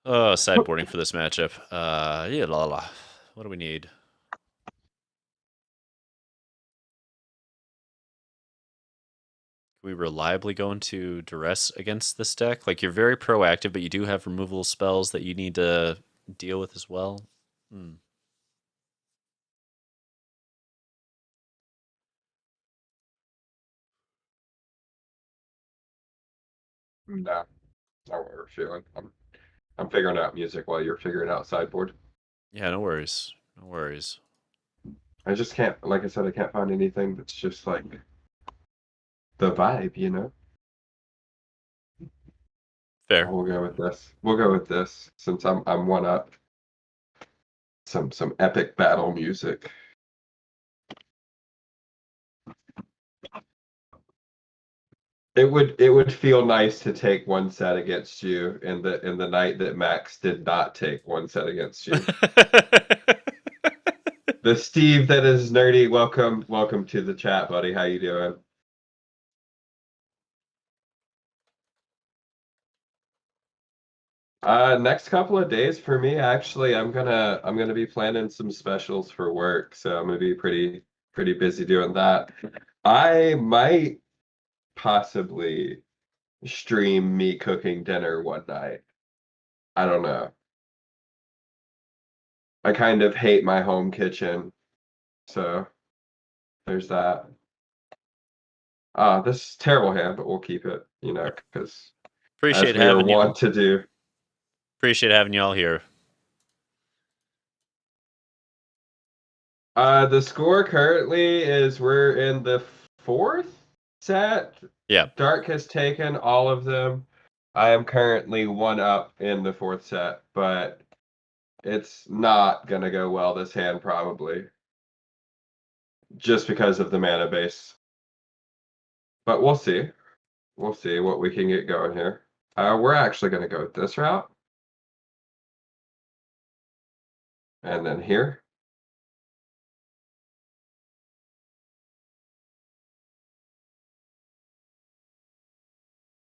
Oh, sideboarding for this matchup. Yeah, la la. What do we need? Can we reliably go into duress against this deck? Like, you're very proactive, but you do have removal spells that you need to deal with as well. No, not what we're feeling. I'm figuring out music while you're figuring out sideboard. Yeah, no worries. No worries. I just can't, like I said, I can't find anything that's just like the vibe. Fair. We'll go with this. We'll go with this since I'm one up. Some epic battle music. It would feel nice to take one set against you in the night that Max did not take one set against you. The Steve that is nerdy, welcome to the chat, buddy. How you doing? Next couple of days for me, actually, I'm gonna be planning some specials for work, so I'm gonna be pretty busy doing that. I might possibly stream me cooking dinner one night. I don't know. I kind of hate my home kitchen, so there's that. This is a terrible hand, but we'll keep it, because Appreciate as we are having you. wont to do. Appreciate having you all here. The score currently is we're in the 4th set. Yeah. Dark has taken all of them. I am currently 1 up in the 4th set, but it's not gonna go well this hand probably. Just because of the mana base. But we'll see. We'll see what we can get going here. We're actually gonna go this route. And then here.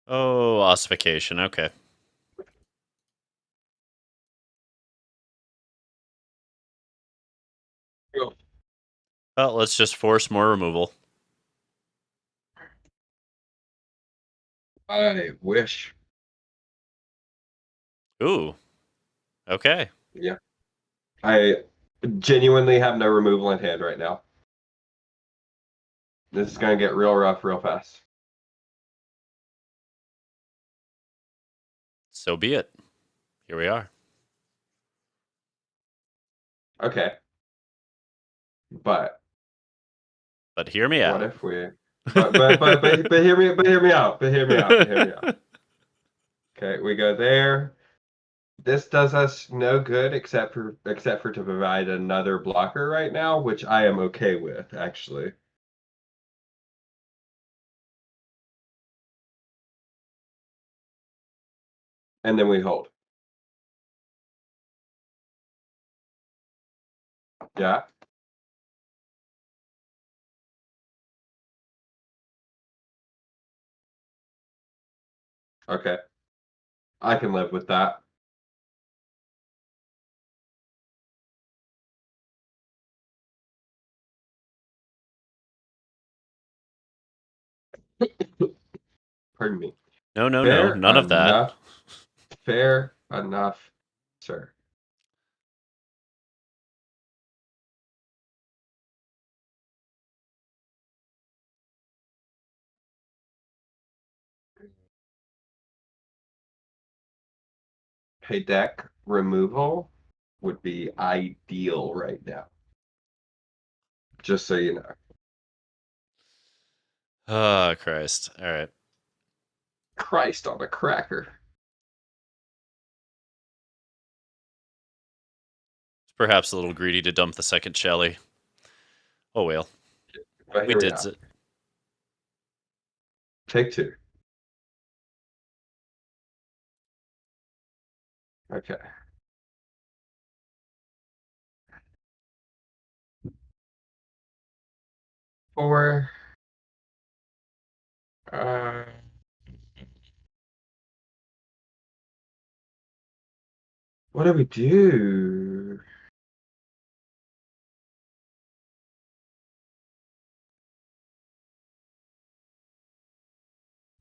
Oh, ossification. Okay. Go. Well, let's just force more removal. I wish. Ooh. Okay. Yeah. I genuinely have no removal in hand right now. This is going to get real rough real fast. So be it. Here we are. Okay. But hear me out. What if we but hear me out. Okay, we go there. This does us no good except for to provide another blocker right now, which I am okay with, actually. And then we hold. Yeah. Okay. I can live with that. Pardon me. No, none of that. Fair enough, sir. Hey, deck removal would be ideal right now. Just so you know. Oh, Christ. All right. Christ on a cracker. It's perhaps a little greedy to dump the second Shelly. Oh, well. But We here we did are. it. Take two. Okay. Four. Uh, what do we do?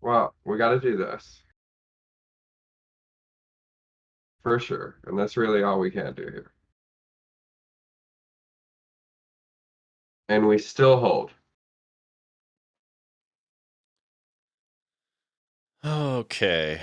Well, we got to do this. For sure. And that's really all we can do here. And we still hold. Okay.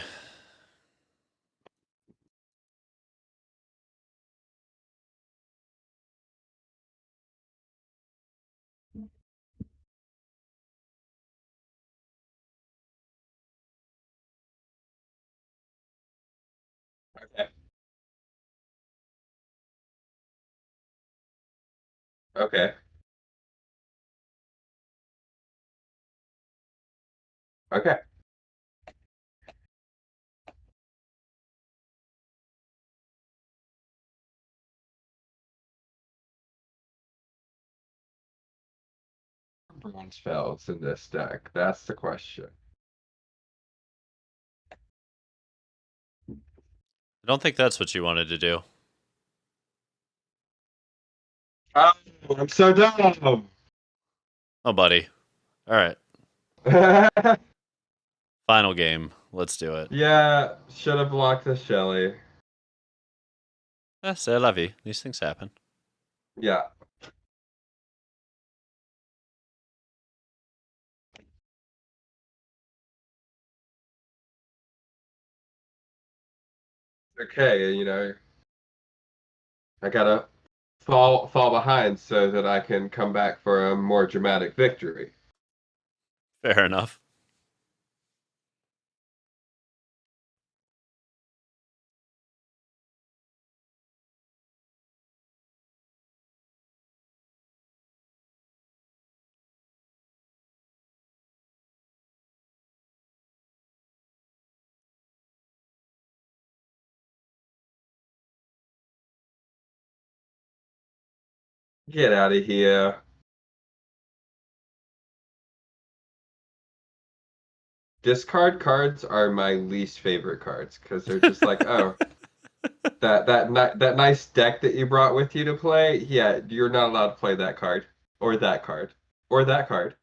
Okay. Okay. Okay. Bronze spells in this deck. That's the question. I don't think that's what you wanted to do. Oh, I'm so dumb. Oh, buddy. All right. Final game. Let's do it. Yeah, should have blocked the Shelly. C'est la vie. These things happen. Yeah. Okay, I gotta fall behind so that I can come back for a more dramatic victory. Fair enough. Get out of here. Discard cards are my least favorite cards because they're just like, oh, that nice deck that you brought with you to play. Yeah, you're not allowed to play that card or that card or that card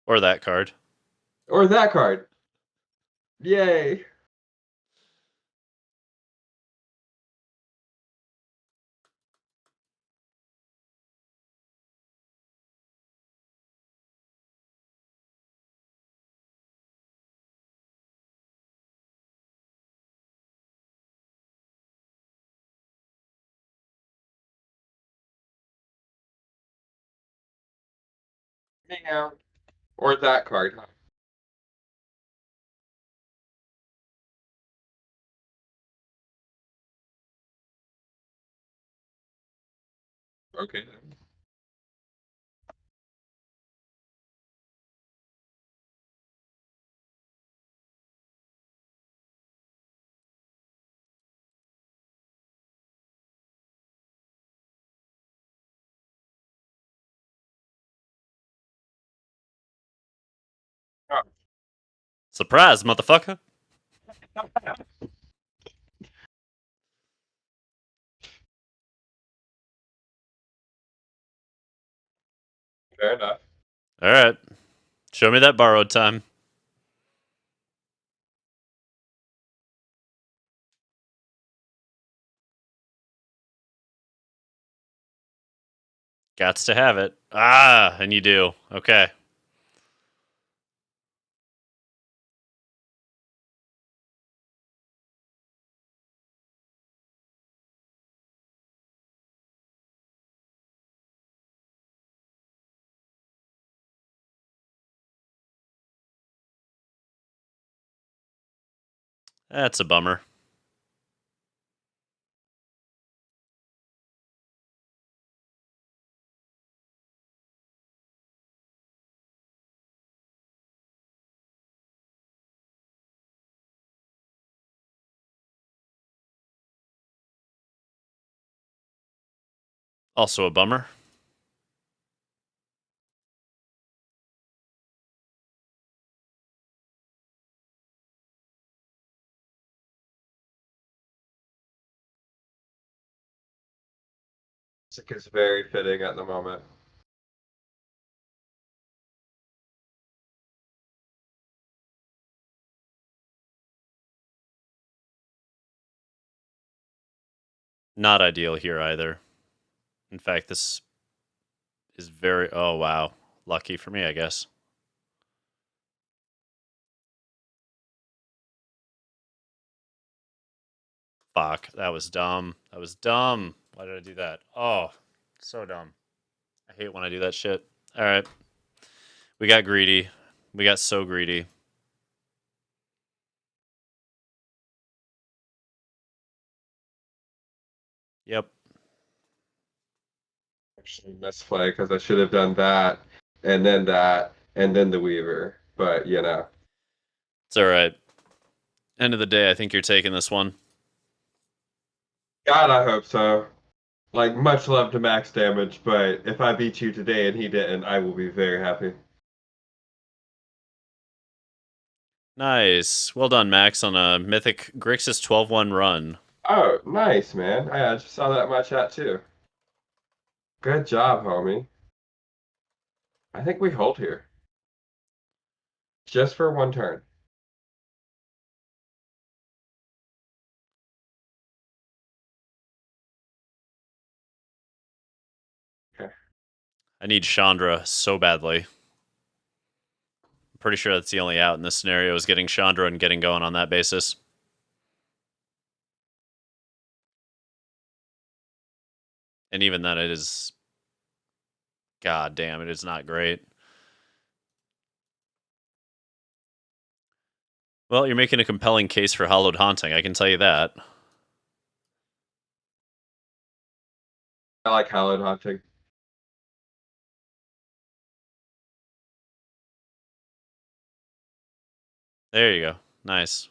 Or that card. or that card. Yay. Yeah. Or that card. Huh? Okay. Oh. Surprise, motherfucker. Fair enough. All right. Show me that borrowed time. Gots to have it. Ah, and you do. Okay. That's a bummer. Also a bummer. Music is very fitting at the moment. Not ideal here either. In fact, this is very... Oh, wow. Lucky for me, I guess. Fuck, that was dumb. That was dumb. Why did I do that? Oh, so dumb. I hate when I do that shit. All right. We got greedy. We got so greedy. Yep. Actually misplay because I should have done that, and then the Weaver. But you know. It's all right. End of the day, I think you're taking this one. God, I hope so. Like, much love to max damage, but if I beat you today and he didn't, I will be very happy. Nice. Well done, Max, on a Mythic Grixis 12-1 run. Oh, nice, man. I just saw that in my chat too. Good job, homie. I think we hold here. Just for one turn. Okay. I need Chandra so badly. I'm pretty sure that's the only out in this scenario is getting Chandra and getting going on that basis. And even then, it is... God damn, it is not great. Well, you're making a compelling case for Hallowed Haunting, I can tell you that. I like Hallowed Haunting. There you go. Nice.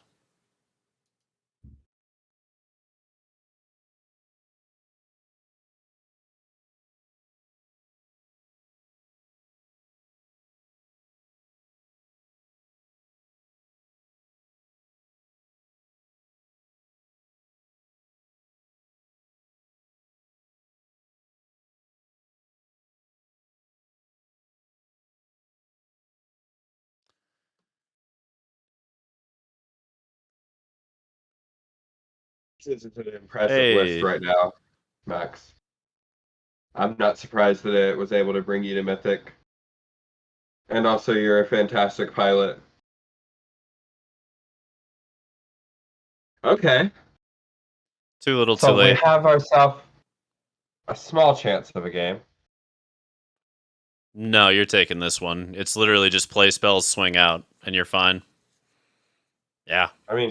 This is an impressive list right now, Max. I'm not surprised that it was able to bring you to Mythic. And also, you're a fantastic pilot. Okay. Too little, too So we late. have ourselves a small chance of a game. No, you're taking this one. It's literally just play spells, swing out, and you're fine. Yeah. I mean,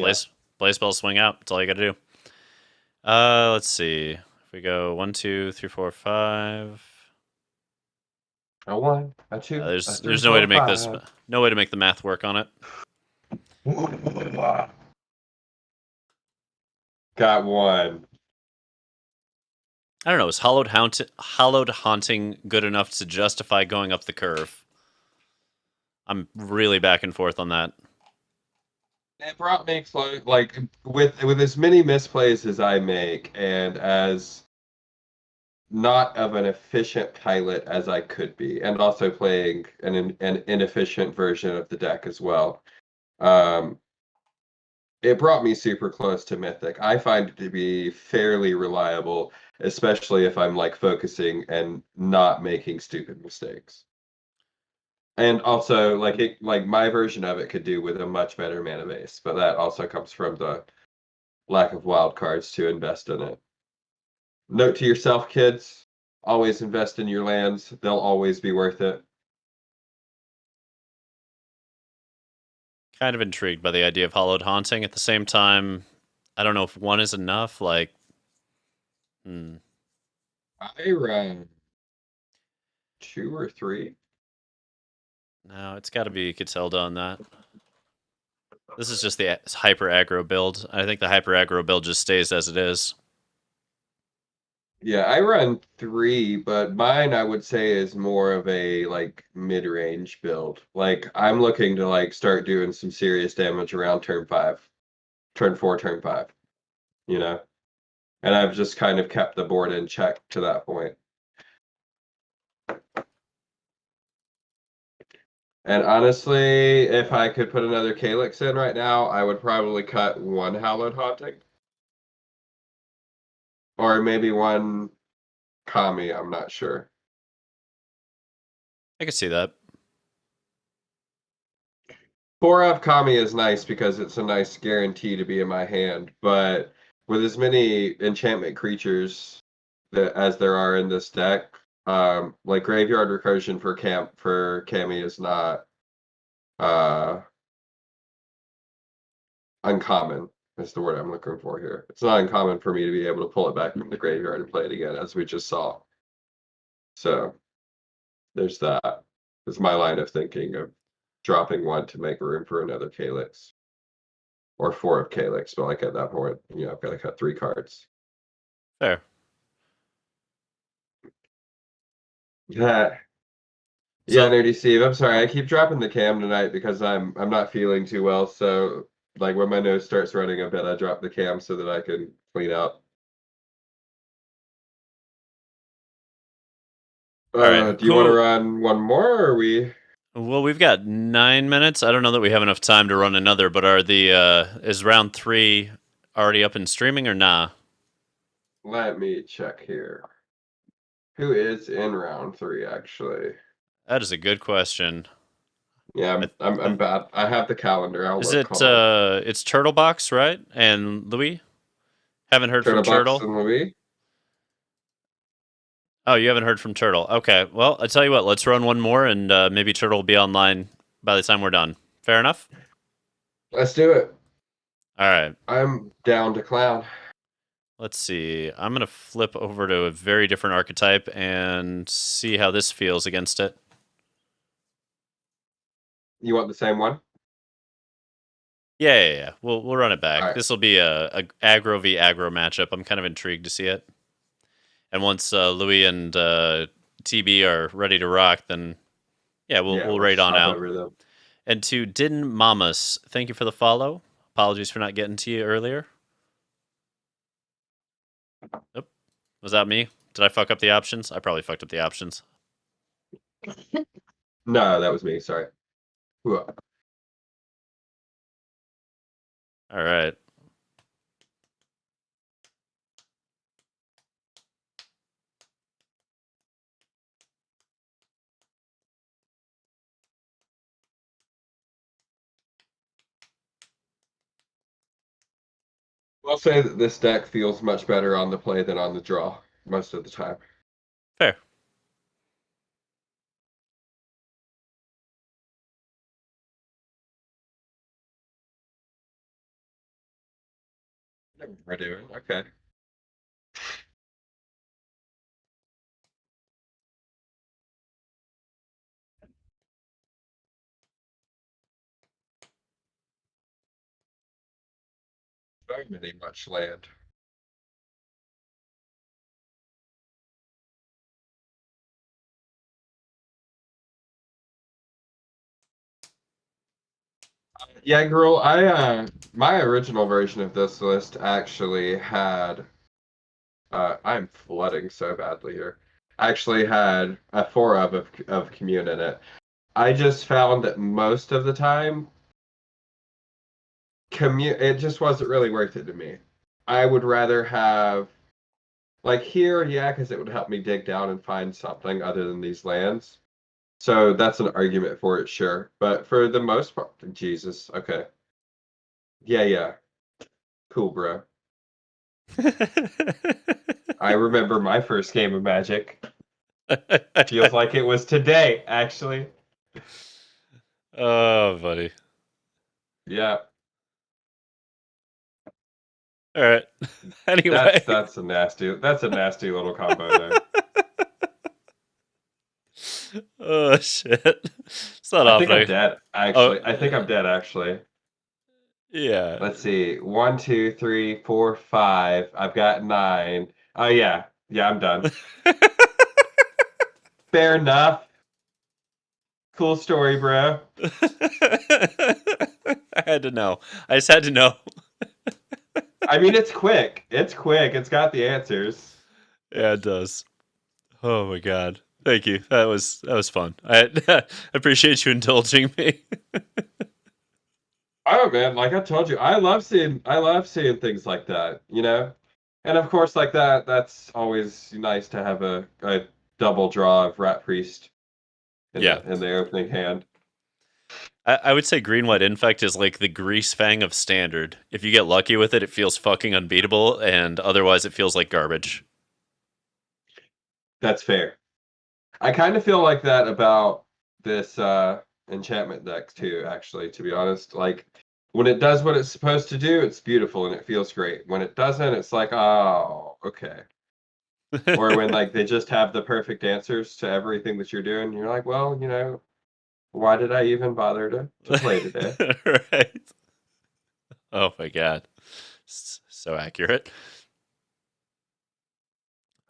play spells, swing out. That's all you got to do. Let's see. If we go 1, 2, 3, 4, 5. A 1, a 2. There's no way to make this. No way to make the math work on it. Got 1. I don't know. Is Hallowed Haunting good enough to justify going up the curve? I'm really back and forth on that. It brought me close, like with as many misplays as I make, and as not of an efficient pilot as I could be, and also playing an inefficient version of the deck as well. It brought me super close to Mythic. I find it to be fairly reliable, especially if I'm like focusing and not making stupid mistakes. And also, like my version of it could do with a much better mana base, but that also comes from the lack of wild cards to invest in it. Note to yourself, kids: always invest in your lands; they'll always be worth it. Kind of intrigued by the idea of Hallowed Haunting. At the same time, I don't know if 1 is enough. Like, I run 2 or 3. No, it's got to be Catilda on that. This is just the hyper aggro build. I think the hyper aggro build just stays as it is. Yeah, I run 3, but mine I would say is more of a like mid-range build. Like I'm looking to like start doing some serious damage around turn 5, turn 4, turn 5, you know? And I've just kind of kept the board in check to that point. And honestly, if I could put another Calyx in right now, I would probably cut one Hallowed Haunting. Or maybe one Kami, I'm not sure. I can see that. 4 of Kami is nice because it's a nice guarantee to be in my hand, but with as many enchantment creatures as there are in this deck, like Graveyard Recursion for Kami is not uncommon. Is the word I'm looking for here. It's not uncommon for me to be able to pull it back from the graveyard and play it again, as we just saw. So there's that. It's my line of thinking of dropping one to make room for another Calyx. Or 4 of Calyx, but like at that point, I've got to cut 3 cards. Fair. Yeah. Yeah, Nerdy Steve. I'm sorry. I keep dropping the cam tonight because I'm not feeling too well. So like when my nose starts running a bit, I drop the cam so that I can clean out. All right. Do you want to run one more, or are we? Well, we've got 9 minutes. I don't know that we have enough time to run another, but is round 3 already up and streaming or nah? Let me check here. Who is in round 3 actually? That is a good question. Yeah, I'm bad. I have the calendar. Is it it's Turtlebox, right? And Louis? Haven't heard from Turtle. And Louis? Oh, you haven't heard from Turtle. Okay. Well, I tell you what, let's run one more and maybe Turtle will be online by the time we're done. Fair enough? Let's do it. All right. I'm down to clown. Let's see. I'm going to flip over to a very different archetype and see how this feels against it. You want the same one? Yeah. We'll run it back. Right. This will be a aggro v aggro matchup. I'm kind of intrigued to see it. And once Louis and TB are ready to rock, then we'll raid on out. And to Din Mamas, thank you for the follow. Apologies for not getting to you earlier. Nope. Was that me? Did I fuck up the options? I probably fucked up the options. No, that was me. Sorry. All right. I'll say that this deck feels much better on the play than on the draw most of the time. Fair. We're doing okay. Very many much land. Yeah, girl, my original version of this list actually had I'm flooding so badly here. Actually had a 4 of commune in it. I just found that most of the time it just wasn't really worth it to me. I would rather have like here, yeah, because it would help me dig down and find something other than these lands. So that's an argument for it, sure. But for the most part, Jesus, okay. Yeah. Cool, bro. I remember my first game of Magic. Feels like it was today, actually. Oh, buddy. Yeah. All right. Anyway, that's a nasty little combo there. Oh shit! It's not I think I'm dead. Actually, I think I'm dead. Actually. Yeah. Let's see. 1, 2, 3, 4, 5. I've got 9. Oh yeah. Yeah, I'm done. Fair enough. Cool story, bro. I had to know. I just had to know. I mean, it's quick. It's quick. It's got the answers. Yeah, it does. Oh my god. Thank you. That was fun. I appreciate you indulging me. Oh man, like I told you, I love seeing things like that, you know? And of course, like that's always nice to have a double draw of Rat Priest in Yeah. the opening hand. I would say Green White Infect is like the Greasefang of Standard. If you get lucky with it, it feels fucking unbeatable, and otherwise it feels like garbage. That's fair. I kind of feel like that about this enchantment deck too, actually, to be honest. Like when it does what it's supposed to do, it's beautiful and it feels great. When it doesn't, it's like, oh, okay. Or when like they just have the perfect answers to everything that you're doing, you're like, well, why did I even bother to play today? Right. Oh my god. So accurate.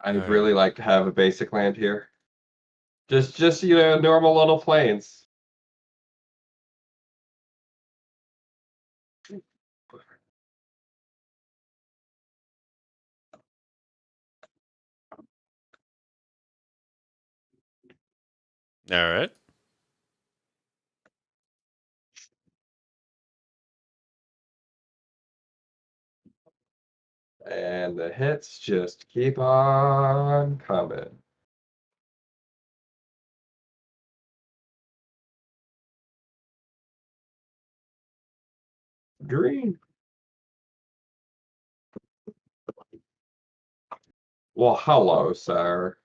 I'd All right. really like to have a basic land here. Just normal little plains. All right. And the hits just keep on coming. Green. Well, hello, sir.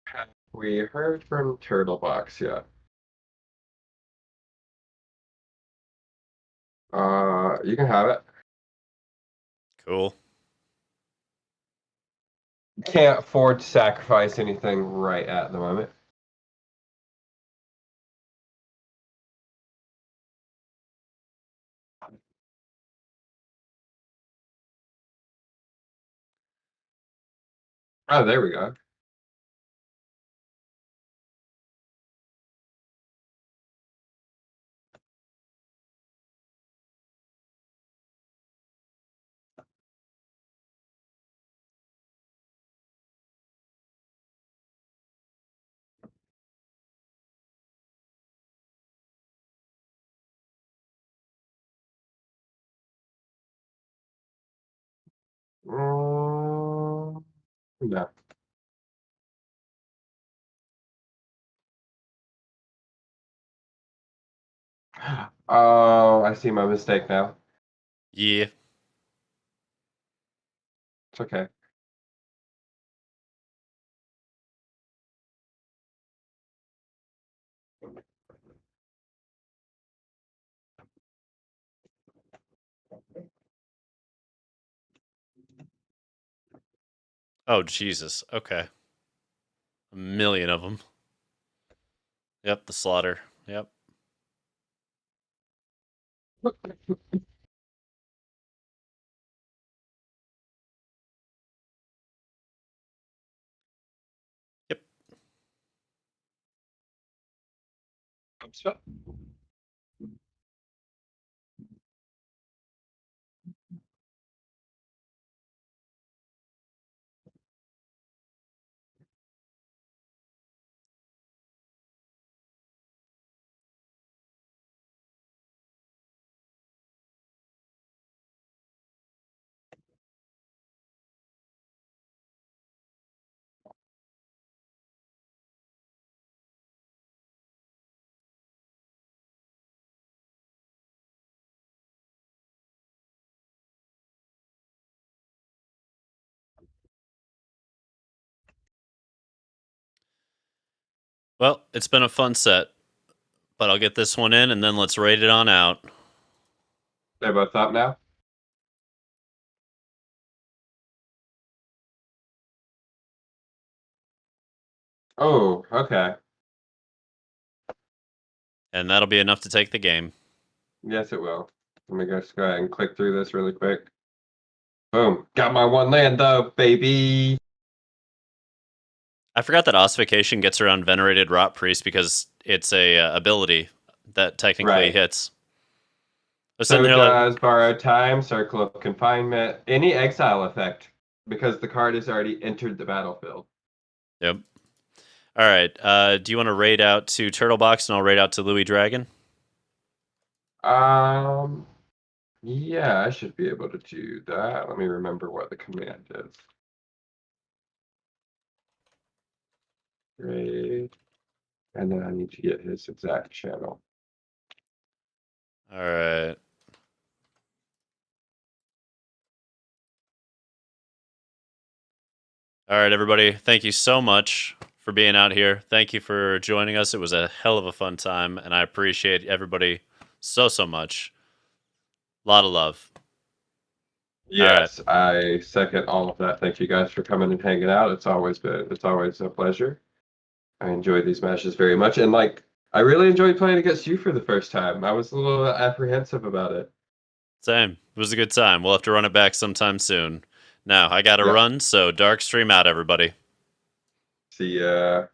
Have we heard from Turtlebox yet? You can have it. Cool. Can't afford to sacrifice anything right at the moment. Oh, there we go. No. Oh, I see my mistake now. Yeah. It's okay. Oh Jesus. Okay. A million of them. Yep. The slaughter. Yep. Yep. Well, it's been a fun set, but I'll get this one in and then let's raid it on out. They're both up now? Oh, okay. And that'll be enough to take the game. Yes, it will. Let me just go ahead and click through this really quick. Boom. Got my one land though, baby. I forgot that Ossification gets around Venerated Rot Priest because it's a ability that technically hits. So does Borrowed Time, Circle of Confinement, any exile effect, because the card has already entered the battlefield. Yep. All right. Do you want to raid out to Turtlebox and I'll raid out to Louis Dragon? Yeah, I should be able to do that. Let me remember what the command is. Raid. And then I need to get his exact channel. All right. All right, everybody. Thank you so much for being out here. Thank you for joining us. It was a hell of a fun time, and I appreciate everybody so much. A lot of love. Yes, I second all of that. Thank you guys for coming and hanging out. It's always a pleasure. I enjoy these matches very much, and I really enjoyed playing against you for the first time. I was a little apprehensive about it. Same. It was a good time. We'll have to run it back sometime soon. Now, I gotta run, so TheDarkStream out, everybody. See ya.